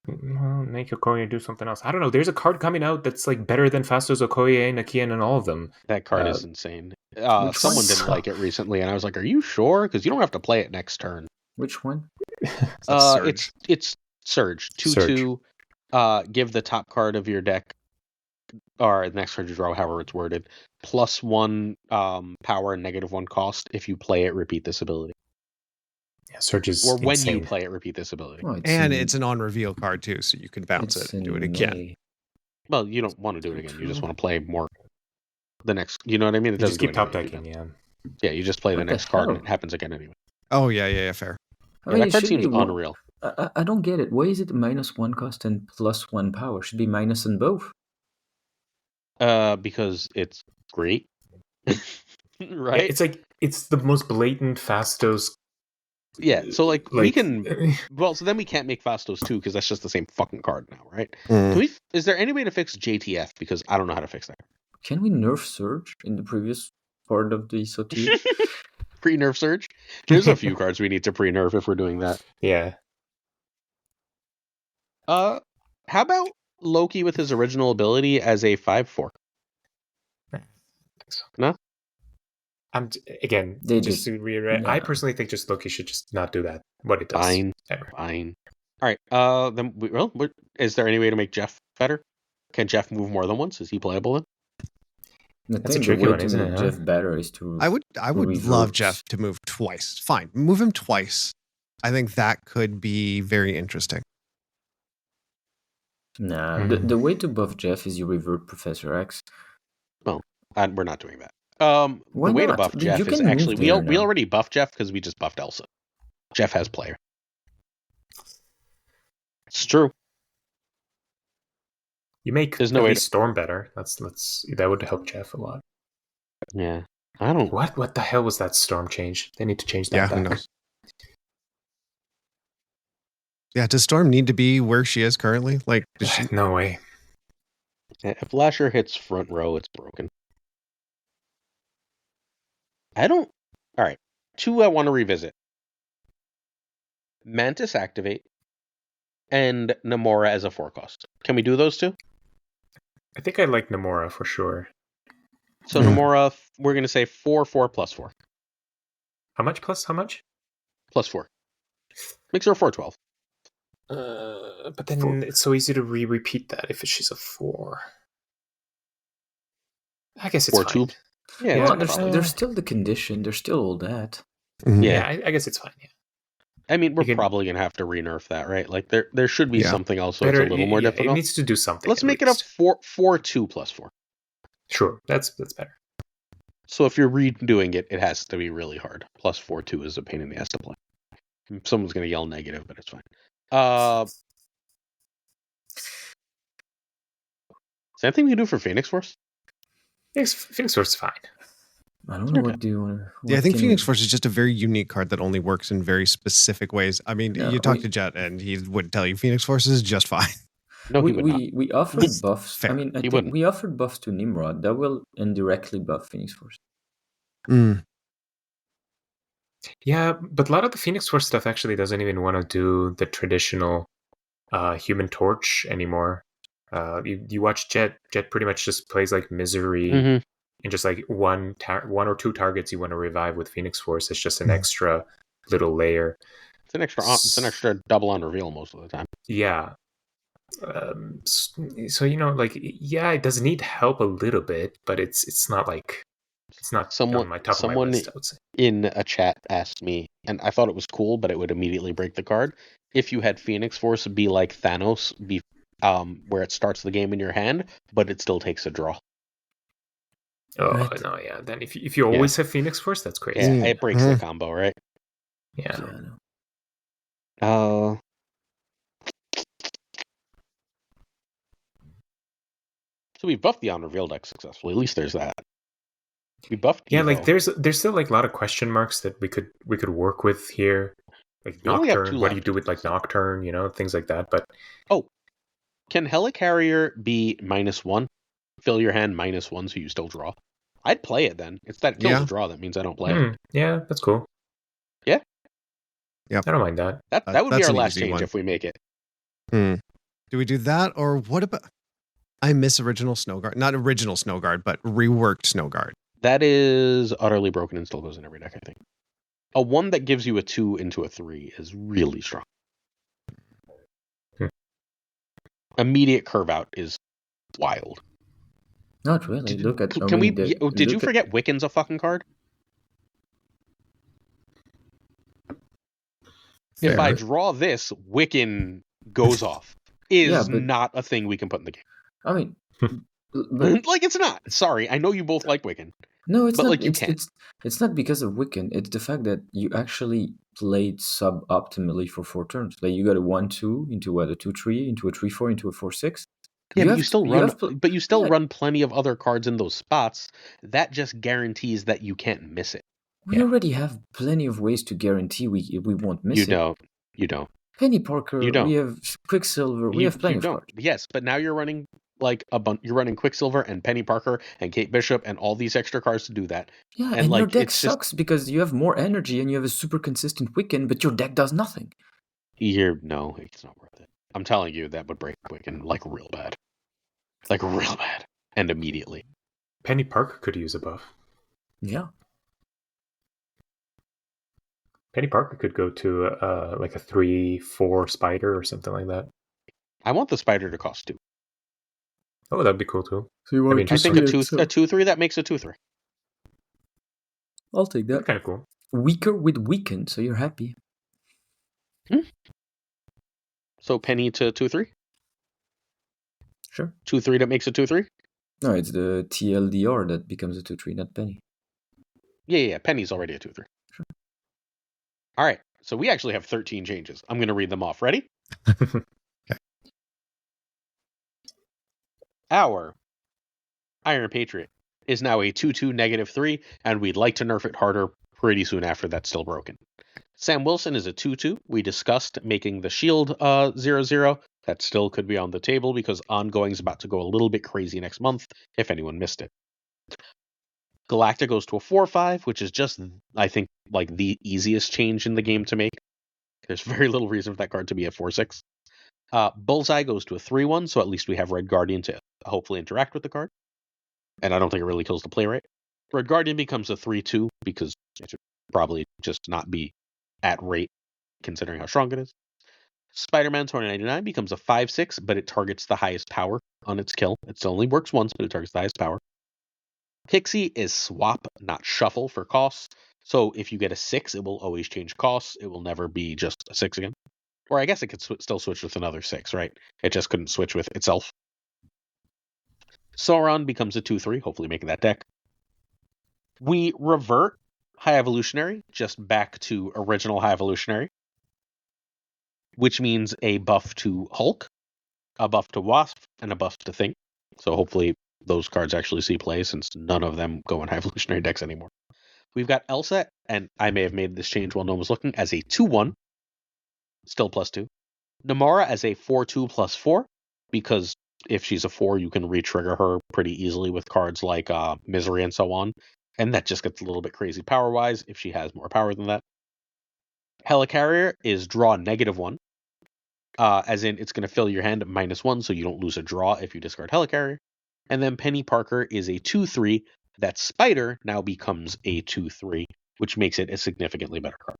Make Okoye do something else. I don't know. There's a card coming out that's like better than Fastos, Okoye, Nakia, and all of them. That card is insane. Someone didn't like it recently, and I was like, "Are you sure? Because you don't have to play it next turn." Which one? It's Surge 2/2. Give the top card of your deck, or the next card you draw, however it's worded, +1 power and -1 cost. If you play it, repeat this ability. Yeah, Surge is or when insane. You play it, repeat this ability. It's an on-reveal card too, so you can bounce it and do it again. Well, you don't want to do it again. You just want to play more. The next, you know what I mean? You just keep top decking, Yeah, you just play the next card and it happens again anyway. Oh, yeah, fair. That card seems unreal. I don't get it. Why is it -1 cost and +1 power? Should be minus on both. Because it's great. Right? It's like, it's the most blatant Fastos. Yeah, so like we can... Well, so then we can't make Fastos 2 because that's just the same fucking card now, right? Is there any way to fix JTF? Because I don't know how to fix that. Can we nerf Surge in the previous part of the SOT? Pre-nerf Surge? There's a few cards we need to pre-nerf if we're doing that. Yeah. How about Loki with his original ability as a 5/4? No? To reiterate, I personally think just Loki should just not do that. What it does. Fine. All right. Then is there any way to make Jeff better? Can Jeff move more than once? Is he playable then? That's a tricky one, isn't it? Jeff better is to. I would love Jeff to move twice. Fine, move him twice. I think that could be very interesting. Nah, the way to buff Jeff is you revert Professor X. Well, we're not doing that. The way to buff Jeff is actually we already buffed Jeff because we just buffed Elsa. Jeff has player. It's true. You make Storm better. That would help Jeff a lot. Yeah, I don't. What the hell was that Storm change? They need to change that. Yeah, who knows? Yeah, does Storm need to be where she is currently? Like, no way. If Lasher hits front row, it's broken. All right. 2 I want to revisit. Mantis activate and Nomura as a 4 cost. Can we do those 2? I think I like Nomura for sure. So Nomura, we're going to say 4/4 +4. How much plus how much? +4. Makes her a 4/12. But then it's so easy to repeat that if she's a 4. I guess it's 4/2. Yeah, well, there's still the condition. There's still all that. Yeah, I guess it's fine. Yeah. I mean, we're probably gonna have to re-nerf that, right? Like there should be something else, so it's a little more difficult. It needs to do something. Let's make it a 4/2 +4. Sure, that's better. So if you're redoing it, it has to be really hard. +4/2 is a pain in the ass to play. Someone's gonna yell negative, but it's fine. Is there anything we can do for Phoenix Force? Phoenix Force is fine. I don't know, what do you want to... Yeah, I think Phoenix Force is just a very unique card that only works in very specific ways. I mean, you talk to Jet and he would tell you Phoenix Force is just fine. No, he would not. We offered buffs. Fair. I mean, I think we offered buffs to Nimrod that will indirectly buff Phoenix Force. Yeah, but a lot of the Phoenix Force stuff actually doesn't even want to do the traditional Human Torch anymore. You watch Jet pretty much just plays like Misery, and just like one or two targets you want to revive with Phoenix Force. It's just an extra little layer. It's an extra double on reveal most of the time. Yeah. So like, yeah, it does need help a little bit, but it's not like it's not on my top of my list, I would say. In a chat asked me, and I thought it was cool, but it would immediately break the card. If you had Phoenix Force be like Thanos, where it starts the game in your hand, but it still takes a draw. Oh, right. No, yeah. Then if you always have Phoenix Force, that's crazy. Yeah, it breaks the combo, right? Yeah. So we buffed the on-reveal deck successfully. At least there's that. We buffed Evo. Yeah, like there's still like a lot of question marks that we could work with here. Like Nocturne, what do you do with like Nocturne, things like that. But can Helicarrier be -1? Fill your hand -1 so you still draw. I'd play it then. It's that it kills a draw that means I don't play it. Yeah, that's cool. Yeah? Yeah. I don't mind that. That would be our last change if we make it. Do we do that, or what about... I miss original Snow Guard. Not original Snow Guard, but reworked Snow Guard. That is utterly broken and still goes in every deck, I think. A 1 that gives you a 2 into a 3 is really strong. Immediate curve out is wild. Not really. Did you forget Wiccan's a fucking card? Fair. If I draw this, Wiccan goes off. Not a thing we can put in the game. I mean, like, it's not. Sorry, I know you both like Wiccan. No, it's not. Like, you can't. It's not because of Wiccan. It's the fact that you actually played sub-optimally for 4 turns. Like, you got a 1-2 into what, a 2-3, into a 3-4, into a 4-6. Yeah, but you still run plenty of other cards in those spots. That just guarantees that you can't miss it. We already have plenty of ways to guarantee we won't miss it. You don't. Penny Parker. You don't. We have Quicksilver. We have plenty of cards. Yes, but now you're running like you're running Quicksilver and Penny Parker and Kate Bishop and all these extra cards to do that. Yeah, and your deck sucks because you have more energy and you have a super consistent Wiccan, but your deck does nothing. No, it's not worth it. I'm telling you, that would break Wiccan like real bad. Like real bad. And immediately. Penny Parker could use a buff. Yeah. Penny Parker could go to like a 3-4 spider or something like that. I want the spider to cost 2. Oh, that'd be cool too. So I think a 2-3 that makes a 2-3. I'll take that. That's kind of cool. Weaker with Weaken, so you're happy. So Penny to 2-3? Sure. 2-3 that makes a 2-3? No, it's the TLDR that becomes a 2-3, not Penny. Yeah. Penny's already a 2-3. Sure. All right. So we actually have 13 changes. I'm going to read them off. Ready? Okay. Our Iron Patriot is now a 2-2 -3, and we'd like to nerf it harder pretty soon after that's still broken. Sam Wilson is a 2-2. We discussed making the shield 0-0. That still could be on the table because ongoing is about to go a little bit crazy next month, if anyone missed it. Galacta goes to a 4-5, which is just, I think, like the easiest change in the game to make. There's very little reason for that card to be a 4-6. Bullseye goes to a 3-1, so at least we have Red Guardian to hopefully interact with the card. And I don't think it really kills the play rate. Red Guardian becomes a 3-2 because it should probably just not be at rate considering how strong it is. Spider-Man 2099 becomes a 5-6, but it targets the highest power on its kill. It still only works once, but it targets the highest power. Pixie is swap, not shuffle for costs. So if you get a 6, it will always change costs. It will never be just a 6 again. Or I guess it could still switch with another 6, right? It just couldn't switch with itself. Sauron becomes a 2-3, hopefully making that deck. We revert High Evolutionary just back to original High Evolutionary, which means a buff to Hulk, a buff to Wasp, and a buff to Think. So hopefully those cards actually see play, since none of them go in high evolutionary decks anymore. We've got Elsa, and I may have made this change while no one was looking, as a 2/1, still +2. Namara as a 4/2 +4, because if she's a 4, you can re-trigger her pretty easily with cards like Misery and so on, and that just gets a little bit crazy power-wise if she has more power than that. Helicarrier is draw -1, as in it's going to fill your hand at -1, so you don't lose a draw if you discard Helicarrier. And then Penny Parker is a 2/3. That Spider now becomes a 2/3, which makes it a significantly better card.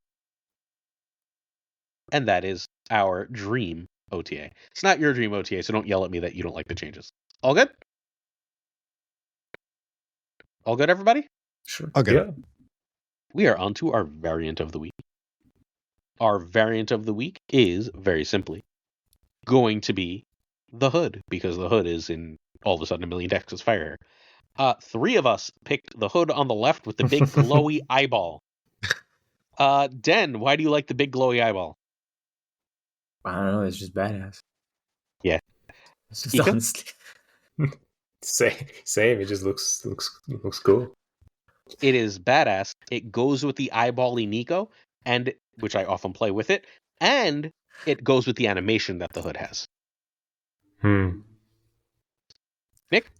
And that is our dream OTA. It's not your dream OTA, so don't yell at me that you don't like the changes. All good? All good, everybody? Sure. Okay. Yeah. We are on to our variant of the week. Our variant of the week is, very simply, going to be the Hood, because the Hood is in all of a sudden a million decks as Firehair. 3 of us picked the Hood on the left with the big glowy eyeball. Den, why do you like the big glowy eyeball? I don't know. It's just badass. Yeah. It's just honestly. Same. It just looks cool. It is badass. It goes with the eyeball-y Nico, and which I often play with it, and it goes with the animation that the Hood has. Nick,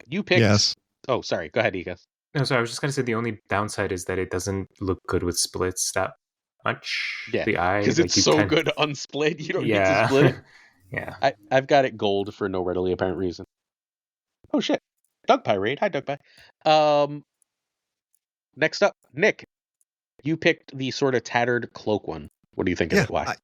you picked. Yes. Oh, sorry. Go ahead, Ika. No, sorry. I was just gonna say the only downside is that it doesn't look good with splits that much. Yeah, the eye, because it's so good unsplit. You don't need to split it. Yeah. I've got it gold for no readily apparent reason. Oh shit. Doug Pie raid. Hi, Doug Pie. Next up, Nick. You picked the sort of tattered cloak one. What do you think of it? Why?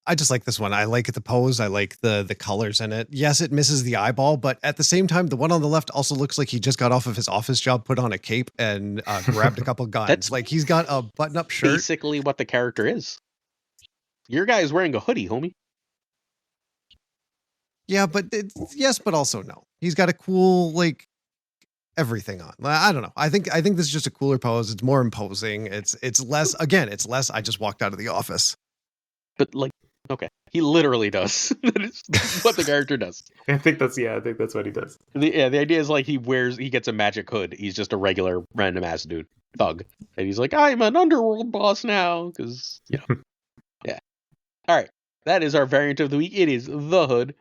I just like this one. I like the pose. I like the colors in it. Yes, it misses the eyeball, but at the same time, the one on the left also looks like he just got off of his office job, put on a cape, and grabbed a couple guns. That's like he's got a button-up shirt. Basically what the character is. Your guy is wearing a hoodie, homie. Yeah, but yes, but also no. He's got a cool, like, everything on. I don't know. I think this is just a cooler pose. It's more imposing. It's less, again, it's less I just walked out of the office. But like, okay. He literally does. That is what the character does. I think that's what he does. The idea is like he gets a magic hood. He's just a regular random ass dude, thug. And he's like, I'm an underworld boss now. Because, you know. Yeah. All right. That is our variant of the week. It is the Hood.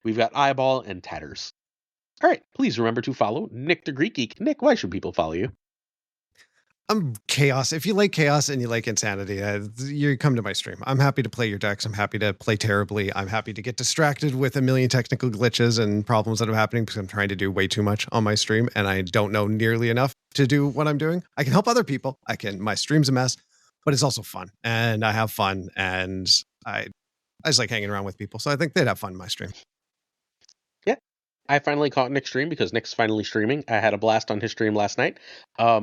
We've got Eyeball and Tatters. All right. Please remember to follow Nick the Greek Geek. Nick, why should people follow you? I'm chaos. If you like chaos and you like insanity, you come to my stream. I'm happy to play your decks. I'm happy to play terribly. I'm happy to get distracted with a million technical glitches and problems that are happening because I'm trying to do way too much on my stream and I don't know nearly enough to do what I'm doing. I can help other people. My stream's a mess, but it's also fun and I have fun and I just like hanging around with people. So I think they'd have fun in my stream. I finally caught Nick's stream because Nick's finally streaming. I had a blast on his stream last night.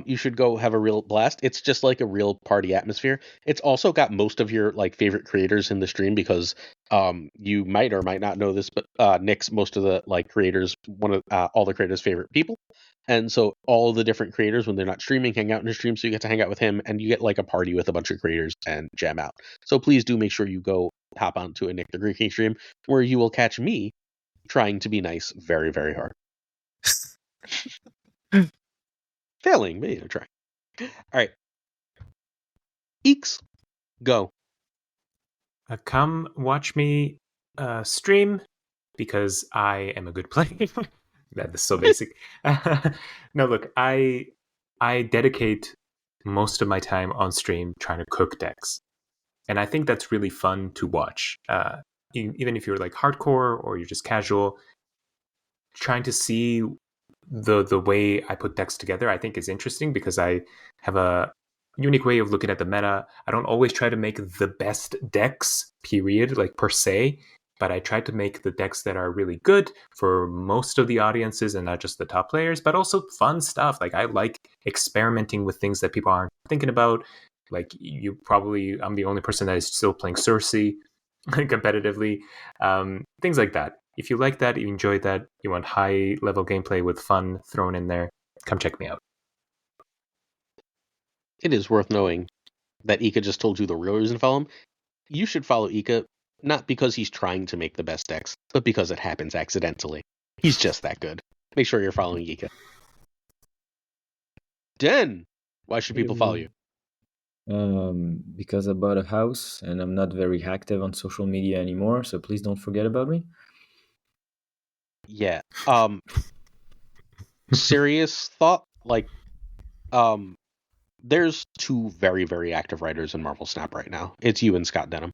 You should go have a real blast. It's just like a real party atmosphere. It's also got most of your like favorite creators in the stream because you might or might not know this, but Nick's most of the like creators, one of all the creators' favorite people. And so all the different creators, when they're not streaming, hang out in his stream. So you get to hang out with him and you get like a party with a bunch of creators and jam out. So please do make sure you go hop onto a Nick the Greek King stream where you will catch me trying to be nice very, very hard. Failing, but try. All right. Eeks, go. Come watch me stream because I am a good player. That is so basic. No, look, I dedicate most of my time on stream trying to cook decks. And I think that's really fun to watch. Even if you're like hardcore or you're just casual, trying to see the way I put decks together, I think is interesting because I have a unique way of looking at the meta. I don't always try to make the best decks, period, like per se, but I try to make the decks that are really good for most of the audiences and not just the top players, but also fun stuff. Like I like experimenting with things that people aren't thinking about. Like I'm the only person that is still playing Cersei competitively, things like that. If you like that, you enjoy that, you want high level gameplay with fun thrown in there, come check me out. It is worth knowing that Ika just told you the real reason to follow him. You should follow Ika not because he's trying to make the best decks, but because it happens accidentally. He's just that good. Make sure you're following Geeka. Den, why should people follow you? Because I bought a house and I'm not very active on social media anymore, so please don't forget about me. Yeah. Serious thought, like, there's two very, very active writers in Marvel Snap right now. It's you and Scott Denham.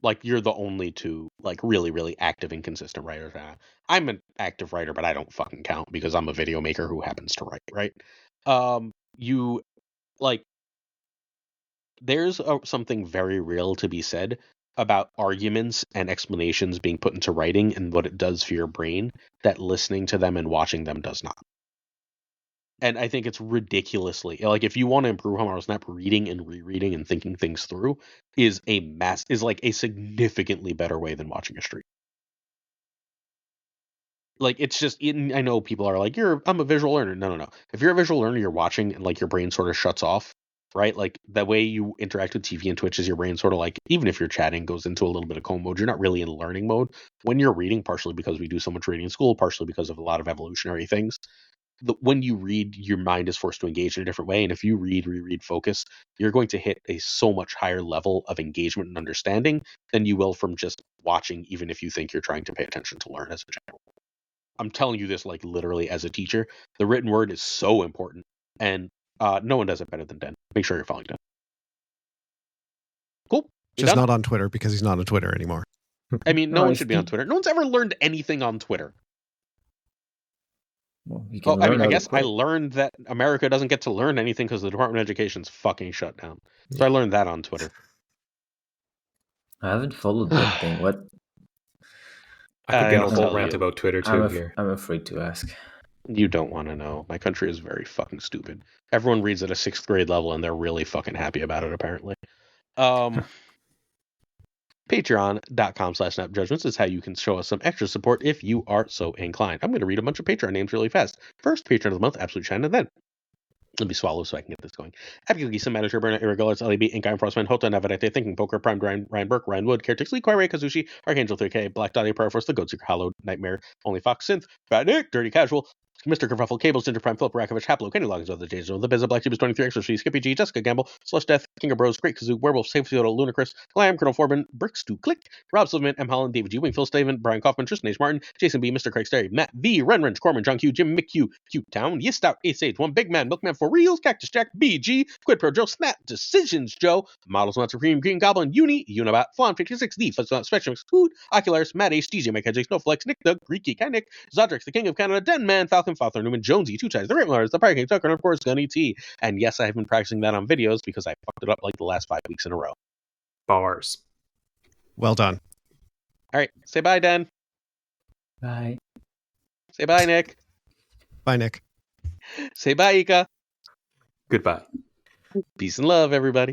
Like, you're the only two, like, really, really active and consistent writers. I'm an active writer, but I don't fucking count because I'm a video maker who happens to write, right? You, like, there's something very real to be said about arguments and explanations being put into writing and what it does for your brain that listening to them and watching them does not. And I think it's ridiculously, like, if you want to improve on Marvel Snap, reading and rereading and thinking things through is like a significantly better way than watching a stream. Like, it's just, I know people are like, I'm a visual learner. No. If you're a visual learner, you're watching and like your brain sort of shuts off, right? Like, the way you interact with TV and Twitch is your brain sort of like, even if you're chatting, goes into a little bit of coma mode. You're not really in learning mode. When you're reading, partially because we do so much reading in school, partially because of a lot of evolutionary things, when you read, your mind is forced to engage in a different way. And if you reread, focus, you're going to hit a so much higher level of engagement and understanding than you will from just watching, even if you think you're trying to pay attention to learn as a general. I'm telling you this like literally as a teacher. The written word is so important, and no one does it better than Den. Make sure you're following Den. Cool. Just not on Twitter because he's not on Twitter anymore. I mean, no one should be on Twitter. No one's ever learned anything on Twitter. Well, I guess I learned that America doesn't get to learn anything because the Department of Education's fucking shut down. So I learned that on Twitter. I haven't followed that thing. What? I could get a whole rant about Twitter too here. I'm afraid to ask. You don't want to know. My country is very fucking stupid. Everyone reads at a 6th grade level and they're really fucking happy about it, apparently. Patreon.com/SnapJudgments is how you can show us some extra support if you are so inclined. I'm going to read a bunch of Patreon names really fast. First, Patron of the month, Absolute Shine, and then let me swallow so I can get this going. Happy Cookie, Sim, Manager, Burnout, Irregulars, LAB, Ink, Iron Frostman, Hota, Navarrete, Thinking Poker, Prime, Ryan Burke, Ryan Wood, Caretix, Lee, Ray, Kazushi, Archangel 3K, Black Dottie, Power Force, The Goat Seeker, Hollow, Nightmare, Only Fox, Synth, Fat Nick, Dirty Casual, Mr. Kerfuffle, Cables, Ginger Prime, Philip Rakovich, Haplo, Kenny Loggins, of the Jason, The Biz, Black Tubes 23, Extra She, Skippy G, Jessica Gamble, Slush Death, King of Bros, Great Kazoo, Werewolf, Safe Field, Ludicrous, Glam, Colonel Forbin, Bricks to Click, Rob Silverman, M. Holland, David G. Wingfield, Staven, Brian Kaufman, Tristan H. Martin, Jason B, Mr. Craig Sterry, Matt V, Ren Wrench, Corman, John Q, Jim McHugh, Cute Town, Yist Out, Ace Age, One Big Man, Milkman for Reals, Cactus Jack, BG, Quid Pro Joe, Snap Decisions Joe, Models Not Supreme, Green Goblin, Unibat, Flan 56, D, Spectrum, Food, Ocularis, Matt H, DJ Mike Hedges, Snowflex, Nick Doug, Greeky, Kai Nick, Zodrix, the King of Canada, Den Man, Falcon, Father Newman, Jonesy, Two Ties, The Great Mars, The Pirate King, Tucker, and of course, Gunny T. And yes, I have been practicing that on videos because I fucked it up like the last 5 weeks in a row. Bars. Well done. All right, say bye, Dan. Bye. Say bye, Nick. Bye, Nick. Say bye, Ika. Goodbye. Peace and love, everybody.